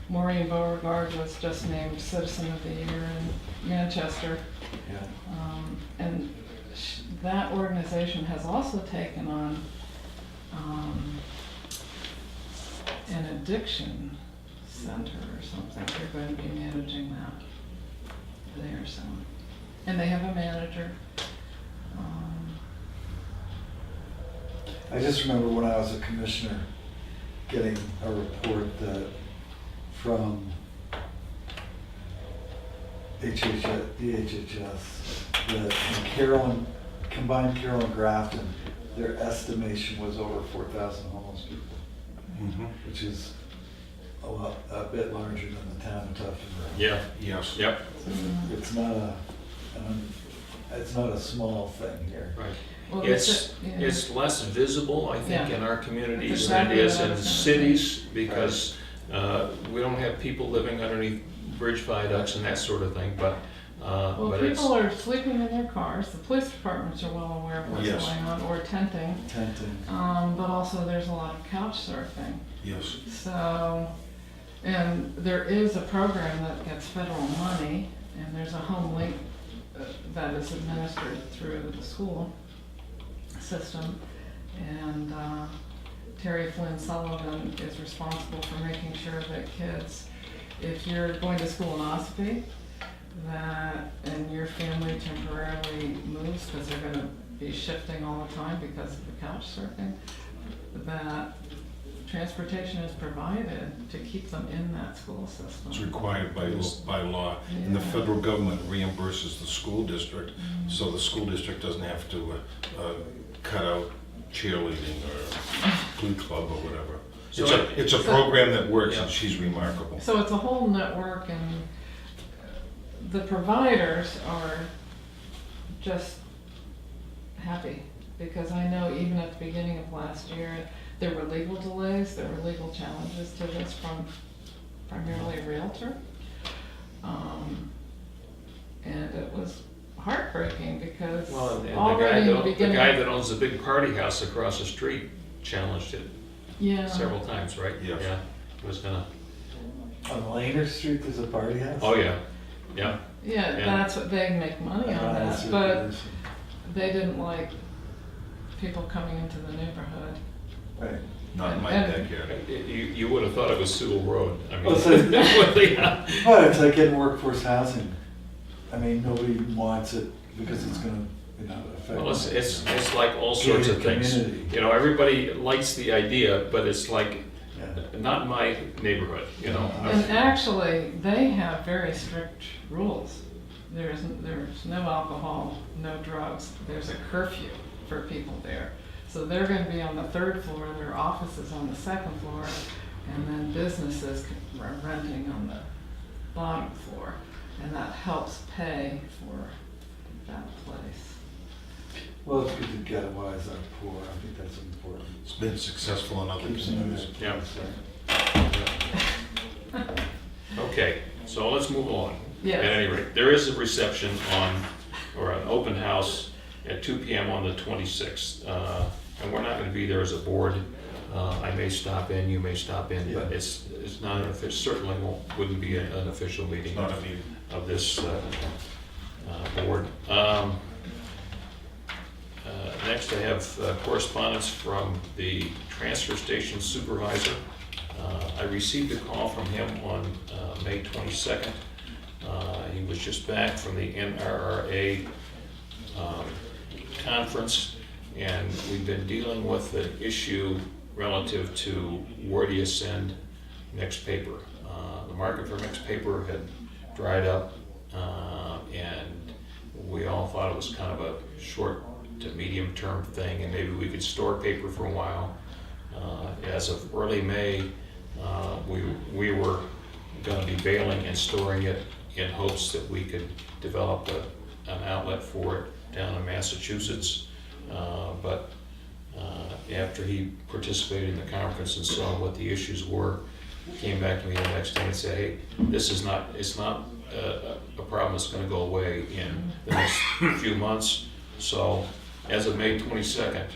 Maureen Beauregard was just named Citizen of the Year in Manchester. Yeah. And that organization has also taken on an addiction center or something. They're going to be managing that there, so. And they have a manager. I just remember when I was a commissioner, getting a report that from the HHS, that combined Carroll and Grafton, their estimation was over 4,000 homeless people, which is a bit larger than the town of Tuftonboro. Yeah. Yes. Yep. It's not a small thing here. Right. Well, It's less visible, I think, Yeah. in our communities That's than it exactly is what I in was gonna cities, because we don't have people living underneath bridge viaducts and that sort of thing, but Well, it's, people are sleeping in their cars. The police departments are well aware of what's Yes. going on, or tenting. Tenting. But also there's a lot of couch surfing. Yes. So, and there is a program that gets federal money, and there's a home link that is administered through the school system. And Terry Flynn Sullivan is responsible for making sure that kids, if you're going to school in Ossipee, that, and your family temporarily moves, because they're gonna be shifting all the time because of the couch surfing, that transportation is provided to keep them in that school system. It's required by law, and the Yeah. federal government reimburses the school district, so the school district doesn't have to cut out cheerleading or glee club or whatever. So It's a program that works, Yeah. and she's remarkable. So it's a whole network, and the providers are just happy, because I know even at the beginning of last year, there were legal delays, there were legal challenges to this from primarily a realtor. And it was heartbreaking, because well, and already in the the beginning. guy that owns the big party house across the street challenged it Yeah. several times, right? Yes. Yeah, he was gonna, On Laner Street, there's a party house? oh, yeah, yeah. Yeah, And- that's what they make money on that, but they didn't like people coming into the neighborhood. Right. Not in my And- backyard. You would have thought it was Sewell Road, I mean. Well, so- yeah. But it's like in workforce housing. I mean, nobody wants it because it's gonna, affect. Well, it's like all sorts of Gated things. community. You know, everybody likes the idea, but it's like, Yeah. not in my neighborhood, you know? And actually, they have very strict rules. There's no alcohol, no drugs, there's a curfew for people there. So they're gonna be on the 3rd floor, their office is on the 2nd floor, and then businesses are renting on the bottom floor. And that helps pay for that place. Well, it's good to ghettoize our poor. I think that's important. It's been successful in other Keeps them in communities. their Yeah. place, right? Okay, So let's move along. Yes. At any rate, there is a reception or an open house at 2 p.m. on the 26th. And we're not gonna be there as a board. I may stop in, you may stop in, but Yeah. it's not an official, certainly wouldn't be an official meeting Not a meeting. of this board. Next, I have correspondence from the transfer station supervisor. I received a call from him on May 22nd. He was just back from the NRRA conference, and we've been dealing with an issue relative to where do you send mixed paper. The market for mixed paper had dried up, and we all thought it was kind of a short to medium term thing, and maybe we could store paper for a while. As of early May, we were going to be baling and storing it in hopes that we could develop an outlet for it down in Massachusetts. But after he participated in the conference and saw what the issues were, he came back to me the next day and said, hey, it's not a problem that's going to go away in the next few months. So as of May 22nd,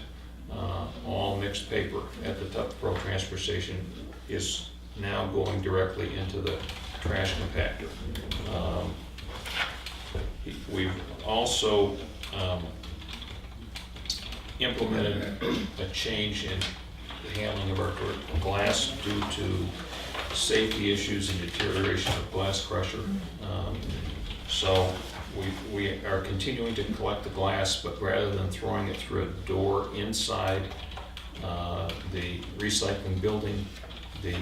all mixed paper at the Tuckborough transfer station is now going directly into the trash compactor. We've also implemented a change in the handling of our glass due to safety issues and deterioration of glass crusher. So we are continuing to collect the glass, but rather than throwing it through a door inside the recycling building, the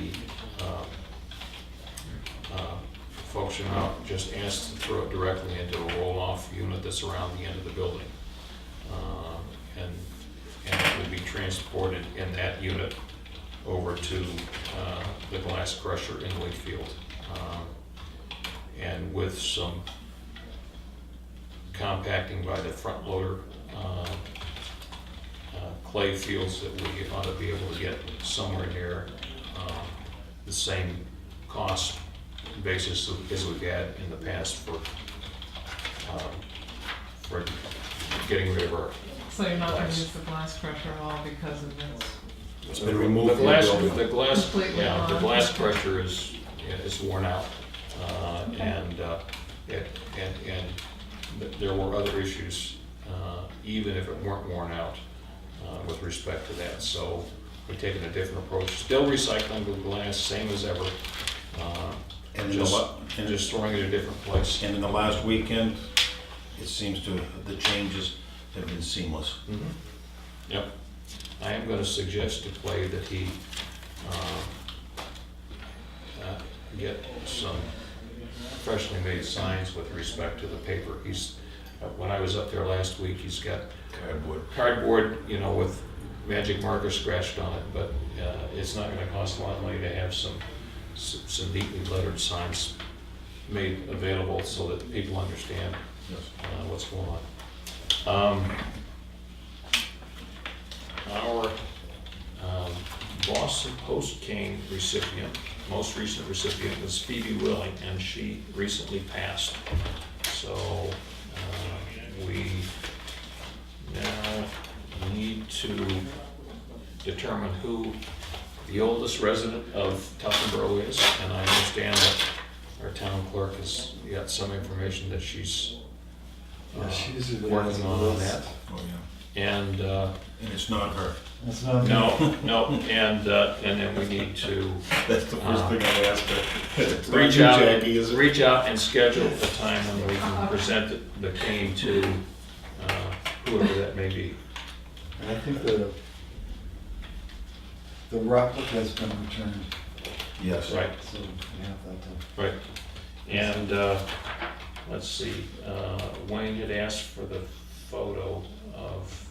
folks are now just asked to throw it directly into a roll-off unit that's around the end of the building. And it will be transported in that unit over to the glass crusher in Wakefield. And with some compacting by the front loader, clay fields that we ought to be able to get somewhere near the same cost basis as we've had in the past for getting rid of our. So you're not gonna Glass. use the glass crusher at all because of this? It's been removed The from the glass, building. the glass, Completely yeah, the gone. glass crusher is worn out. And there were other issues, even if it weren't worn out, with respect to that. So we've taken a different approach, still recycling the glass, same as ever, And just throwing it in a different place. And in the last weekend, it seems to, the changes have been seamless. Yep. I am going to suggest to Clay that he get some freshly made signs with respect to the paper. When I was up there last week, he's got cardboard, with magic marker scratched on it, but it's not going to cost a lot of money to have some neatly lettered signs made available so that people understand what's going on. Our Boston Post cane recipient, most recent recipient was Phoebe Willing, and she recently passed. So we now need to determine who the oldest resident of Tuckenboro is, and I understand that our town clerk has got some information that she's Yeah, she usually working has on those. that. Oh, yeah. And And it's not her. That's not me. no, and then we need to That's the first thing I asked her. It's not reach you, out, Jackie, is it? reach out and schedule a time when we can present the cane to whoever that may be. And I think the replica's been returned, Yes. Right, so we have that to. right. And let's see, Wayne had asked for the photo of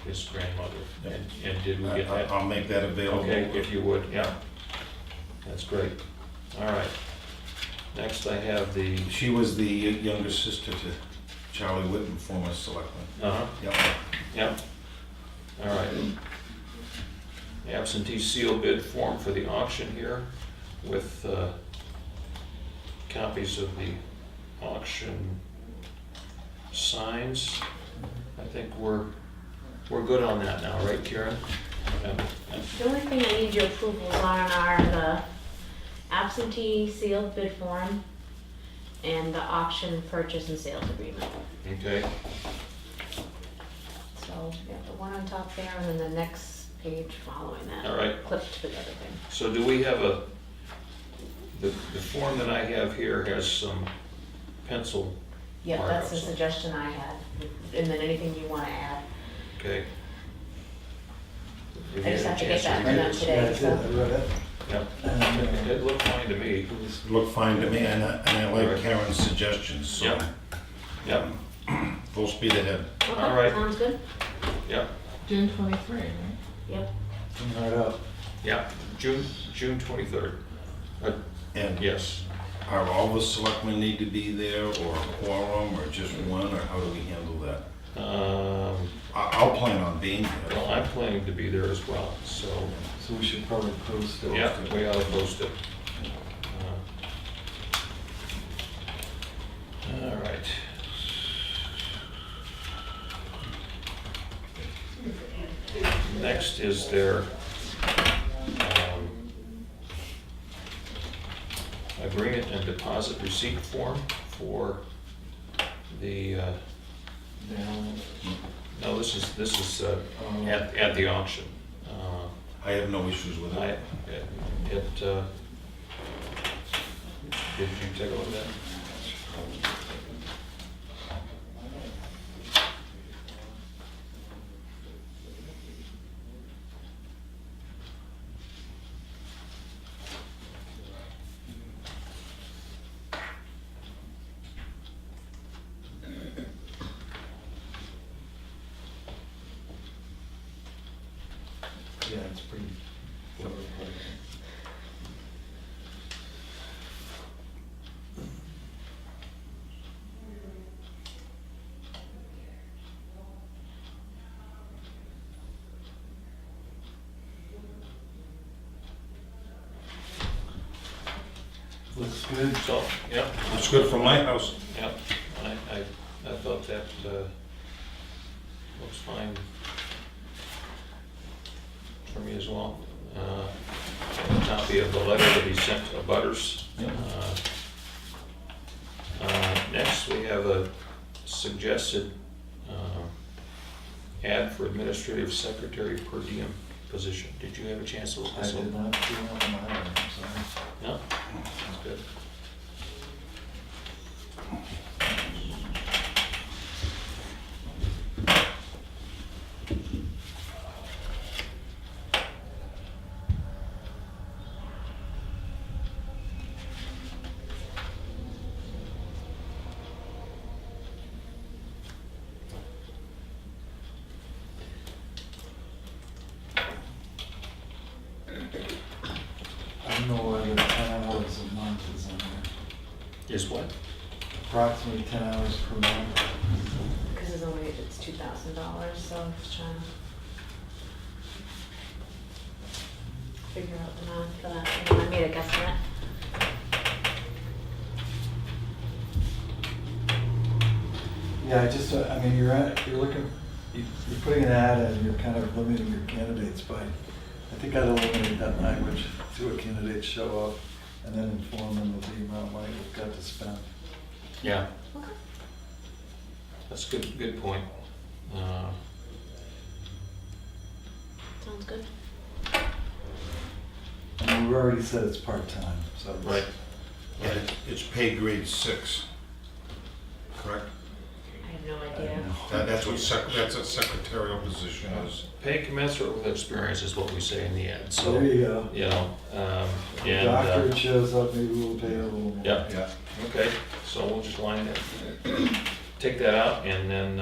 his grandmother, and did we get that? I'll make that available. Okay, if you would, yeah. That's great. All right. Next, I have the, She was the younger sister to Charlie Whitten, former selectman. Yep. Yep. All right. Absentee seal bid form for the auction here with copies of the auction signs. I think we're good on that now, right, Karen? The only thing I need your approvals on are the absentee sealed bid form and the auction purchase and sales agreement. Okay, So, yeah, the one on top there and then the next page following that. all right. Clipped to the other thing. So do we have the form that I have here has some pencil Yeah, that's the markups. suggestion I had, and then anything you wanna add. Okay. Have I you just had have a to get chance that read from it? them Yeah, I today, did, I so. read it. Yep, And, it looked fine to me. Looked fine to me, and I Alright. like Karen's suggestions, so. Yep. Yep, Full speed ahead. Okay, All right. sounds good? yep, June 23, right? Yep. Come right up. yep, June 23rd. And Yes. are all the selectmen need to be there, or a quorum, or just one, or how do we handle that? I'll plan on being Well, there. I'm planning to be there as well, so, So we should probably post it. yeah, we ought to post it. All right. Next is their agreement and deposit receipt form for the, no, this is at the auction. I have no issues with I, it. did you take a look at that? Yeah, it's pretty. Looks good. So, yep, It's good for my house. yep, I thought that looks fine for me as well. A copy of the letter that he sent to Butters. Next, we have a suggested ad for administrative secretary per diem position. Did you have a chance to look I this did over? not see it on mine, I'm sorry. No? That's good. I don't know whether 10 hours a month is in there. Is what? Approximately 10 hours per month. Because it's only, it's $2,000, so I'm just trying to figure out the math for that. I made a guesstimate. Yeah, I just, I mean, you're looking, you're putting an ad in, you're kind of limiting your candidates by, I think I'd eliminate that language, see what candidates show up, and then inform them of the amount of money they've got to spend. Yeah. Okay. That's good point. Sounds good. And we've already said it's part-time, so. it's- Right. And it's pay grade 6, correct? I have no idea. That's what secretarial position is. Pay commensurate with experience is what we say in the ad, so, There you go. you know, If and, the doctor shows up, maybe we'll pay a little more. yeah, Yeah. okay, so we'll just line it, take that out, and then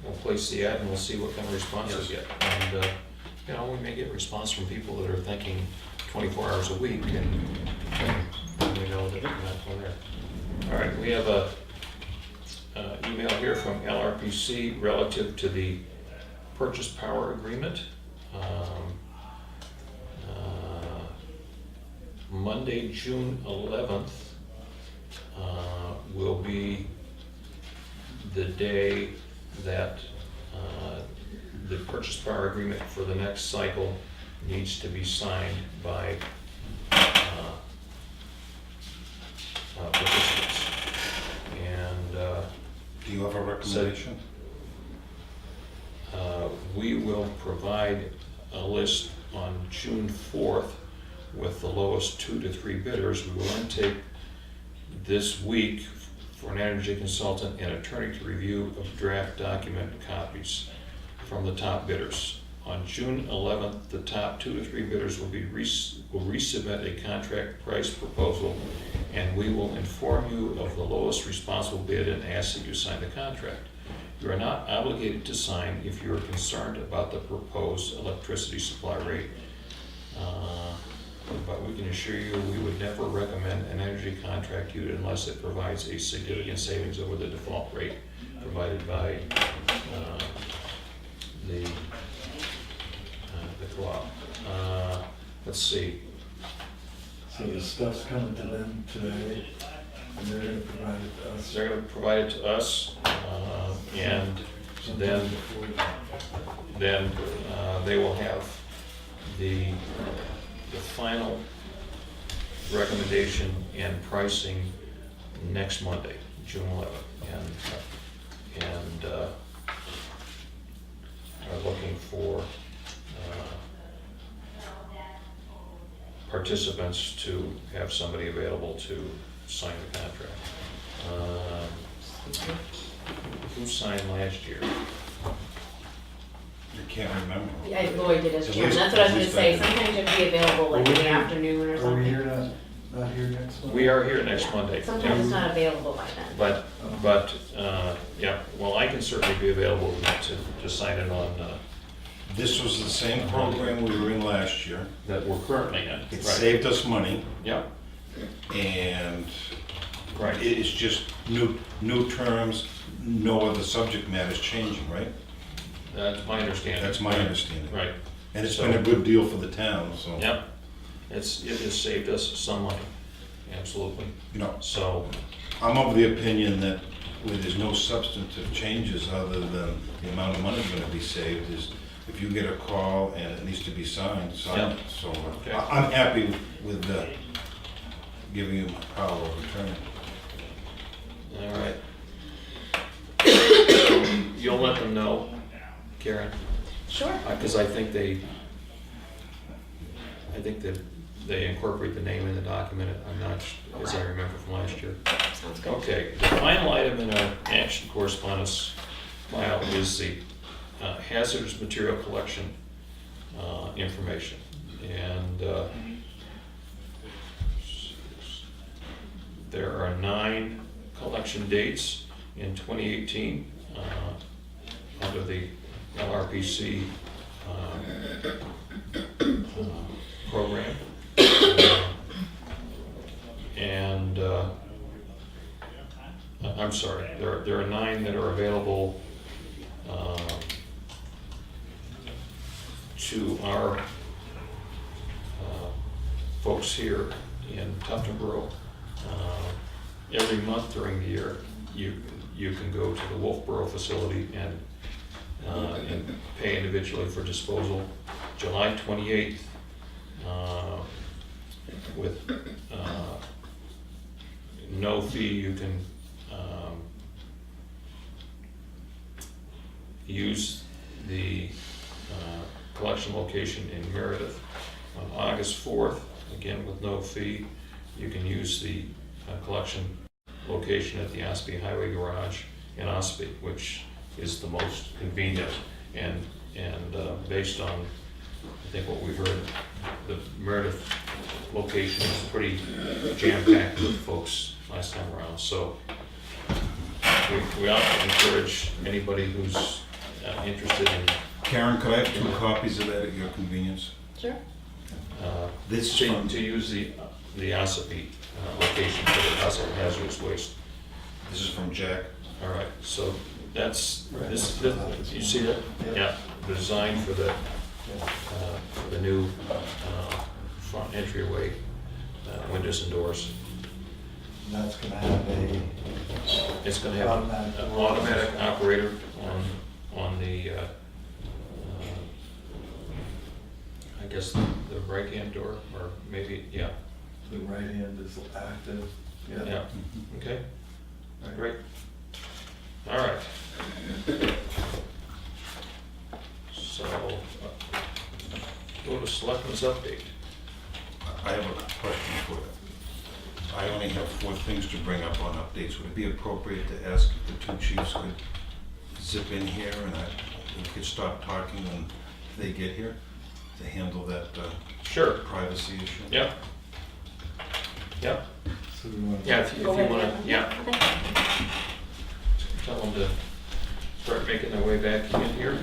we'll place the ad, and we'll see what kind of response we get. And, you know, we may get response from people that are thinking 24 hours a week, and we know that we're not going there. All right, we have a email here from LRPC relative to the purchase power agreement. Monday, June 11th, will be the day that the purchase power agreement for the next cycle needs to be signed by participants. And Do you have a recommendation? we will provide a list on June 4th with the lowest 2 to 3 bidders. We will then take this week for an energy consultant and attorney to review of draft document copies from the top bidders. On June 11th, the top 2 to 3 bidders will resubmit a contract price proposal, and we will inform you of the lowest responsible bid and ask that you sign the contract. You are not obligated to sign if you are concerned about the proposed electricity supply rate. But we can assure you we would never recommend an energy contract to you unless it provides a significant savings over the default rate provided by the co-op. Let's see. So the stuff's coming to them today, and they're gonna provide it to us. They're going to provide it to us, and then they will have the final recommendation and pricing next Monday, June 11th, and are looking for participants to have somebody available to sign the contract. Who signed last year? I can't remember. Yeah, Lloyd did as At chairman, least- that's what I was at gonna least say, I did. sometimes you'd be available like in the afternoon or Are we something. here, not here next month? We are here next Monday. Sometimes it's not available by then. But, yeah, well, I can certainly be available to sign it on, This was the same program we were in last year. that we're currently in. It Right. saved us money, Yeah, and right. it's just new terms, no other subject matter's changing, right? That's my understanding. That's my understanding. Right, And it's been a good deal for the town, so. yep. It has saved us some money, absolutely. You know, So, I'm of the opinion that where there's no substantive changes other than the amount of money gonna be saved is if you get a call and it needs to be signed, sign it. So Okay. I'm happy with giving you my power of attorney. all right. You'll let them know, Karen? Sure. Because I think that they incorporate the name in the document. I'm not, as I remember from last year. Sounds good. Okay, the final item in our action correspondence file is the hazardous material collection information. And there are 9 collection dates in 2018 under the LRPC program. And I'm sorry, there are 9 that are available to our folks here in Tuftonboro. Every month during the year, you can go to the Wolfboro facility and pay individually for disposal. July 28th, with no fee, you can use the collection location in Meredith. On August 4th, again with no fee, you can use the collection location at the Ospey Highway Garage in Ospey, which is the most convenient, and based on, I think what we've heard, the Meredith location is pretty jam-packed with folks last time around. So we ought to encourage anybody who's interested in Karen, could I have 2 copies of that at your convenience? Sure. This is to from, use the Ossipee location for the hazardous waste. this is from Jack. All right, so that's, you see that? Yeah, the design for the new front entryway, windows and doors. And that's gonna have a It's gonna have automatic. an automatic operator on the, I guess the right-hand door, or maybe, yeah, The right hand is active. yeah, okay, Right. great. All right. So, go to Selectmen's update. I have a question for you. I only have 4 things to bring up on updates. Would it be appropriate to ask if the 2 chiefs could zip in here and we could stop talking when they get here to handle that Sure. privacy issue? Yep. Yep. So we want Yeah, if you wanna, yeah. Okay. Tell them to start making their way back in here.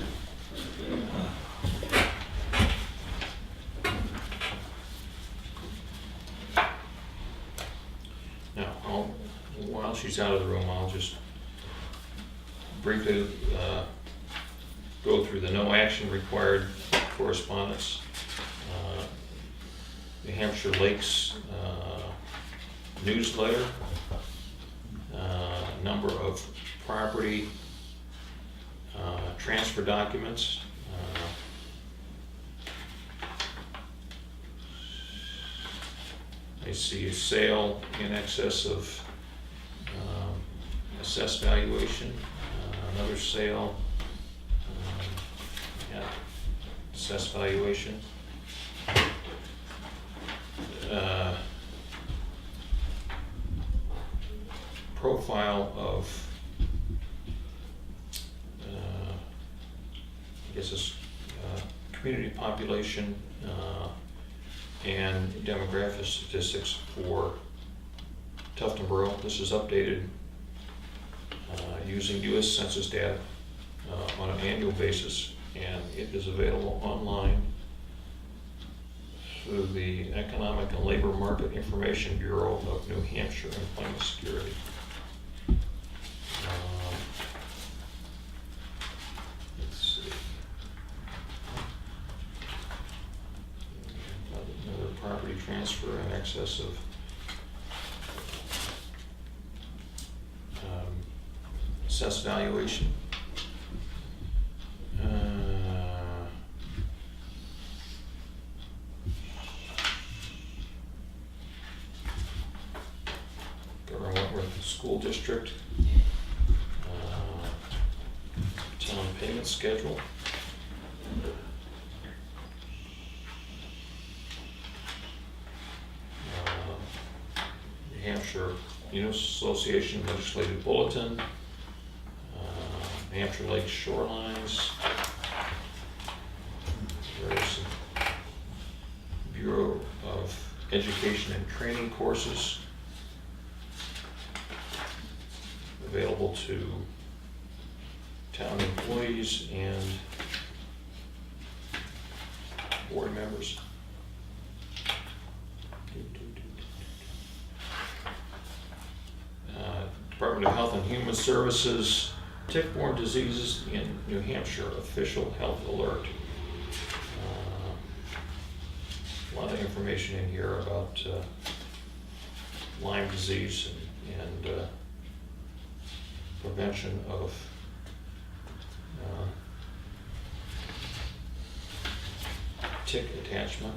Now, while she's out of the room, I'll just briefly go through the no action required correspondence. New Hampshire Lakes newsletter, number of property transfer documents. I see a sale in excess of assessed valuation, another sale, yeah, assessed valuation. Profile of, I guess it's community population and demographic statistics for Tufton Borough. This is updated using U.S. Census data on an annual basis, and it is available online through the Economic and Labor Market Information Bureau of New Hampshire Employment Security. Let's see. Another property transfer in excess of assessed valuation. Wentworth School District, town payment schedule. New Hampshire Municipal Association Legislative Bulletin, New Hampshire Lake Shorelines, there's Bureau of Education and Training courses available to town employees and board members. Department of Health and Human Services, tick-borne diseases in New Hampshire official health alert. A lot of information in here about Lyme disease and prevention of tick attachment.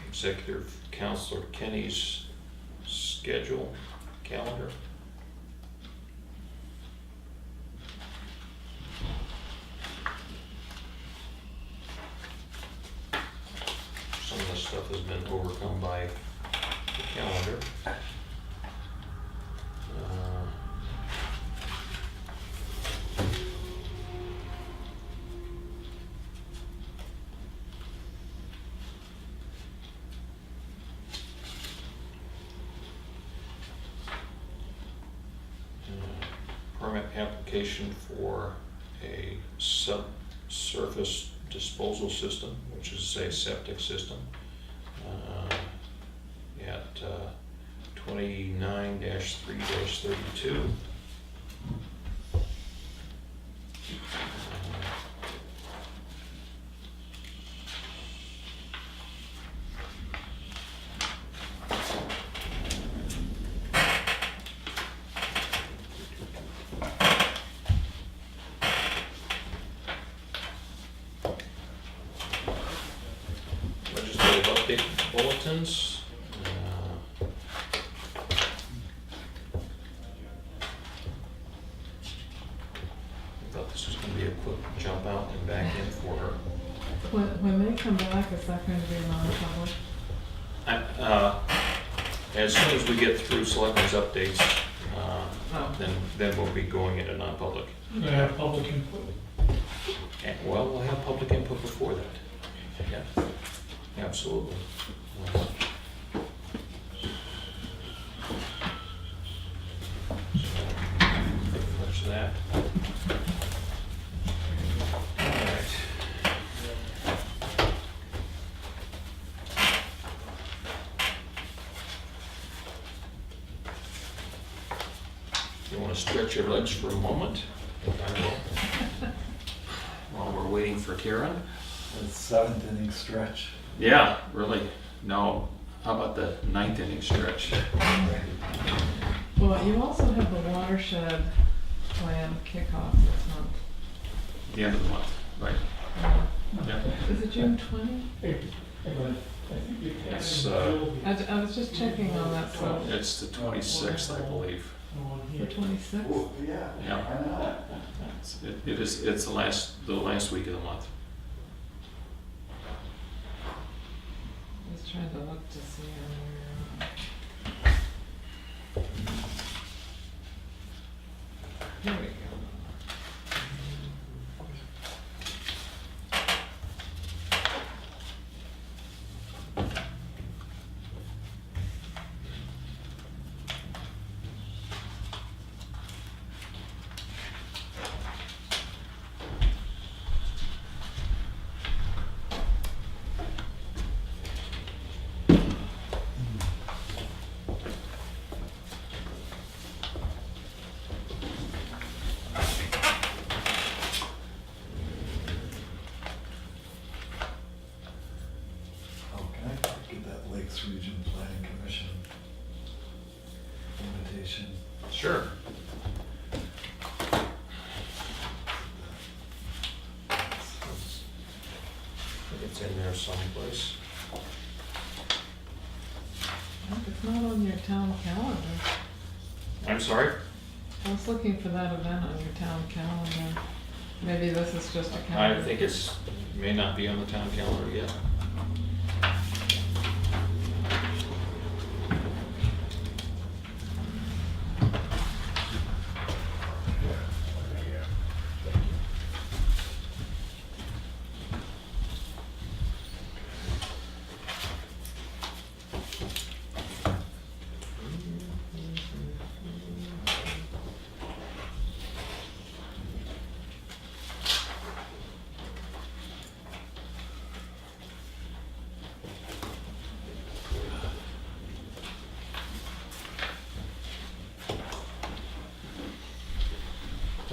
Executive Counselor Kenny's schedule, calendar. Some of this stuff has been overcome by the calendar. Permit application for a subsurface disposal system, which is a septic system, at 29-3-32. update bulletins. I thought this was gonna be a quick jump out and back in for her. When they come back, is that going to be non-public? As soon as we get through Selectmen's updates, Oh. then we'll be going into non-public. We're gonna have public input. Well, we'll have public input before that. Yeah, absolutely. Much of that. All right. You want to stretch your legs for a moment? I will. While we're waiting for Karen. The 7th inning stretch. Yeah, really. No, how about the 9th inning stretch? Well, you also have the watershed plan kickoff this month. The end of the month, right? Yeah. Is it June 20? Hey, I think you can. It's, I was just checking on that, so It's the 26th, I believe. the 26th? Yeah. It's the last week of the month. I was trying to look to see where. Here we go. Okay, get that Lakes Region Planning Commission invitation. Sure. It's in there someplace. It's not on your town calendar. I'm sorry? I was looking for that event on your town calendar. Maybe this is just a I calendar. think may not be on the town calendar yet.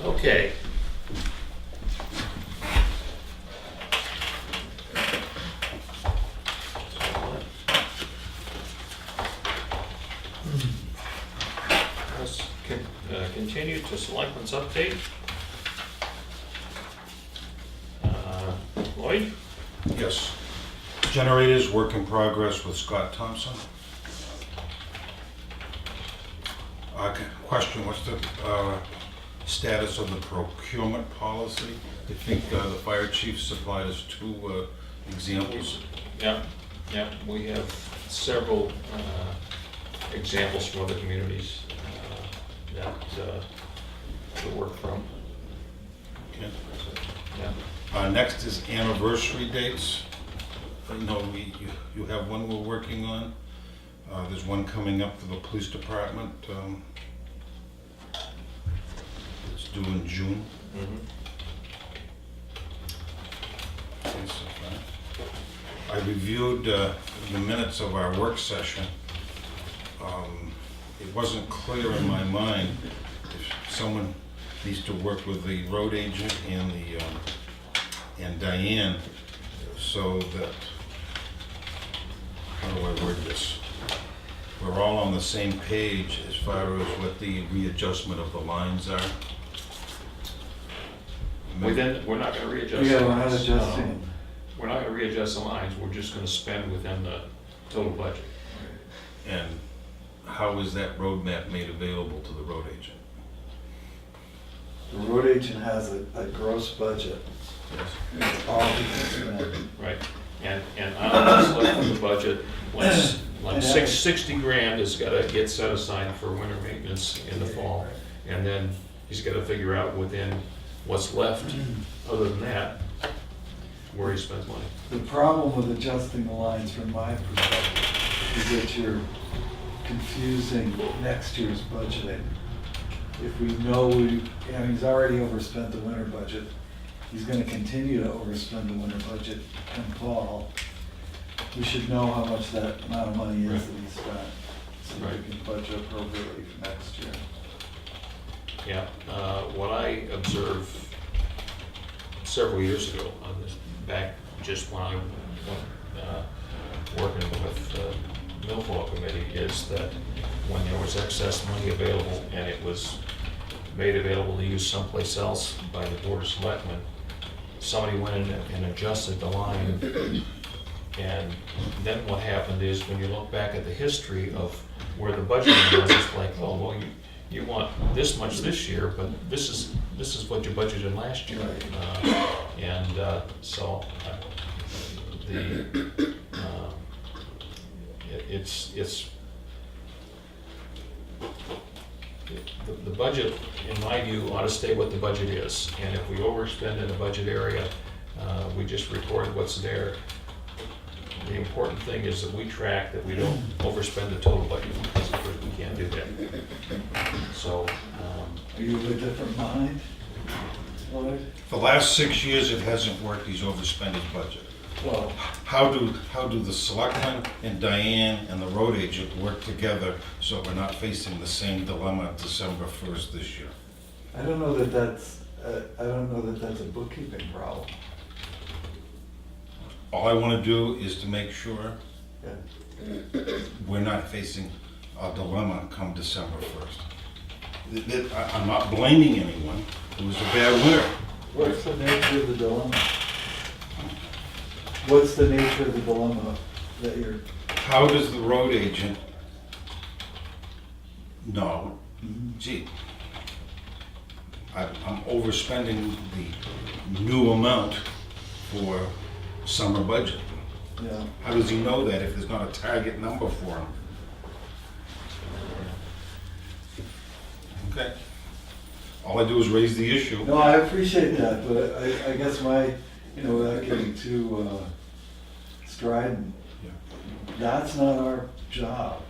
Okay. Let's continue to Selectmen's update. Lloyd? Yes. Generators, work in progress with Scott Thompson. Question, what's the status of the procurement policy? I think the fire chief supplied us 2 examples. Yeah, we have several examples from other communities to work from. Okay. Yeah. Next is anniversary dates. I know you have one we're working on. There's one coming up for the police department. It's due in June. Okay, so, I reviewed the minutes of our work session. It wasn't clear in my mind if someone needs to work with the road agent and Diane, so that, how do I word this? We're all on the same page as far as what the readjustment of the lines are. We're not gonna readjust. Yeah, we're not those. adjusting. we're not gonna readjust the lines, we're just gonna spend within the total budget. And how is that roadmap made available to the road agent? The road agent has a gross budget. It's all he can spend. Right, and on what's left of the budget, like 60 grand has gotta get set aside for winter maintenance in the fall. And then he's gotta figure out within what's left, other than that, where he spends money. The problem with adjusting the lines from my perspective is that you're confusing next year's budgeting. If we know he's already overspent the winter budget, he's gonna continue to overspend the winter budget in fall. We should know how much that amount of money is that he spent, so Right. we can budget appropriately for next year. Yeah, what I observed several years ago on this, back just when I working with the Milfoil Committee, is that when there was excess money available and it was made available to use someplace else by the Board of Selectmen, somebody went in and adjusted the line. And then what happened is, when you look back at the history of where the budgeting was, it's like, oh, well, you want this much this year, but this is what you budgeted last year. So the budget, in my view, ought to stay what the budget is. And if we overspend in a budget area, we just record what's there. The important thing is that we track that we don't overspend the total budget, because of course we can't do that. So, Are you of a different mind, Lloyd? The last 6 years, it hasn't worked, he's overspent his budget. Well, How do the selectmen and Diane and the road agent work together so we're not facing the same dilemma December 1st this year? I don't know that that's a bookkeeping problem. All I want to do is to make sure Yeah. we're not facing a dilemma come December 1st. I'm not blaming anyone, it was a bad winter. What's the nature of the dilemma? What's the nature of the dilemma that you're? How does the road agent know, gee, I'm overspending the new amount for summer budget? Yeah. How does he know that if there's not a target number for him? Okay. All I do is raise the issue. No, I appreciate that, but I guess without getting too strident, that's not our job.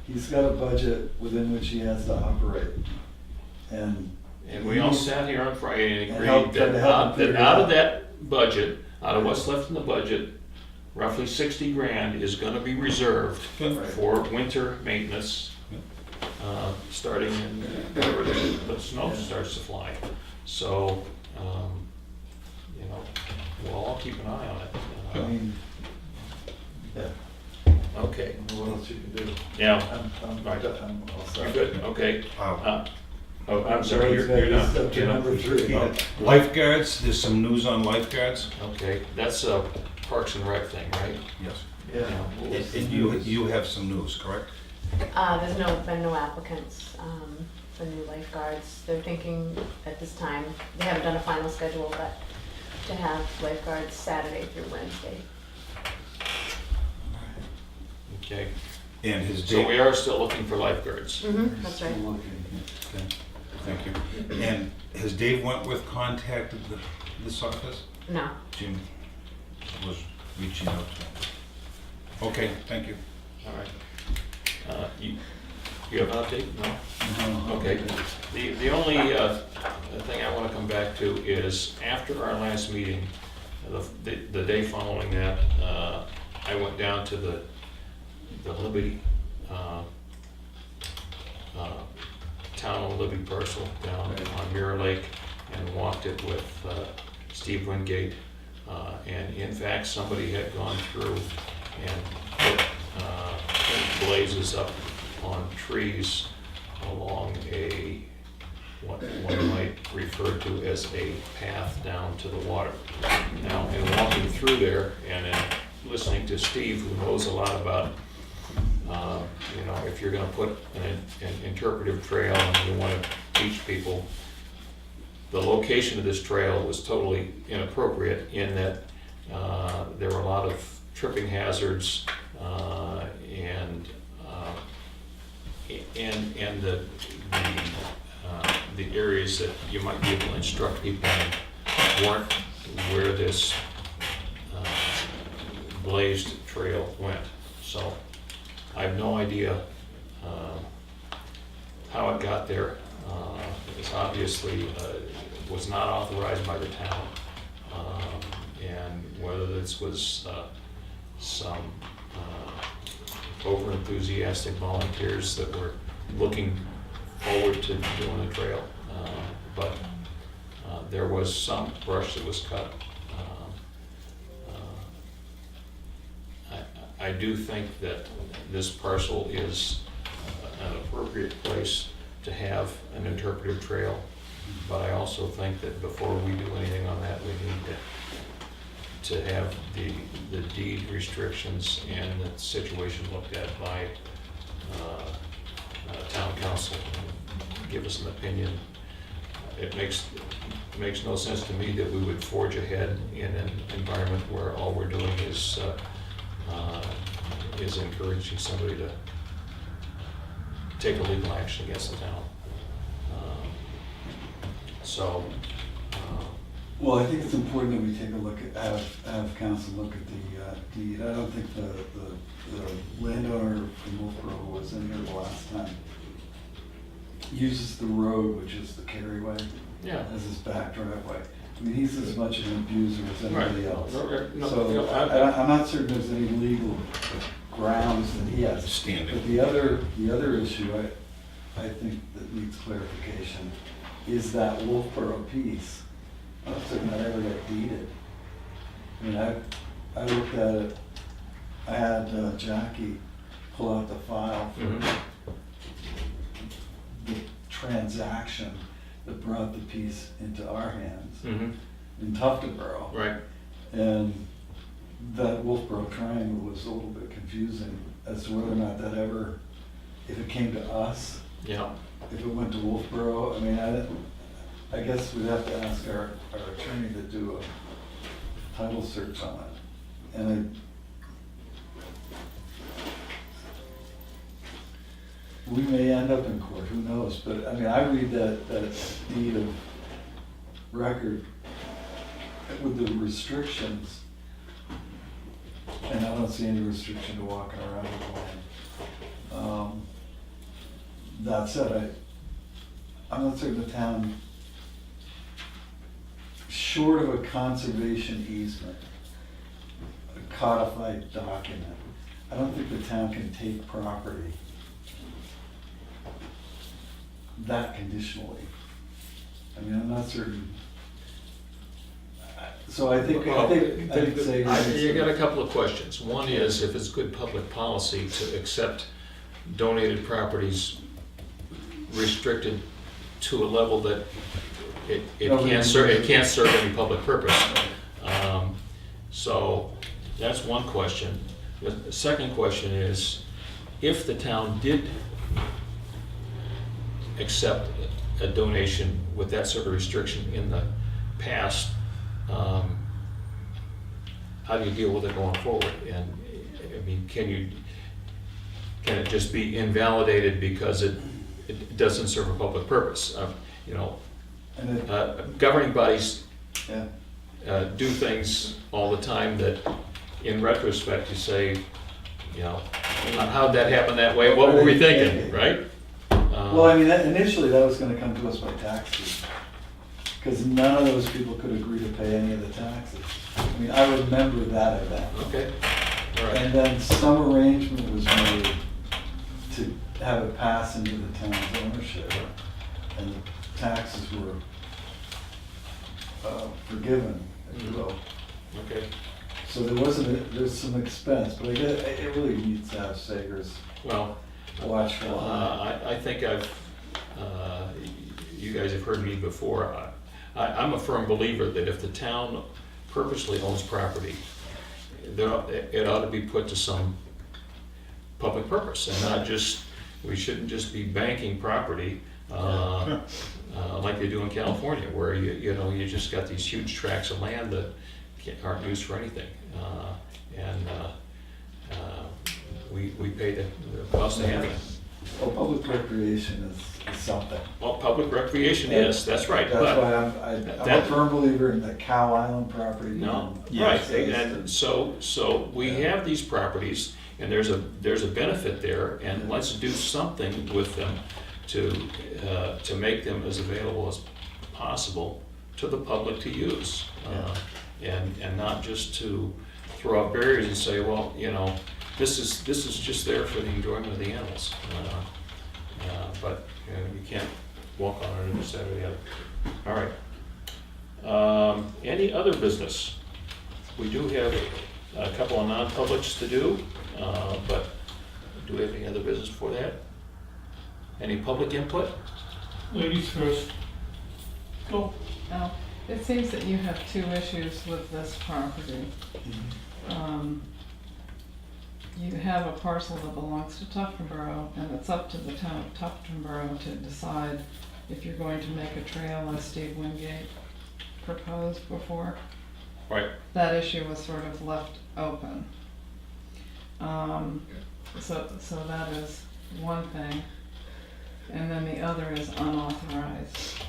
He's got a budget within which he has to operate. And we all sat here on Friday and And help- agreed try to help that him figure it out of out. that budget, out of what's left in the budget, roughly 60 grand is gonna be reserved Good. for winter maintenance, starting in whenever the snow starts to fly. So, we'll all keep an eye on it. I mean, yeah, Okay, I don't know what else you can do. yeah, I'm Right. all set. you're good, okay. Uh, Oh, I'm sorry, you're It's done. up to You're done. number 3. Lifeguards, there's some news on lifeguards? Okay, that's a Parks and Rec thing, right? Yes. Yeah. And you have some news, correct? There's been no applicants for new lifeguards. They're thinking at this time, they haven't done a final schedule, but to have lifeguards Saturday through Wednesday. Okay, And his so date? we are still looking for lifeguards. That's right. Still looking. Okay, thank you. And has Dave Wentworth contacted this office? No. Jim was reaching out to him. Okay, thank you. All right. You have an update? No? Okay. The only thing I want to come back to is, after our last meeting, the day following that, I went down to the Libby, town of Libby parcel down on Mirror Lake, and walked it with Steve Wingate. And in fact, somebody had gone through and put blazes up on trees along what one might refer to as a path down to the water. Now, in walking through there and in listening to Steve, who knows a lot about, if you're gonna put an interpretive trail and you wanna teach people, the location of this trail was totally inappropriate in that there were a lot of tripping hazards and the areas that you might be able to instruct people in weren't where this blazed trail went. So I have no idea how it got there. It's obviously was not authorized by the town, and whether this was some over-enthusiastic volunteers that were looking forward to doing the trail, but there was some brush that was cut. I do think that this parcel is an appropriate place to have an interpretive trail, but I also think that before we do anything on that, we need to have the deed restrictions and the situation looked at by town council, give us an opinion. It makes no sense to me that we would forge ahead in an environment where all we're doing is encouraging somebody to take a legal action against the town. Well, I think it's important that we take a look at, have council look at the deed. I don't think the landowner from Wolfboro who was in here the last time uses the road, which is the carryway, Yeah. as his back driveway. I mean, he's as much an abuser as anybody Right. else. No, So I'm not certain there's any legal grounds that he has. Standing. But the other issue I think that needs clarification is that Wolfboro piece. I'm not certain that ever got deeded. I mean, I looked at it, I had Jackie pull out the file for Mhm. the transaction that brought the piece into our hands Mhm. in Tuftonboro. Right. And that Wolfboro triangle was a little bit confusing as to whether or not that ever, if it came to us, Yeah. if it went to Wolfboro. I mean, I guess we'd have to ask our attorney to do a title search on it. And we may end up in court, who knows? But I mean, I read that deed of record with the restrictions, and I don't see any restriction to walking around the land. That said, I'm not certain the town, short of a conservation easement, a codified document, I don't think the town can take property that conditionally. I mean, I'm not certain. So I think say. You got a couple of questions. One is if it's good public policy to accept donated properties restricted to a level that it can't serve any public purpose. So that's one question. The second question is, if the town did accept a donation with that sort of restriction in the past, how do you deal with it going forward? And I mean, can it just be invalidated because it doesn't serve a public purpose? Governing bodies Yeah. do things all the time that, in retrospect, you say, how'd that happen that way? What were we thinking, right? Well, I mean, initially that was gonna come to us by taxes, because none of those people could agree to pay any of the taxes. I mean, I remember that event. Okay, all right. And then some arrangement was made to have it pass into the town's ownership, and the taxes were forgiven, if you will. Okay. So there's some expense, but I guess it really needs to have Sager's Well, watchful eye. I think you guys have heard me before. I'm a firm believer that if the town purposely owns property, it ought to be put to some public purpose, and not just, we shouldn't just be banking property like they do in California, where you just got these huge tracts of land that aren't used for anything. We pay the cost of having it. Well, public recreation is something. Well, public recreation is, that's right, That's but, why I'm a that- firm believer in the Cow Island property. no, being right, accessed. and so we have these properties, and there's a benefit there, and let's do something with them to make them as available as possible to the public to use. And not just to throw up barriers and say, well, this is just there for the enjoyment of the animals. But you can't walk on it or this, that, or the other. All right. Any other business? We do have a couple of non-publics to do, but do we have any other business before that? Any public input? Ladies first. Go. Now, it seems that you have two issues with this property. You have a parcel that belongs to Tuftonboro, and it's up to the town of Tuftonboro to decide if you're going to make a trail as Steve Wingate proposed before. Right. That issue was sort of left open. So that is one thing. And then the other is unauthorized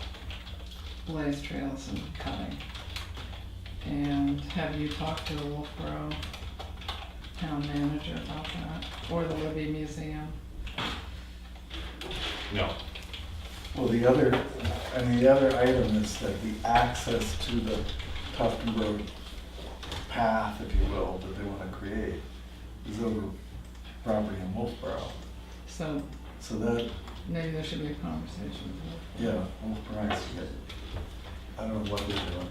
blaze trails and cutting. And have you talked to the Wolfboro town manager about that, or the Libby Museum? No. Well, the other item is that the access to the Tufton Road path, if you will, that they want to create is over property in Wolfboro. So So that, maybe there should be a conversation with Wolfboro. yeah, Wolfboro, I don't know what they're doing.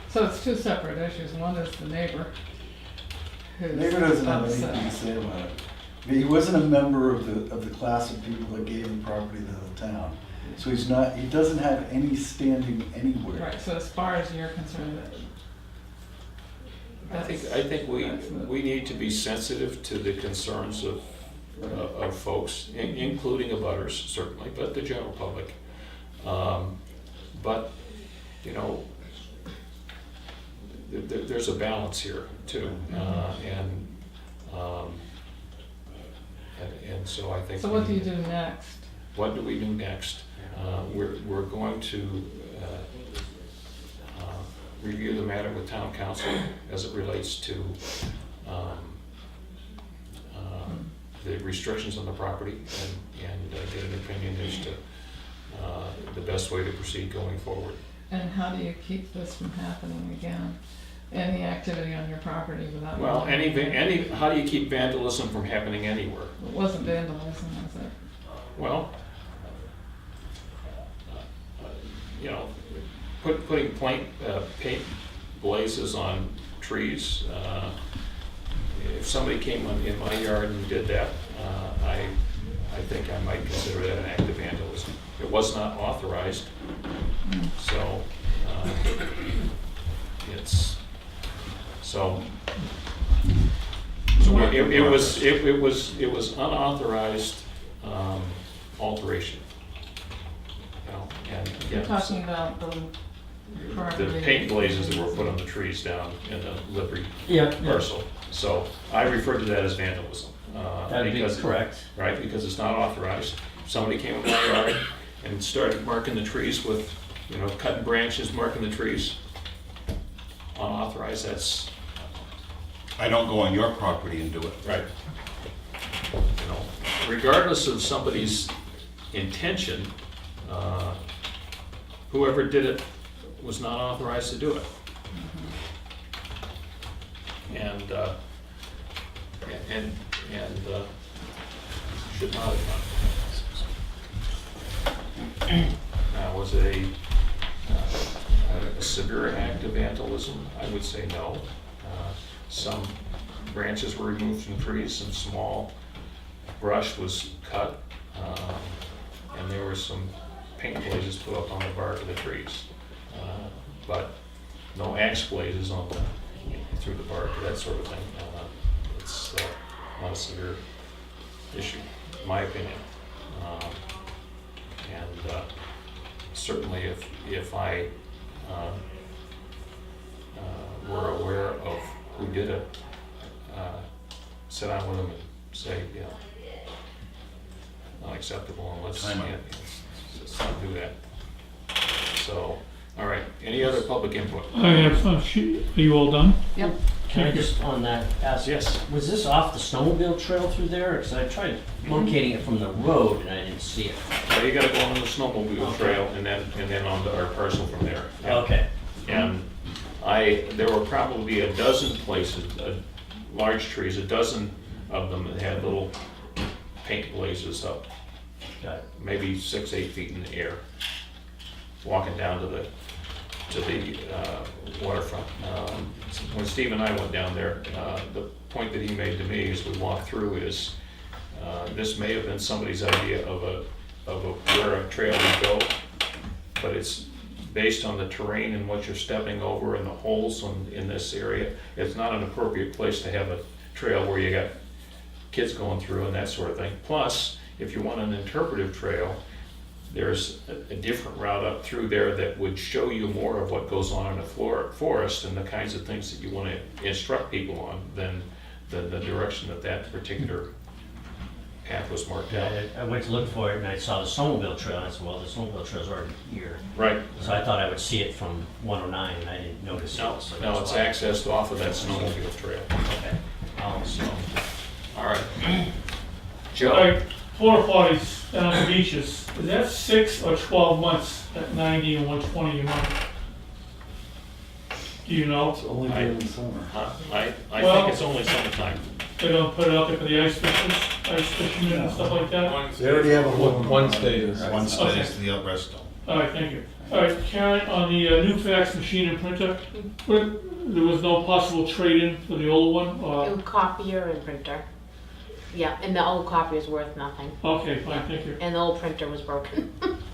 So it's two separate issues. One is the neighbor who's Neighbor doesn't have upset. anything to say about it. He wasn't a member of the class of people that gave the property to the town. So he doesn't have any standing anywhere. Right, so as far as you're concerned, I think we need to be sensitive to the concerns of folks, including abutters certainly, but the general public. But there's a balance here too, and so I think. so what do you do next? What do we do next? We're going to review the matter with town council as it relates to the restrictions on the property and get an opinion as to the best way to proceed going forward. And how do you keep this from happening again? Any activity on your property without? Well, how do you keep vandalism from happening anywhere? It wasn't vandalism, was it? Well, putting paint blazes on trees. If somebody came in my yard and did that, I think I might consider that an act of vandalism. It was not authorized, so it was unauthorized alteration. And again, You're talking about the property. the paint blazes that were put on the trees down in the Liberty Yeah. parcel. So I refer to that as vandalism. That'd be because- correct. Right, because it's not authorized. Somebody came in my yard and started marking the trees with, cutting branches, marking the trees. Unauthorized, that's, I don't go on your property and do it. right. Regardless of somebody's intention, whoever did it was not authorized to do it. And should not have done. Now, was it a severe act of vandalism? I would say no. Some branches were removed from trees, some small brush was cut, and there were some paint blazes put up on the bark of the trees. But no axe blazes on the, through the bark, that sort of thing. It's not a severe issue, in my opinion. And certainly if I were aware of who did it, sit down with them and say, you know, not acceptable unless, Time out. let's not do that. So, all right, any other public input? I have, are you all done? Yep. Can I just on that ask? Yes. Was this off the snowmobile trail through there? Because I tried locating it from the road and I didn't see it. So you gotta go on the snowmobile trail and then onto our parcel from there. Okay. And there were probably a dozen places, large trees, a dozen of them that had little paint blazes up, Got it. maybe 6-8 feet in the air, walking down to the waterfront. When Steve and I went down there, the point that he made to me as we walked through is, this may have been somebody's idea of where a trail would go, but it's based on the terrain and what you're stepping over and the holes in this area. It's not an appropriate place to have a trail where you got kids going through and that sort of thing. Plus, if you want an interpretive trail, there's a different route up through there that would show you more of what goes on in the forest and the kinds of things that you want to instruct people on than the direction that particular path was marked out. Yeah, I went to look for it and I saw the snowmobile trail and I said, well, the snowmobile trail's already here. Right. So I thought I would see it from 109 and I didn't notice No, it. So no, that's it's why. accessed off of that snowmobile trail. Okay. So, all right. All Joe, right, porta potties down the beaches, is that 6 or 12 months at 90 and 120 a month? Do you know? It's only during the summer. I Well- think it's only summertime. They don't put it out there for the ice fishermen and stuff like that? They already have a whole. One state is. One stays to the rest don't. All right, thank you. All right, Karen, on the new fax machine and printer, there was no possible trade-in for the old one? Or Copier and printer. Yeah, and the old copy is worth nothing. okay, fine, thank you. And the old printer was broken.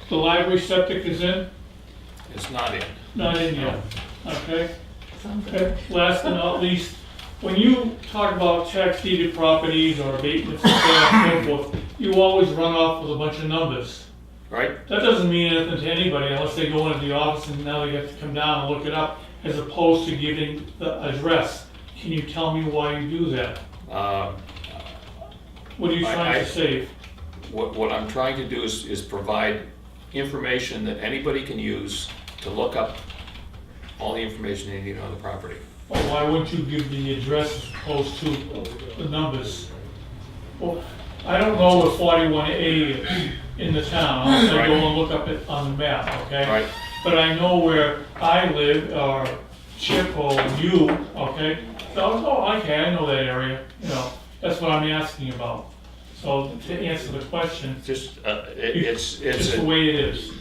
The library septic is in? It's not in. Not in yet. Okay. Sounds good. Okay. Last but not least, when you talk about tax deeded properties or abatements and so on and so forth, you always run off with a bunch of numbers. Right? That doesn't mean anything to anybody unless they go into the office and now they have to come down and look it up, as opposed to giving the address. Can you tell me why you do that? What are you trying to save? What I'm trying to do is provide information that anybody can use to look up all the information they need on the property. Or why wouldn't you give the address as opposed to the numbers? Well, I don't know where 41A is in the town, unless I go and look up it on the map, okay? Right? But I know where I live, or Chip, or you, okay? So, oh, okay, I know that area, you know, that's what I'm asking about. So to answer the question, Just, it's just the way it is.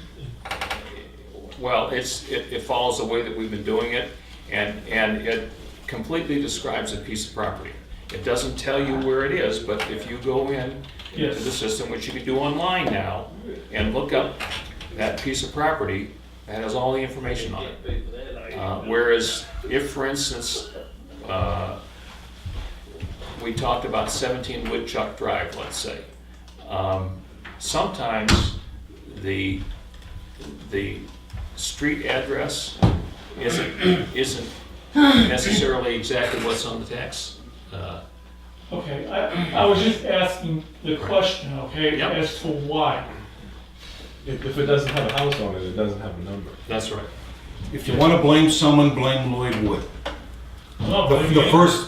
well, it follows the way that we've been doing it, and it completely describes a piece of property. It doesn't tell you where it is, but if you go into Yes. the system, which you can do online now, and look up that piece of property, it has all the information on it. Whereas if, for instance, we talked about 17 Woodchuck Drive, let's say, sometimes the street address isn't necessarily exactly what's on the tax. Okay, I was just asking the question, okay, Yep. as to why. If it doesn't have a house on it, it doesn't have a number. That's right. If you want to blame someone, blame Lloyd Wood. I'm not The blaming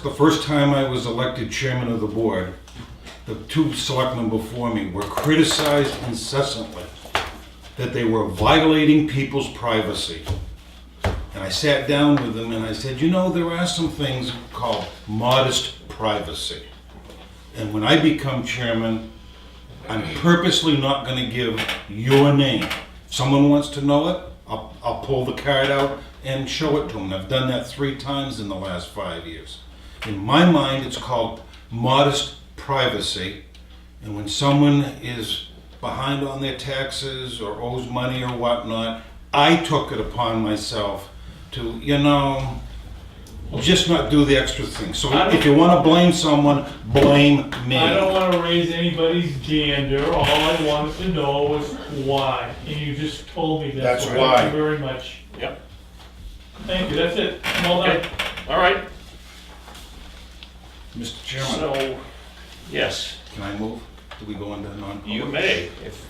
you. first time I was elected chairman of the board, the two selectmen before me were criticized incessantly that they were violating people's privacy. And I sat down with them and I said, you know, there are some things called modest privacy. And when I become chairman, I'm purposely not going to give your name. If someone wants to know it, I'll pull the card out and show it to them. I've done that 3 times in the last 5 years. In my mind, it's called modest privacy. And when someone is behind on their taxes or owes money or whatnot, I took it upon myself to, just not do the extra thing. So if you wanna blame someone, blame me. I don't wanna raise anybody's dander, all I wanted to know was why, and you just told me that. That's so why. Thank you very much. Yep. Thank you, that's it, I'm all done. Okay, all right, Mr. Chairman, so, yes, can I move? Do we go into non-public? you may, if,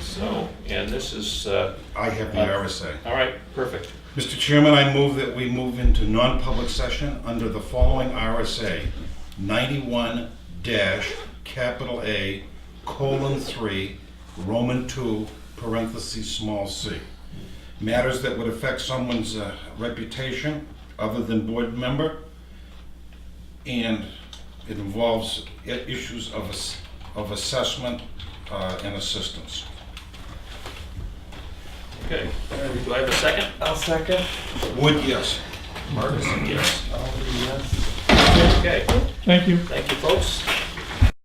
so, and this is, I have the RSA. all right, perfect. Mr. Chairman, I move that we move into non-public session under the following RSA 91-A:3, Roman 2, parentheses, small c. Matters that would affect someone's reputation other than board member, and it involves issues of assessment and assistance. Okay, do I have a second? I'll second. Wood, yes. Marcus, yes. I'll be yes. Okay, Thank you. thank you, folks.